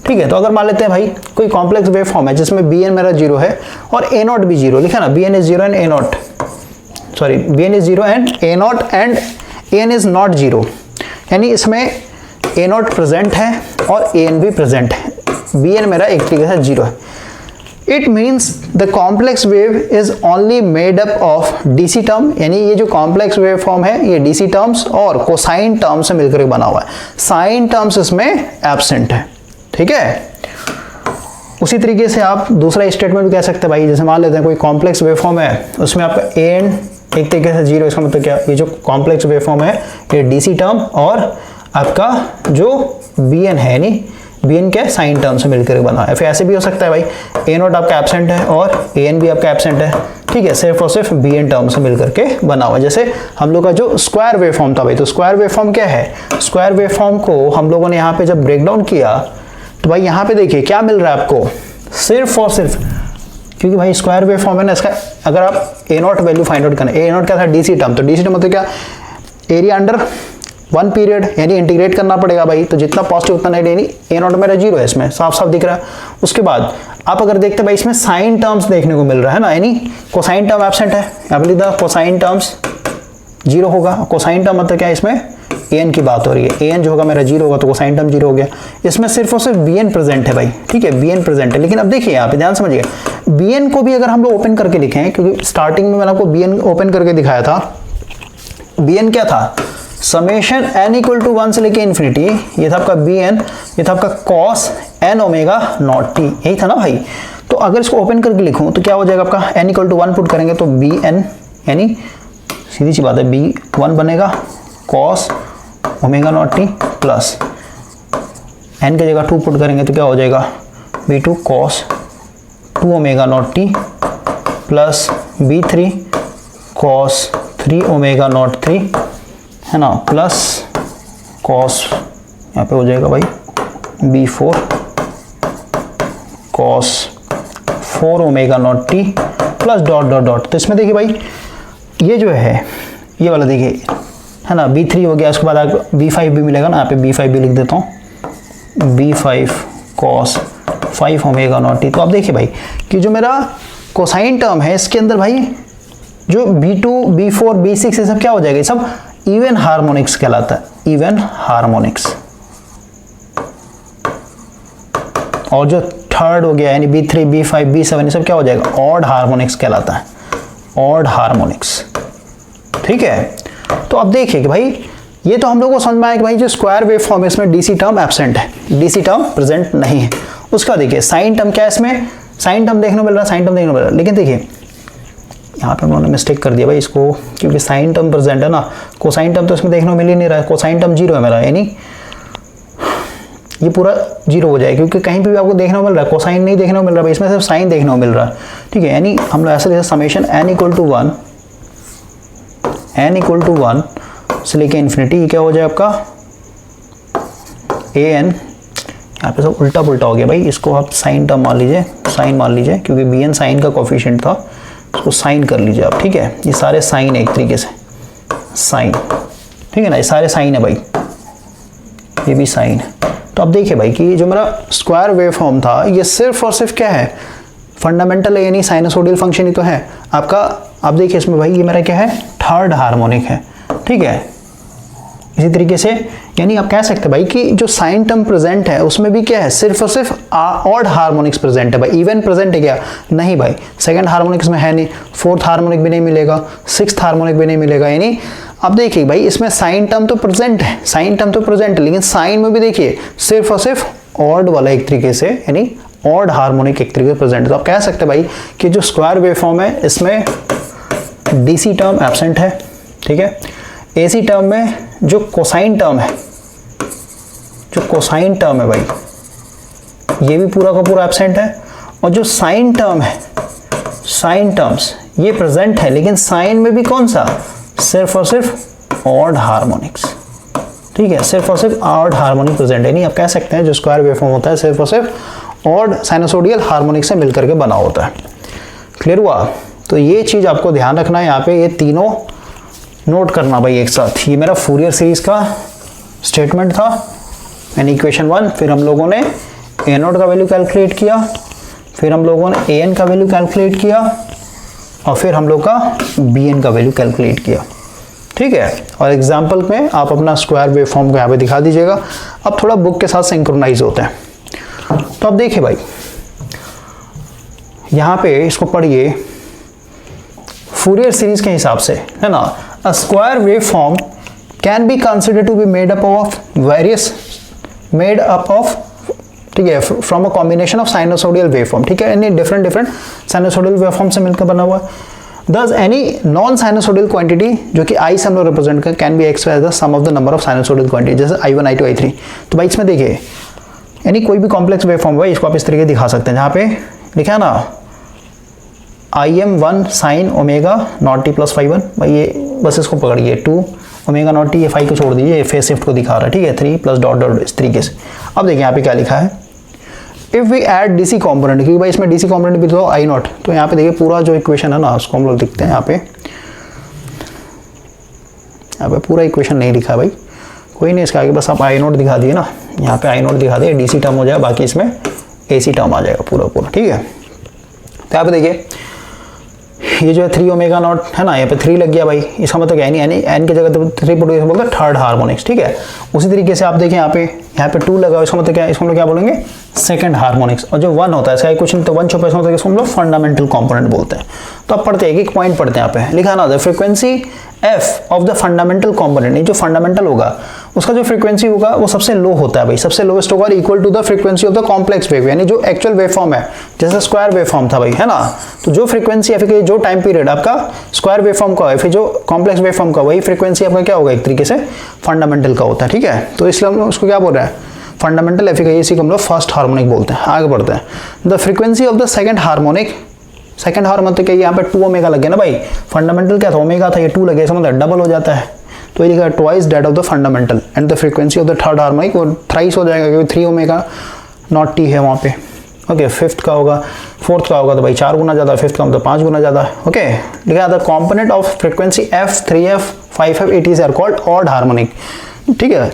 Speaker 1: ठीक है। तो अगर मान लेते हैं भाई कोई कॉम्प्लेक्स वेव फॉर्म है जिसमें bn मेरा 0 है और a नॉट भी 0, लिखा ना, bn is 0 and a not, sorry bn is 0 and a not and an is not 0, यानी इसमें a नॉट प्रेजेंट है और an भी प्रेजेंट है, bn मेरा एक तरीके से 0 है। It means the complex wave is only made up of DC term, यानी ये जो कॉम्प्लेक्स वेव फॉर्म है ये डीसी टर्म्स और कोसाइन टर्म्स से मिलकर बना हुआ है, साइन टर्म्स इसमें एब्सेंट है, ठीक है। उसी तरीके से आप दूसरा स्टेटमेंट भी कह सकते हैं भाई, जैसे मान लेते हैं कोई कॉम्प्लेक्स वेव फॉर्म है उसमें आपका एन एक तरीके से 0, इसका मतलब क्या, ये जो कॉम्प्लेक्स वेव फॉर्म है ये डीसी टर्म और आपका जो bn है, यानी bn के साइन टर्म से मिलकर बना है। फिर ऐसे भी हो सकता है भाई a नॉट आपका एब्सेंट है और an भी आपका एब्सेंट है, ठीक है, सिर्फ और सिर्फ bn टर्म से मिलकर के बना हुआ। जैसे हम लोग का जो स्क्वायर वेव फॉर्म था भाई, तो स्क्वायर वेव फॉर्म क्या है, स्क्वायर वेव फॉर्म को हम लोगों ने यहाँ पे जब ब्रेक डाउन किया तो भाई यहाँ पे देखिए क्या मिल रहा है आपको, सिर्फ और सिर्फ, क्योंकि भाई स्क्वायर वेव फॉर्म है ना, इसका अगर आप a not value find out करना, a नॉट क्या था, डीसी टर्म, तो डीसी टर्म मतलब क्या, एरिया अंडर 1 पीरियड, यानी इंटीग्रेट करना पड़ेगा भाई, तो जितना पॉजिटिव उतना नेगेटिव, यानी a नॉट मेरा 0 है, इसमें साफ साफ दिख रहा है। उसके बाद आप अगर देखते हैं भाई इसमें साइन टर्म्स देखने को मिल रहा है ना, यानी कोसाइन टर्म एब्सेंट है, यहाँ पे लिखा कोसाइन टर्म्स 0 होगा, कोसाइन टर्म मतलब क्या है, इसमें an की बात हो रही है, an जो होगा मेरा 0 होगा तो कोसाइन टर्म 0 हो गया। इसमें सिर्फ और सिर्फ bn प्रेजेंट है भाई, ठीक है, bn प्रेजेंट है। लेकिन अब देखिए यहाँ पे ध्यान समझिए, bn को भी अगर हम लोग ओपन करके लिखें, क्योंकि स्टार्टिंग में मैंने आपको bn ओपन करके दिखाया था, bn क्या था, समेशन n इक्वल टू 1 से लेके इन्फिनिटी, ये था आपका bn, ये था आपका cos n omega naught t, यही था ना भाई। तो अगर इसको ओपन करके लिखूं तो क्या हो जाएगा आपका, n इक्वल टू 1 पुट करेंगे तो bn, यानी सीधी सी बात है b1 बनेगा cos omega naught t plus n की जगह 2 पुट करेंगे तो क्या हो जाएगा b2 cos 2 omega naught t plus b3 cos 3 omega not 3, है ना, प्लस cos यहाँ पे हो जाएगा भाई b4 cos 4 omega not t plus dot dot dot. तो इसमें देखिए भाई ये जो है ये वाला देखिए है ना B3 हो गया, उसके बाद आपको B5 भी मिलेगा ना, यहाँ पे B5 भी लिख देता हूँ, B5 cos 5 omega naught t. तो आप देखिए भाई कि जो मेरा कोसाइन टर्म है इसके अंदर भाई जो B2 B4 B6 ये सब क्या हो जाएगा, ये सब इवन हार्मोनिक्स कहलाता है, इवन हार्मोनिक्स। और जो थर्ड हो गया यानी B3 B5 B7 ये सब क्या हो जाएगा, ऑड हार्मोनिक्स कहलाता है, ऑड हार्मोनिक्स। ठीक है, तो अब देखिए कि भाई ये तो हम लोगों को समझ में आया कि भाई जो स्क्वायर वेव फॉर्म है इसमें डीसी टर्म एब्सेंट है, डीसी टर्म प्रेजेंट नहीं है। उसका देखिए साइन टर्म क्या है, इसमें साइन टर्म देखने को मिल रहा है, साइन टर्म देखने को मिल रहा है, लेकिन देखिए यहाँ पे हम लोगों ने मिस्टेक कर दिया भाई इसको, क्योंकि साइन टर्म प्रेजेंट है ना, कोसाइन टर्म तो इसमें देखने को मिल ही नहीं रहा है, कोसाइन टर्म 0 है मेरा, यानी ये पूरा 0 हो जाएगा, क्योंकि कहीं पे भी आपको देखने को मिल रहा है कोसाइन नहीं देखने को मिल रहा है, इसमें सिर्फ साइन देखने को मिल रहा है। ठीक है, यानी हम लोग ऐसे समेशन n = 1 n = 1 से लेके इन्फिनिटी, ये क्या हो जाए आपका an, यहाँ पे सब उल्टा पुल्टा हो गया भाई, इसको आप साइन टर्म मान लीजिए, साइन मान लीजिए, क्योंकि bn साइन का कोफिशिएंट था, इसको साइन कर लीजिए आप। ठीक है, ये सारे साइन है एक तरीके से, साइन, ठीक है ना, ये सारे साइन है भाई, ये भी साइन है। तो अब देखिए भाई कि जो मेरा स्क्वायर वेव फॉर्म था ये सिर्फ और सिर्फ क्या है, फंडामेंटल है, यानी साइनसोडियल फंक्शन ही तो है आपका। आप देखिए इसमें भाई ये मेरा क्या है, थर्ड हार्मोनिक है। ठीक है, इसी तरीके से यानी आप कह सकते हैं भाई कि जो साइन टर्म प्रेजेंट है उसमें भी क्या है, सिर्फ और सिर्फ ऑड हार्मोनिक्स प्रेजेंट है भाई, इवन प्रेजेंट है क्या, नहीं भाई, सेकंड हार्मोनिक्स में है नहीं, फोर्थ हार्मोनिक भी नहीं मिलेगा, सिक्स्थ हार्मोनिक भी नहीं मिलेगा। यानी अब देखिए भाई इसमें साइन टर्म तो प्रेजेंट है, साइन टर्म तो प्रेजेंट है, लेकिन साइन में भी देखिए सिर्फ और सिर्फ ऑड वाला एक तरीके से, यानी ऑड हार्मोनिक एक तरीके से प्रेजेंट है। तो आप कह सकते हैं भाई कि जो स्क्वायर वेव फॉर्म है इसमें डीसी टर्म एब्सेंट है। ठीक है, एसी टर्म में जो कोसाइन टर्म है, जो कोसाइन टर्म है भाई ये भी पूरा का पूरा एब्सेंट है, और जो साइन टर्म है, साइन टर्म्स ये प्रेजेंट है, लेकिन साइन में भी कौन सा, सिर्फ और सिर्फ ऑड हार्मोनिक्स। ठीक है, सिर्फ और सिर्फ ऑड हार्मोनिक प्रेजेंट है, नहीं आप कह सकते हैं जो स्क्वायर वेवफॉर्म होता है सिर्फ और सिर्फ ऑड साइनसोडियल हार्मोनिक से मिलकर के बना होता है। क्लियर हुआ? तो ये चीज आपको ध्यान रखना है, यहाँ पे ये तीनों नोट करना भाई एक साथ। ये मेरा फूरियर सीरीज का स्टेटमेंट था, यानी इक्वेशन 1, फिर हम लोगों ने ए नोट का वैल्यू कैलकुलेट किया, फिर हम लोगों ने ए एन का वैल्यू कैलकुलेट किया, और फिर हम लोग का बी एन का वैल्यू कैलकुलेट किया। ठीक है, और एग्जाम्पल में आप अपना स्क्वायर वेव फॉर्म को यहाँ पे दिखा दीजिएगा। अब थोड़ा बुक के साथ सिंक्रोनाइज होते हैं। तो अब देखिए भाई यहाँ पे इसको पढ़िए फूरियर सीरीज के हिसाब से, है ना, a square wave form can be considered to be made up of various, made up of, ठीक है, from a combination of sinusoidal waveform. ठीक है, यानी डिफरेंट डिफरेंट साइनोसोडियल वेवफॉर्म से मिलकर बना हुआ है। Thus any non-sinusoidal quantity जो कि I से हम लोग रिप्रेजेंट कर can be express as the sum of the number of sinusoidal quantity, जैसे I1 I2 I3। तो भाई इसमें देखिए यानी कोई भी कॉम्प्लेक्स वेवफॉर्म है इसको आप इस तरीके दिखा सकते हैं, जहाँ पे लिखा है ना IM1 sin omega not t plus phi 1, भाई ये बस इसको पकड़िए, 2 ओमेगा नॉट टी, ये फाई को छोड़ दीजिए, फेस शिफ्ट को दिखा रहा है। ठीक है, 3 प्लस डॉट डॉट इस तरीके से। अब देखिए यहाँ पे क्या लिखा है, if we add DC component, क्योंकि भाई इसमें डीसी कॉम्पोनेंट भी तो आई नॉट, तो यहाँ पे देखिए पूरा जो इक्वेशन है ना उसको हम लोग लिखते हैं। यहाँ पे पूरा इक्वेशन नहीं लिखा है भाई, कोई नहीं, इसके आगे बस आप आई नोट दिखा दिए ना, यहाँ पे आई नोट दिखा दिए, डीसी टर्म हो जाएगा, बाकी इसमें एसी टर्म आ जाएगा पूरा पूरा। ठीक है, तो यहाँ पे देखिए ये जो है 3 ओमेगा नॉट है ना, यहाँ पे 3 लग गया भाई, इसका मतलब क्या है, यानी एन की जगह तो 3 पुट बोलते हैं थर्ड हार्मोनिक्स। ठीक है, उसी तरीके से आप देखें यहाँ पे 2 लगा, इसका मतलब क्या है, इसको हम लोग क्या बोलेंगे, सेकंड हार्मोनिक्स। और जो 1 होता है इसका कुछ नहीं तो 1 छुपा, इसका मतलब इसको हम लोग फंडामेंटल कंपोनेंट बोलते हैं। तो आप पढ़ते हैं एक पॉइंट पढ़ते हैं, यहाँ पे लिखा ना the frequency F of the fundamental component, जो फंडामेंटल होगा उसका जो फ्रीक्वेंसी होगा वो सबसे लो होता है भाई, सबसे लोएस्ट होगा, equal to the frequency of the complex wave, यानी जो एक्चुअल वेव फॉर्म है, जैसे स्क्वायर वेव फॉर्म था भाई, है ना, तो जो फ्रीक्वेंसी है फिर जो टाइम पीरियड आपका स्क्वायर वेव फॉर्म का है, फिर जो कॉम्प्लेक्स वेव फॉर्म का वही फ्रीक्वेंसी आपका क्या होगा, एक तरीके से फंडामेंटल का होता है। ठीक है, तो इसलिए हम उसको क्या बोल रहे हैं, फंडामेंटल एफिकेसी को हम लोग फर्स्ट हार्मोनिक बोलते हैं। आगे बढ़ते हैं, the frequency of the second harmonic, second harmonic तो क्या, यहाँ पे 2 ओमेगा लगे ना भाई, फंडामेंटल क्या था, ओमेगा था, ये 2 लगे, इसका मतलब डबल हो जाता है, तो ये लिखा twice that of the fundamental, and the frequency of the third harmonic वो थ्राइस हो जाएगा, क्योंकि 3 ओमेगा नॉट टी है वहाँ पे। ओके, फिफ्थ का होगा, फोर्थ का होगा तो भाई 4 गुना ज़्यादा, फिफ्थ का मतलब 5 गुना ज़्यादा। ओके, लिखा the component of frequency f, 3f, 5f, 80 are called odd harmonic. ठीक है,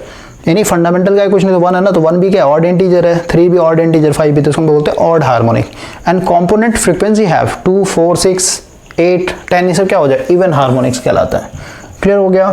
Speaker 1: यानी फंडामेंटल का कुछ नहीं, तो 1 है ना, तो 1 भी क्या ऑड इंटीजर है, 3 भी ऑड इंटीजर, 5 भी, तो उसको बोलते हैं odd harmonic. And component frequency have 2, 4, 6, 8, 10, ये सब क्या हो जाए, इवन हार्मोनिक्स कहलाता है। क्लियर हो गया,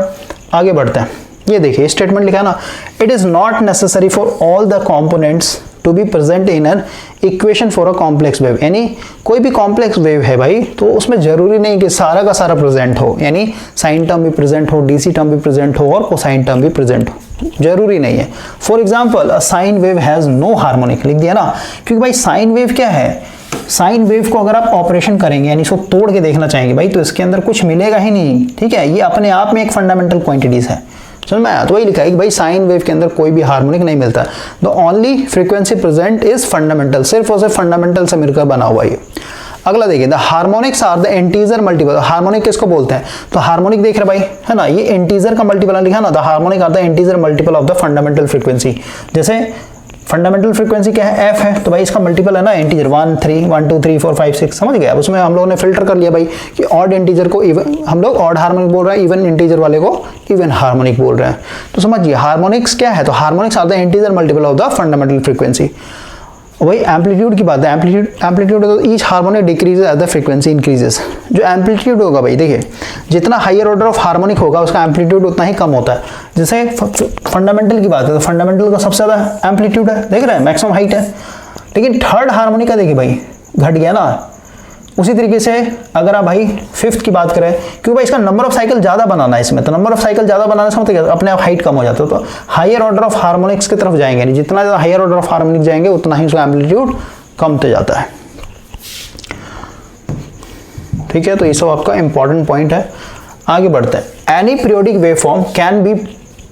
Speaker 1: आगे बढ़ते हैं। ये देखिए स्टेटमेंट लिखा है ना, it is not necessary for all the components to be present in an equation for a complex wave. यानी कोई भी कॉम्प्लेक्स वेव है भाई, तो उसमें जरूरी नहीं कि सारा का सारा प्रेजेंट हो, यानी साइन टर्म भी प्रेजेंट हो, डीसी टर्म भी प्रेजेंट हो और कोसाइन टर्म भी प्रेजेंट हो, जरूरी नहीं है। For example a sine wave has no harmonic, लिख दिया ना, क्योंकि भाई साइन वेव क्या है, साइन वेव को अगर आप ऑपरेशन करेंगे यानी इसको तोड़ के देखना चाहेंगे भाई, तो इसके अंदर कुछ मिलेगा ही नहीं। ठीक है, ये अपने आप में एक फंडामेंटल क्वांटिटीज है। समझ में आया? तो वही लिखा है कि भाई साइन वेव के अंदर कोई भी हार्मोनिक नहीं मिलता, the only frequency present is fundamental, सिर्फ और सिर्फ फंडामेंटल से मिलकर बना हुआ है। अगला देखिए, the harmonics are the integer multiple. Harmonic किसको बोलते हैं, तो हार्मोनिक देख रहे भाई है ना, ये इंटीजर का मल्टीपल लिखा ना, the harmonic are the integer multiple of the fundamental frequency. जैसे फंडामेंटल फ्रीक्वेंसी क्या है, f है, तो भाई इसका मल्टीपल है ना इंटीजर, 1, 3, 1, 2, 3, 4, 5, 6, समझ गया। उसमें हम लोगों ने फिल्टर कर लिया भाई कि ऑड इंटीजर को इवन, हम लोग ऑड हार्मोनिक बोल रहे हैं, इवन इंटीजर वाले को इवन हार्मोनिक बोल रहे हैं। तो समझिए हार्मोनिक्स क्या है, तो harmonics are the integer multiple of the fundamental frequency. वही एम्पलीट्यूड की बात है, एम्पलीट्यूड तो each harmonic decreases as the frequency increases. जो एम्पलीट्यूड होगा भाई देखिए, जितना हायर ऑर्डर ऑफ हार्मोनिक होगा उसका एम्पलीट्यूड उतना ही कम होता है। जैसे फंडामेंटल की बात है, तो फंडामेंटल का सबसे ज़्यादा एम्पलीट्यूड है, देख रहे हैं मैक्सिमम हाइट है, लेकिन थर्ड हार्मोनिक का देखिए भाई घट गया ना। उसी तरीके से अगर आप भाई फिफ्थ की बात करें, क्योंकि भाई इसका नंबर ऑफ साइकिल ज़्यादा बनाना है इसमें, तो नंबर ऑफ साइकिल ज़्यादा बनाने से मतलब अपने आप हाइट कम हो जाता है, तो हायर ऑर्डर ऑफ हार्मोनिक्स की तरफ जाएंगे, नहीं जितना ज़्यादा हायर ऑर्डर ऑफ हार्मोनिक जाएंगे उतना ही उसका एम्पलीट्यूड कम होते जाता है। ठीक है, तो ये सब आपका इंपॉर्टेंट पॉइंट है। आगे बढ़ते हैं। Any periodic wave form can be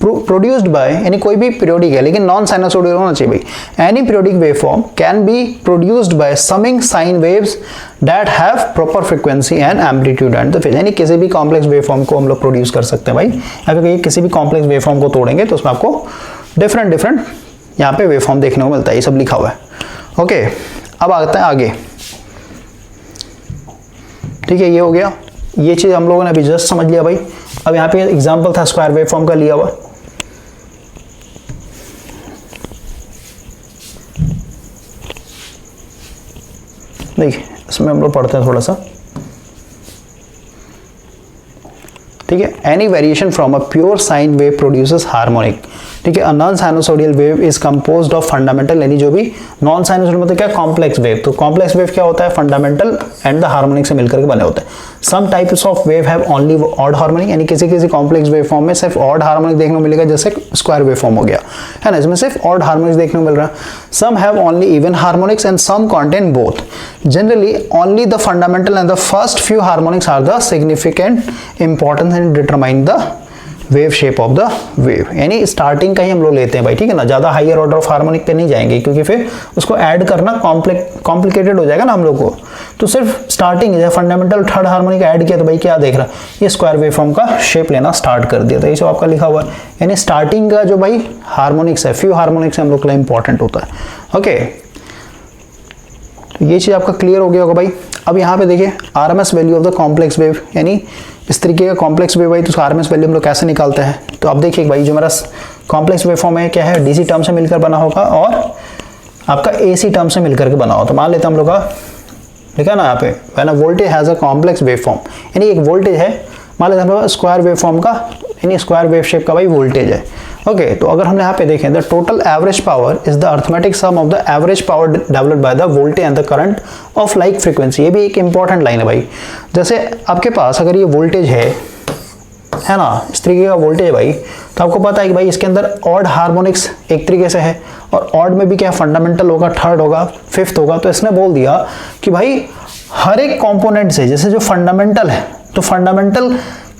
Speaker 1: produced by, यानी कोई भी पीरियोडिक है लेकिन नॉन साइनसोइडल होना चाहिए भाई। Any periodic wave form can be produced by summing sine waves that have proper frequency and amplitude and the phase. यानी किसी भी कॉम्प्लेक्स वेव फॉर्म को हम लोग प्रोड्यूस कर सकते हैं भाई। अगर किसी भी कॉम्प्लेक्स वेव फॉर्म को तोड़ेंगे तो उसमें आपको डिफरेंट यहाँ पे वेव फॉर्म देखने को मिलता है, ये सब लिखा हुआ है। ओके, अब आते हैं आगे। ठीक है, ये हो गया, ये चीज हम लोगों ने अभी जस्ट समझ लिया भाई। अब यहाँ पे एग्जांपल था स्क्वायर वेव फॉर्म का लिया हुआ। देखिए इसमें हम लोग पढ़ते हैं थोड़ा सा। ठीक है, any variation from a pure sine wave produces harmonic. ठीक है, a non sinusoidal wave is composed of fundamental, यानी जो भी नॉन साइनोसोडियल मतलब क्या, कॉम्प्लेक्स वेव। तो कॉम्प्लेक्स वेव क्या होता है, फंडामेंटल एंड द हार्मोनिक से मिलकर के बने होते हैं। Some types of wave have only odd harmonic, यानी किसी कॉम्प्लेक्स वेव फॉर्म में सिर्फ ऑड हार्मोनिक देखने को मिलेगा, जैसे स्क्वायर वेव फॉर्म हो गया है ना, इसमें सिर्फ ऑड हार्मोनिक्स देखने को मिल रहा है। Some have only even harmonics and some contain both. Generally only the fundamental and the first few harmonics are the significant importance and determine the wave shape of the wave. यानी starting का ही हम लोग लेते हैं भाई, ठीक है ना, ज़्यादा हायर ऑर्डर ऑफ हार्मोनिक पे नहीं जाएंगे, क्योंकि फिर उसको ऐड करना कॉम्प्लिकेटेड हो जाएगा ना हम लोग को। तो सिर्फ स्टार्टिंग जैसे फंडामेंटल थर्ड हार्मोनिक ऐड किया तो भाई क्या देख रहा है, ये स्क्वायर वेव फॉर्म का शेप लेना स्टार्ट कर दिया। तो ये सब आपका लिखा हुआ है, यानी स्टार्टिंग का जो भाई हार्मोनिक्स है, फ्यू हार्मोनिक्स हम लोग के लिए इंपॉर्टेंट होता है। ओके, तो ये चीज़ आपका क्लियर हो गया होगा भाई। अब यहाँ पे देखिए RMS value of the complex wave, यानी इस तरीके का कॉम्प्लेक्स वेव भाई, तो उसका आरएमएस वैल्यू हम लोग कैसे निकालते हैं। तो अब देखिए भाई, जो मेरा कॉम्प्लेक्स वेव फॉर्म है क्या है, डीसी टर्म से मिलकर बना होगा और आपका एसी टर्म से मिलकर के बना हो। तो मान लेते हैं हम लोग का लिखा ना यहाँ पे, when a voltage has a complex wave form, यानी एक वोल्टेज है, मान लेते हैं हम लोग स्क्वायर वेव फॉर्म का, यानी स्क्वायर वेव शेप का भाई वोल्टेज है। ओके, तो अगर हमने यहाँ पे देखें, the total average power is the arithmetic sum of the average power developed by the voltage and the current of like frequency. ये भी एक इंपॉर्टेंट लाइन है भाई। जैसे आपके पास अगर ये वोल्टेज है ना, इस तरीके का वोल्टेज है भाई, तो आपको पता है कि भाई इसके अंदर ऑड हार्मोनिक्स एक तरीके से है, और ऑड में भी क्या फंडामेंटल होगा, थर्ड होगा, फिफ्थ होगा। तो इसने बोल दिया कि भाई हर एक कंपोनेंट से, जैसे जो फंडामेंटल है, तो फंडामेंटल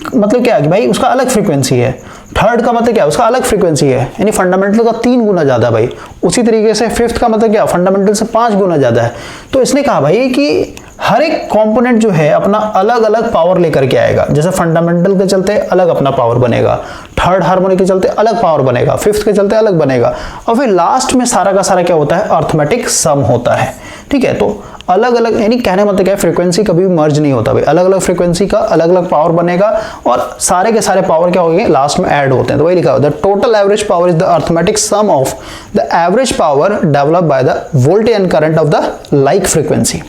Speaker 1: मतलब क्या है कि भाई उसका अलग फ्रीक्वेंसी है, थर्ड का मतलब क्या है उसका अलग फ्रीक्वेंसी है, यानी फंडामेंटल का 3 गुना ज़्यादा भाई। उसी तरीके से फिफ्थ का मतलब क्या, फंडामेंटल से 5 गुना ज़्यादा है। तो इसने कहा भाई कि हर एक कंपोनेंट जो है अपना अलग अलग पावर लेकर के आएगा। जैसे फंडामेंटल के चलते अलग अपना पावर बनेगा, थर्ड हार्मोनिक के चलते अलग पावर बनेगा, फिफ्थ के चलते अलग बनेगा, और फिर लास्ट में सारा का सारा क्या होता है, अर्थमेटिक सम होता है। ठीक है, तो अलग अलग, यानी कहने मतलब क्या है, फ्रीक्वेंसी कभी भी मर्ज नहीं होता भाई, अलग अलग फ्रीक्वेंसी का अलग अलग पावर बनेगा और सारे के सारे पावर क्या होंगे, लास्ट में ऐड होते हैं। तो वही लिखा होता है, the total average power is the arithmetic sum of the average power develop by the voltage and current of the like frequency.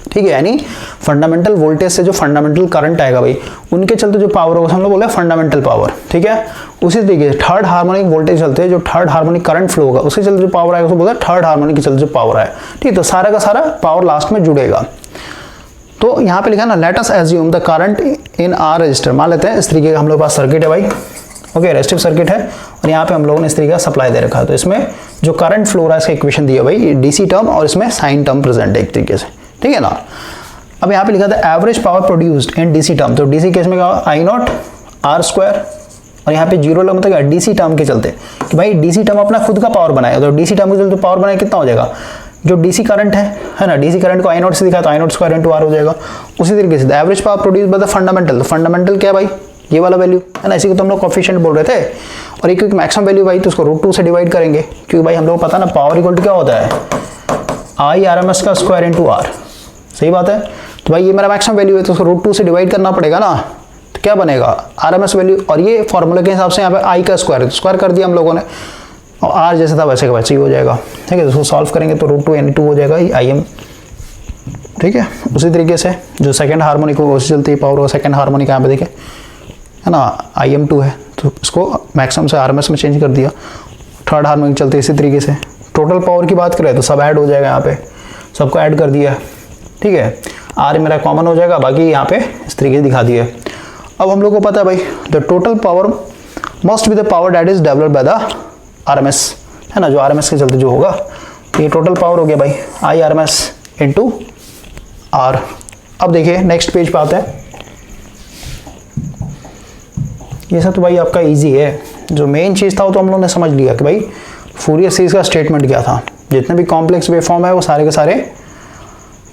Speaker 1: ठीक है, यानी फंडामेंटल वोल्टेज से जो फंडामेंटल करंट आएगा भाई, उनके चलते जो पावर होगा हम लोग बोले फंडामेंटल पावर। ठीक है, उसी तरीके से थर्ड हार्मोनिक वोल्टेज चलते हैं, जो थर्ड हार्मोनिक करंट फ्लो होगा उसके चलते जो पावर आएगा उसको बोलते हैं थर्ड हार्मोनिक के चलते जो पावर आए। ठीक है, तो सारा का सारा पावर लास्ट में जुड़ेगा। तो यहाँ पे लिखा है ना, let us assume the current in R register. मान लेते हैं इस तरीके का हम लोग पास सर्किट है भाई, ओके, रेजिस्टिव सर्किट है, और यहाँ पे हम लोगों ने इस तरीके का सप्लाई दे रखा है। तो इसमें जो करंट फ्लो रहा है इसका इक्वेशन दिया भाई, डीसी टर्म और इसमें साइन टर्म प्रेजेंट है एक तरीके से। ठीक है ना, अब यहाँ पे लिखा था average power produced in DC term. तो डीसी केस में क्या होगा, आई नॉट आर स्क्वायर, और यहाँ पे जीरो मतलब क्या, डीसी टर्म के चलते कि भाई डीसी टर्म अपना खुद का पावर बनाएगा। तो डीसी टर्म के चलते पावर बनाए कितना हो जाएगा, जो डीसी करंट है ना, डीसी करंट को आई नॉट से दिखा तो आई नॉट स्क्वायर इंटू आर हो जाएगा। उसी तरीके से average power produce by the fundamental. तो फंडामेंटल क्या है भाई, ये वाला वैल्यू है ना, इसी को तो हम लोग कोफिशिएंट बोल रहे थे। और एक मैक्सिमम वैल्यू भाई, तो उसको √2 से डिवाइड करेंगे, क्योंकि भाई हम लोग को पता ना पावर इक्वल टू क्या होता है, आई आर एम एस का स्क्वायर इंटू आर। सही बात है, तो भाई ये मेरा मैक्सिमम वैल्यू है तो उसको √2 से डिवाइड करना पड़ेगा ना, तो क्या बनेगा आरएमएस वैल्यू। और ये फॉर्मूला के हिसाब से यहाँ पे आई का स्क्वायर है, तो स्क्वायर कर दिया हम लोगों ने, और आर जैसे था वैसे का वैसे ही हो जाएगा। ठीक है, तो उसको सॉल्व करेंगे तो √2 यानी 2 हो जाएगा आई एम। ठीक है, उसी तरीके से जो सेकंड हार्मोनिक होगा उससे चलती है पावर होगा, सेकंड हार्मोनिक यहाँ पे देखें है ना, IM2 है, तो इसको मैक्सिमम से आरएमएस में चेंज कर दिया। थर्ड हार्मोनिक चलते इसी तरीके से। टोटल पावर की बात करें तो सब ऐड हो जाएगा, यहाँ पे सबको ऐड कर दिया। ठीक है, आर मेरा कॉमन हो जाएगा, बाकी यहाँ पे इस तरीके से दिखा दिया। अब हम लोग को पता है भाई, the total power must be the power that is developed by the RMS, है ना, जो आरएमएस के चलते जो होगा। तो ये टोटल पावर हो गया भाई आई आरएमएस इंटू आर। अब देखिए नेक्स्ट पेज पे आते हैं। ये सब तो भाई आपका इजी है, जो मेन चीज़ था वो तो हम लोगों ने समझ लिया कि भाई फूरियर सीरीज का स्टेटमेंट क्या था। जितने भी कॉम्प्लेक्स वेवफॉर्म है वो सारे के सारे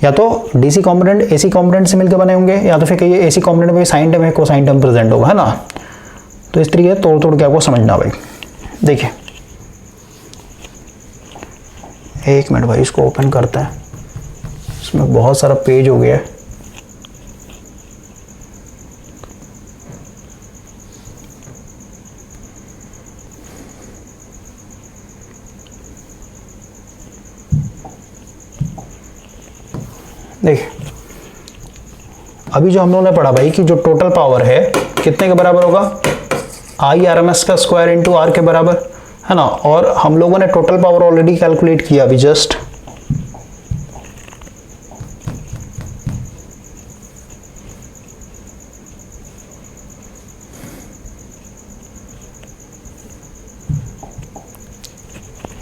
Speaker 1: या तो डीसी कंपोनेंट एसी कंपोनेंट से मिलकर बने होंगे, या तो फिर कहिए एसी कंपोनेंट में साइन टर्म है, कोसाइन टर्म प्रेजेंट होगा, है ना। तो इस तरीके तोड़ तोड़ के आपको समझना भाई। देखिए एक मिनट भाई, इसको ओपन करते हैं, इसमें बहुत सारा पेज हो गया है। देखिए अभी जो हम लोगों ने पढ़ा भाई कि जो टोटल पावर है कितने के बराबर होगा, आई आर एम एस का स्क्वायर इंटू आर के बराबर, है ना। और हम लोगों ने टोटल पावर ऑलरेडी कैलकुलेट किया अभी जस्ट,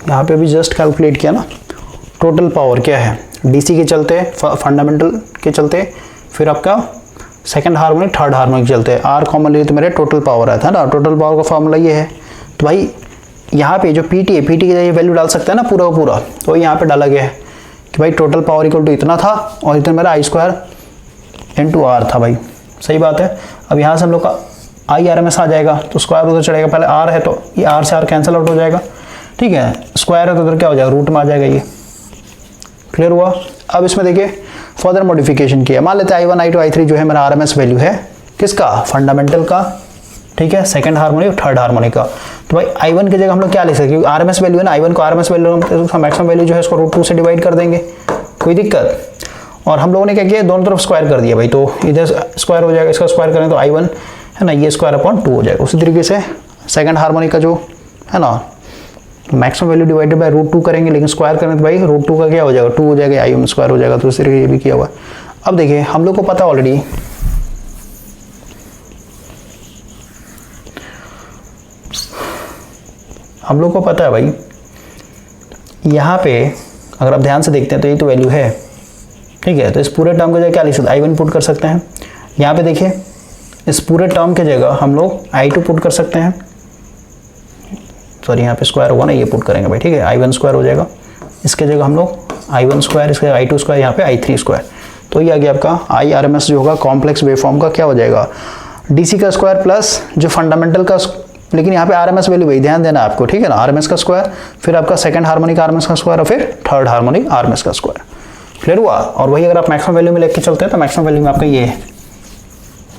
Speaker 1: यहाँ पे अभी जस्ट कैलकुलेट किया ना। टोटल पावर क्या है, डीसी के चलते, फंडामेंटल के चलते, फिर आपका सेकंड हार्मोनिक, थर्ड हार्मोनिक चलते हैं। आर कॉमन लिए तो मेरे टोटल पावर आता है ना। टोटल पावर का फॉर्मूला ये है। तो भाई यहाँ पे जो पीटी है, पीटी की ये वैल्यू डाल सकते हैं ना पूरा पूरा, तो यहाँ पे डाला गया है कि भाई टोटल पावर इक्वल टू इतना था और इतना मेरा आई स्क्वायर इंटू आर था भाई। सही बात है। अब यहाँ से हम लोग का आई आर एम एस आ जाएगा तो स्क्वायर उधर चढ़ेगा, पहले आर है तो ये आर से आर कैंसिल आउट हो जाएगा। ठीक है, स्क्वायर है तो उधर क्या हो जाएगा, रूट में आ जाएगा। ये क्लियर हुआ। अब इसमें देखिए फर्दर मॉडिफिकेशन किया। मान लेते हैं I1 I2 I3 जो है मेरा आरएमएस वैल्यू है किसका, फंडामेंटल का, ठीक है, सेकंड हार्मोनिक, थर्ड हार्मोनिक का। तो भाई I1 की जगह हम लोग क्या लिख सकते हैं, आरएमएस वैल्यू है ना, I1 को आरएमएस वैल्यू मैक्सिमम वैल्यू जो है इसको √2 से डिवाइड कर देंगे, कोई दिक्कत। और हम लोगों ने क्या किया, दोनों तरफ स्क्वायर कर दिया भाई, तो इधर स्क्वायर हो जाएगा, इसका स्क्वायर करें तो I1 है ना, ये स्क्वायर अपॉन 2 हो जाएगा। उसी तरीके से सेकंड हार्मोनिक का जो है ना, मैक्सिमम वैल्यू डिवाइडेड बाय √2 करेंगे, लेकिन स्क्वायर करें तो भाई √2 का क्या हो जाएगा, 2 हो जाएगा, आई स्क्वायर हो जाएगा। तो इस तरीके ये भी किया हुआ। अब देखिए हम लोग को पता ऑलरेडी हम लोग को पता है भाई, यहाँ पे अगर आप ध्यान से देखते हैं तो ये तो वैल्यू है, ठीक है। तो इस पूरे टर्म को क्या लिख सकते हैं, I1 पुट कर सकते हैं। यहाँ पे देखिए इस पूरे टर्म के जगह हम लोग I2 पुट कर सकते हैं, सॉरी यहाँ पे स्क्वायर होगा ना, ये पुट करेंगे भाई, ठीक है, I1 स्क्वायर हो जाएगा, इसके जगह हम लोग I1 स्क्वायर, इसके I2 स्क्वायर, यहाँ पे I3 स्क्वायर, तो ये आ गया आपका IRMS जो होगा कॉम्प्लेक्स वेवफॉर्म का क्या हो जाएगा, DC का स्क्वायर प्लस जो फंडामेंटल का, लेकिन यहाँ पे RMS वैल्यू भाई ध्यान देना आपको, ठीक है ना, RMS का स्क्वायर, फिर आपका सेकंड हार्मोनिक RMS का स्क्वायर और फिर थर्ड हार्मोनिक RMS का स्क्वायर, क्लियर हुआ। और वही अगर आप मैक्सिमम वैल्यू में लेके चलते हैं तो मैक्सिमम वैल्यू में आपका ये है,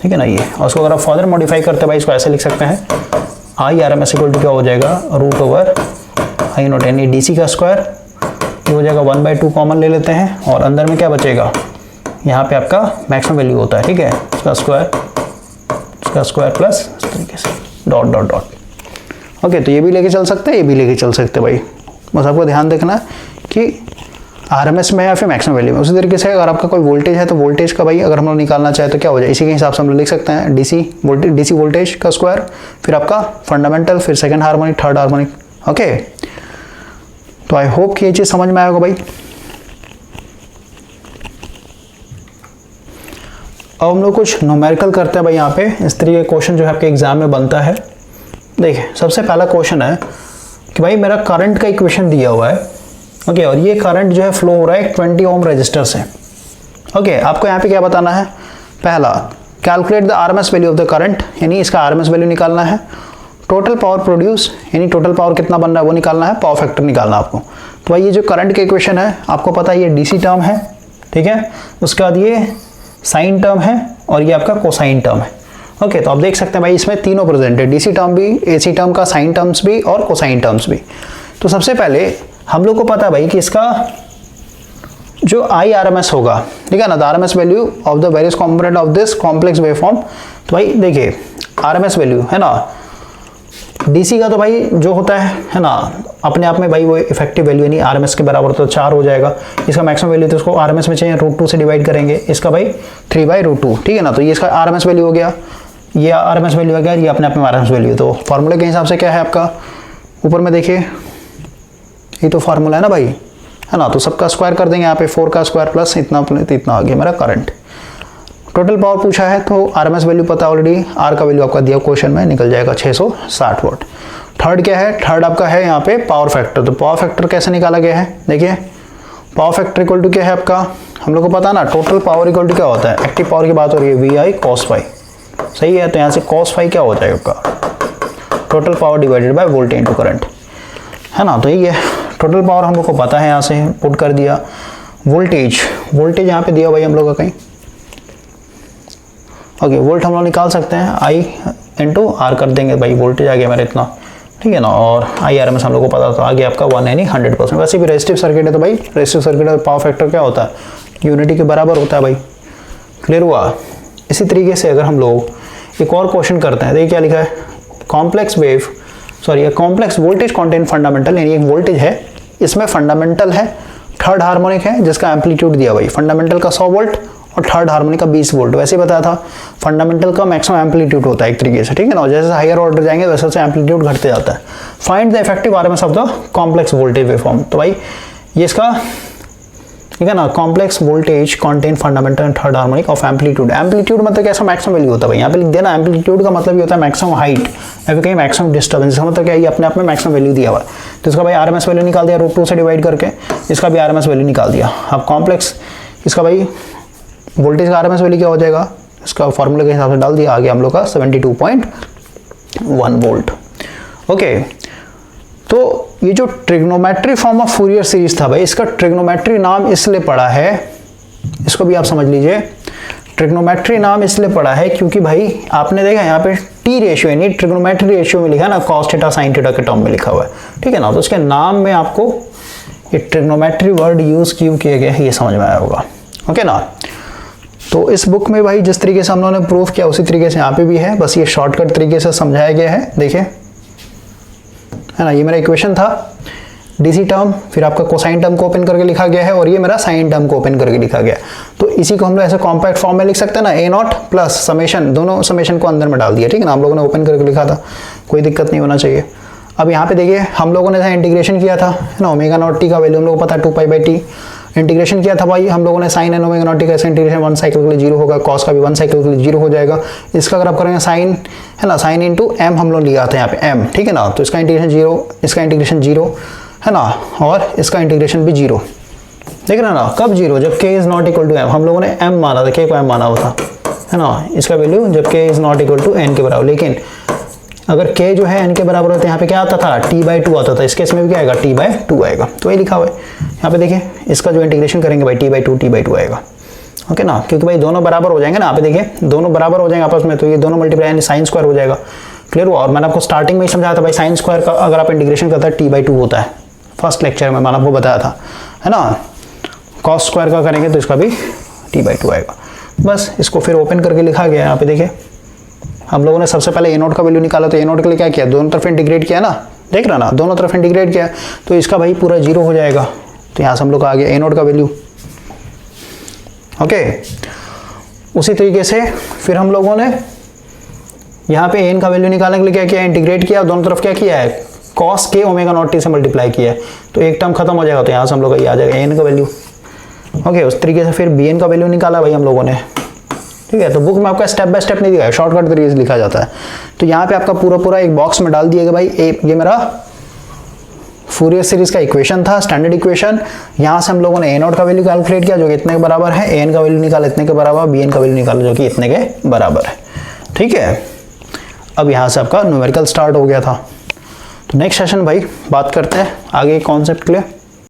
Speaker 1: ठीक है ना, ये, और उसको अगर आप फर्दर मॉडिफाई करते हैं भाई, इसको ऐसे लिख सकते हैं IRMS इक्वल टू क्या हो जाएगा, रूट ओवर I नॉट, यानी DC का स्क्वायर ये हो जाएगा 1/2 कॉमन ले लेते हैं, और अंदर में क्या बचेगा, यहाँ पे आपका मैक्सिमम वैल्यू होता है, ठीक है, इसका स्क्वायर प्लस इस तरीके से डॉट डॉट डॉट। ओके, तो ये भी लेके चल सकते हैं, ये भी लेके चल सकते हैं भाई, बस आपको ध्यान देखना है कि RMS में या फिर मैक्सिमम वैल्यू में। उसी तरीके से अगर आपका कोई वोल्टेज है तो वोल्टेज का भाई अगर हम लोग निकालना चाहे तो क्या हो जाए, इसी के हिसाब से हम लोग लिख सकते हैं DC वोल्टेज का स्क्वायर, फिर आपका फंडामेंटल, फिर second harmonic, third harmonic. Okay, तो आई होप कि ये चीज़ समझ में आएगा भाई। अब हम लोग कुछ न्यूमेरिकल करते हैं भाई, यहाँ पे इस तरीके क्वेश्चन जो है आपके एग्जाम में बनता है। देखिए, सबसे पहला क्वेश्चन है कि भाई मेरा करंट का इक्वेशन दिया हुआ है, ओके, और ये करंट जो है फ्लो हो रहा है 20 ओम रजिस्टर से। ओके, आपको यहाँ पे क्या बताना है, पहला calculate the RMS value of the current, यानी इसका RMS वैल्यू निकालना है, टोटल पावर प्रोड्यूस, यानी टोटल पावर कितना बन रहा है वो निकालना है, पावर फैक्टर निकालना आपको। तो भाई ये जो करंट का इक्वेशन है आपको पता है ये DC टर्म है, ठीक है, उसके बाद ये साइन टर्म है और ये आपका कोसाइन टर्म है। ओके, तो आप देख सकते हैं भाई इसमें तीनों प्रेजेंट है, DC टर्म भी, AC टर्म का साइन टर्म्स भी और कोसाइन टर्म्स भी। तो सबसे पहले हम लोग को पता है भाई कि इसका जो IRMS होगा, ठीक है ना, the RMS value of the various component of this complex waveform. तो भाई देखिए RMS वैल्यू है ना, DC का तो भाई जो होता है ना अपने आप में भाई वो इफेक्टिव वैल्यू नहीं RMS के बराबर, तो 4 हो जाएगा। इसका मैक्सिमम वैल्यू तो इसको RMS में चाहिए, √2 से डिवाइड करेंगे, इसका भाई 3/√2, ठीक है ना, तो ये इसका RMS वैल्यू हो गया, ये RMS वैल्यू हो गया, ये अपने आप में RMS वैल्यू। तो फॉर्मूले के हिसाब से क्या है आपका, ऊपर में देखिए ये तो फार्मूला है ना भाई, है ना, तो सबका स्क्वायर कर देंगे यहाँ पे, 4 का स्क्वायर प्लस इतना, तो इतना आ गया मेरा करंट। टोटल पावर पूछा है तो RMS वैल्यू पता ऑलरेडी, R का वैल्यू आपका दिया क्वेश्चन में, निकल जाएगा 660 वाट। थर्ड क्या है, थर्ड आपका है यहाँ पे पावर फैक्टर। तो पावर फैक्टर कैसे निकाला गया है, देखिए पावर फैक्टर इक्वल टू क्या है आपका, हम लोग को पता ना, टोटल पावर इक्वल टू क्या होता है, एक्टिव पावर की बात हो रही है, VI cos phi, सही है, तो यहाँ से cos phi क्या हो जाएगा आपका, total power divided by voltage into current, है ना। तो ये टोटल पावर हम लोग को पता है, यहाँ से पुट कर दिया। वोल्टेज यहाँ पे दिया भाई हम लोग का कहीं, ओके, वोल्ट हम लोग निकाल सकते हैं, I इंटू R कर देंगे भाई, वोल्टेज आ गया मेरा इतना, ठीक है ना, और IRMS हम लोग को पता था, आ गया आपका 1 यानी 100%। वैसे भी रेजिस्टिव सर्किट है तो भाई रेजिस्टिव सर्किट का पावर फैक्टर क्या होता है, यूनिटी के बराबर होता है भाई, क्लियर हुआ। इसी तरीके से अगर हम लोग एक और क्वेश्चन करते हैं, देखिए क्या लिखा है, कॉम्प्लेक्स वोल्टेज कॉन्टेन फंडामेंटल, यानी एक वोल्टेज है, इसमें फंडामेंटल है, थर्ड हार्मोनिक है जिसका एम्पलीट्यूड दिया भाई, फंडामेंटल का 100 वोल्ट और थर्ड हार्मोनिक का 20 वोल्ट। वैसे ही बताया था फंडामेंटल का मैक्सिमम एम्पलीट्यूड होता है एक तरीके से, ठीक है ना, जैसे हायर ऑर्डर जाएंगे वैसे वैसे एम्पलीट्यूड घटते जाता है। Find the effective RMS of the complex voltage waveform. तो भाई ये इसका, ठीक है ना, complex voltage contain fundamental and third harmonic of amplitude. Amplitude मतलब कैसा, मैक्सिमम वैल्यू होता है भाई, यहाँ पे लिख देना, एम्पलीट्यूड का मतलब ये होता है मैक्सिमम हाइट या फिर कहीं मैक्सिमम डिस्टर्बेंस, इसका मतलब क्या है, ये अपने आप में मैक्सिमम वैल्यू दिया हुआ है। तो इसका भाई RMS वैल्यू निकाल दिया, √2 से डिवाइड करके, इसका भी RMS वैल्यू निकाल दिया। अब कॉम्प्लेक्स इसका भाई वोल्टेज का RMS वैल्यू क्या हो जाएगा, इसका फॉर्मूले के हिसाब से डाल दिया, आ गया हम लोग का 72.1 वोल्ट। ओके, तो ये जो trigonometry form of Fourier series था भाई, इसका ट्रिग्नोमेट्री नाम इसलिए पड़ा है, इसको भी आप समझ लीजिए, ट्रिग्नोमेट्री नाम इसलिए पड़ा है क्योंकि भाई आपने देखा यहाँ पे टी रेशियो यानी ट्रिग्नोमेट्री रेशियो में लिखा है ना, cos थीटा sin थीटा के टर्म में लिखा हुआ है, ठीक है ना, तो उसके नाम में आपको ये ट्रिग्नोमेट्री वर्ड यूज क्यों किया गया है ये समझ में आया होगा, ओके ना। तो इस बुक में भाई जिस तरीके से हम लोगों ने प्रूफ किया उसी तरीके से यहाँ पे भी है, बस ये शॉर्टकट तरीके से समझाया गया है, देखिए है ना, ये मेरा इक्वेशन था, DC टर्म, फिर आपका कोसाइन टर्म को ओपन करके लिखा गया है और ये मेरा साइन टर्म को ओपन करके लिखा गया। तो इसी को हम लोग ऐसे कॉम्पैक्ट फॉर्म में लिख सकते हैं ना, A0 प्लस समेशन, दोनों समेशन को अंदर में डाल दिया, ठीक है ना, हम लोगों ने ओपन करके लिखा था, कोई दिक्कत नहीं होना चाहिए। अब यहाँ पे देखिए हम लोगों ने इंटीग्रेशन किया था, है ना, ओमेगा नॉट टी का वैल्यू हम लोग को पता है 2π/t, इंटीग्रेशन किया था भाई हम लोगों ने sine n omega not t का, इसका इंटीग्रेशन 1 साइकिल के लिए 0 होगा, कॉस का भी 1 साइकिल के लिए 0 हो जाएगा। इसका अगर आप करेंगे साइन है ना, साइन इंटू एम हम लोग लिया था यहाँ पे एम, ठीक है ना, तो इसका इंटीग्रेशन 0, इसका इंटीग्रेशन 0 है ना, और इसका इंटीग्रेशन भी 0। देख रहे ना, कब 0? जब k is not equal to m. हम लोगों ने m माना था, k को m माना हुआ था है ना, इसका वैल्यू जब k is not equal to n के बराबर। लेकिन अगर k जो है n के बराबर होता है, यहाँ पे क्या आता था, t/2 आता था। इस केस में भी क्या आएगा, t/2 आएगा। तो ये लिखा हुआ है यहाँ पे, देखिए इसका जो इंटीग्रेशन करेंगे भाई t/2 आएगा, ओके ना, क्योंकि भाई दोनों बराबर हो जाएंगे ना। यहाँ पे देखिए दोनों बराबर हो जाएंगे आपस में, तो ये दोनों मल्टीप्लाई यानी साइन स्क्वायर हो जाएगा। क्लियर हुआ? और मैंने आपको स्टार्टिंग में ही समझाया था भाई, साइन स्क्वायर का अगर आप इंटीग्रेशन करता है t/2 होता है, फर्स्ट लेक्चर में मैंने आपको बताया था है ना। कॉस स्क्वायर का करेंगे तो इसका भी t/2 आएगा। बस इसको फिर ओपन करके लिखा गया है। यहाँ पे देखिए हम लोगों ने सबसे पहले a0 का वैल्यू निकाला, तो a0 के लिए क्या किया, दोनों तरफ इंटीग्रेट किया ना, देख रहा ना, दोनों तरफ इंटीग्रेट किया, तो इसका भाई पूरा 0 हो जाएगा। तो यहाँ से हम लोग आ गया a0 का वैल्यू, ओके। उसी तरीके से फिर हम लोगों ने यहाँ पे n का वैल्यू निकालने के लिए क्या किया, इंटीग्रेट किया, दोनों तरफ क्या किया है, cos k omega naught t से मल्टीप्लाई किया है, तो एक टर्म खत्म हो जाएगा। तो यहाँ से हम लोग आ जाएगा n का वैल्यू, ओके। उस तरीके से फिर bn का वैल्यू निकाला भाई हम लोगों ने, ठीक है। तो बुक में आपका स्टेप बाय स्टेप नहीं दिया है, शॉर्टकट तरीके से लिखा जाता है। तो यहाँ पे आपका पूरा एक बॉक्स में डाल दिएगा भाई, ये मेरा फूरियर सीरीज का इक्वेशन था, स्टैंडर्ड इक्वेशन। यहाँ से हम लोगों ने a0 का वैल्यू कैलकुलेट किया जो कि इतने के बराबर है, an का वैल्यू निकाला इतने के बराबर, bn का वैल्यू निकाला जो कि इतने के बराबर है, ठीक है। अब यहाँ से आपका न्यूमेरिकल स्टार्ट हो गया था। तो नेक्स्ट सेशन भाई बात करते हैं आगे कॉन्सेप्ट के लिए।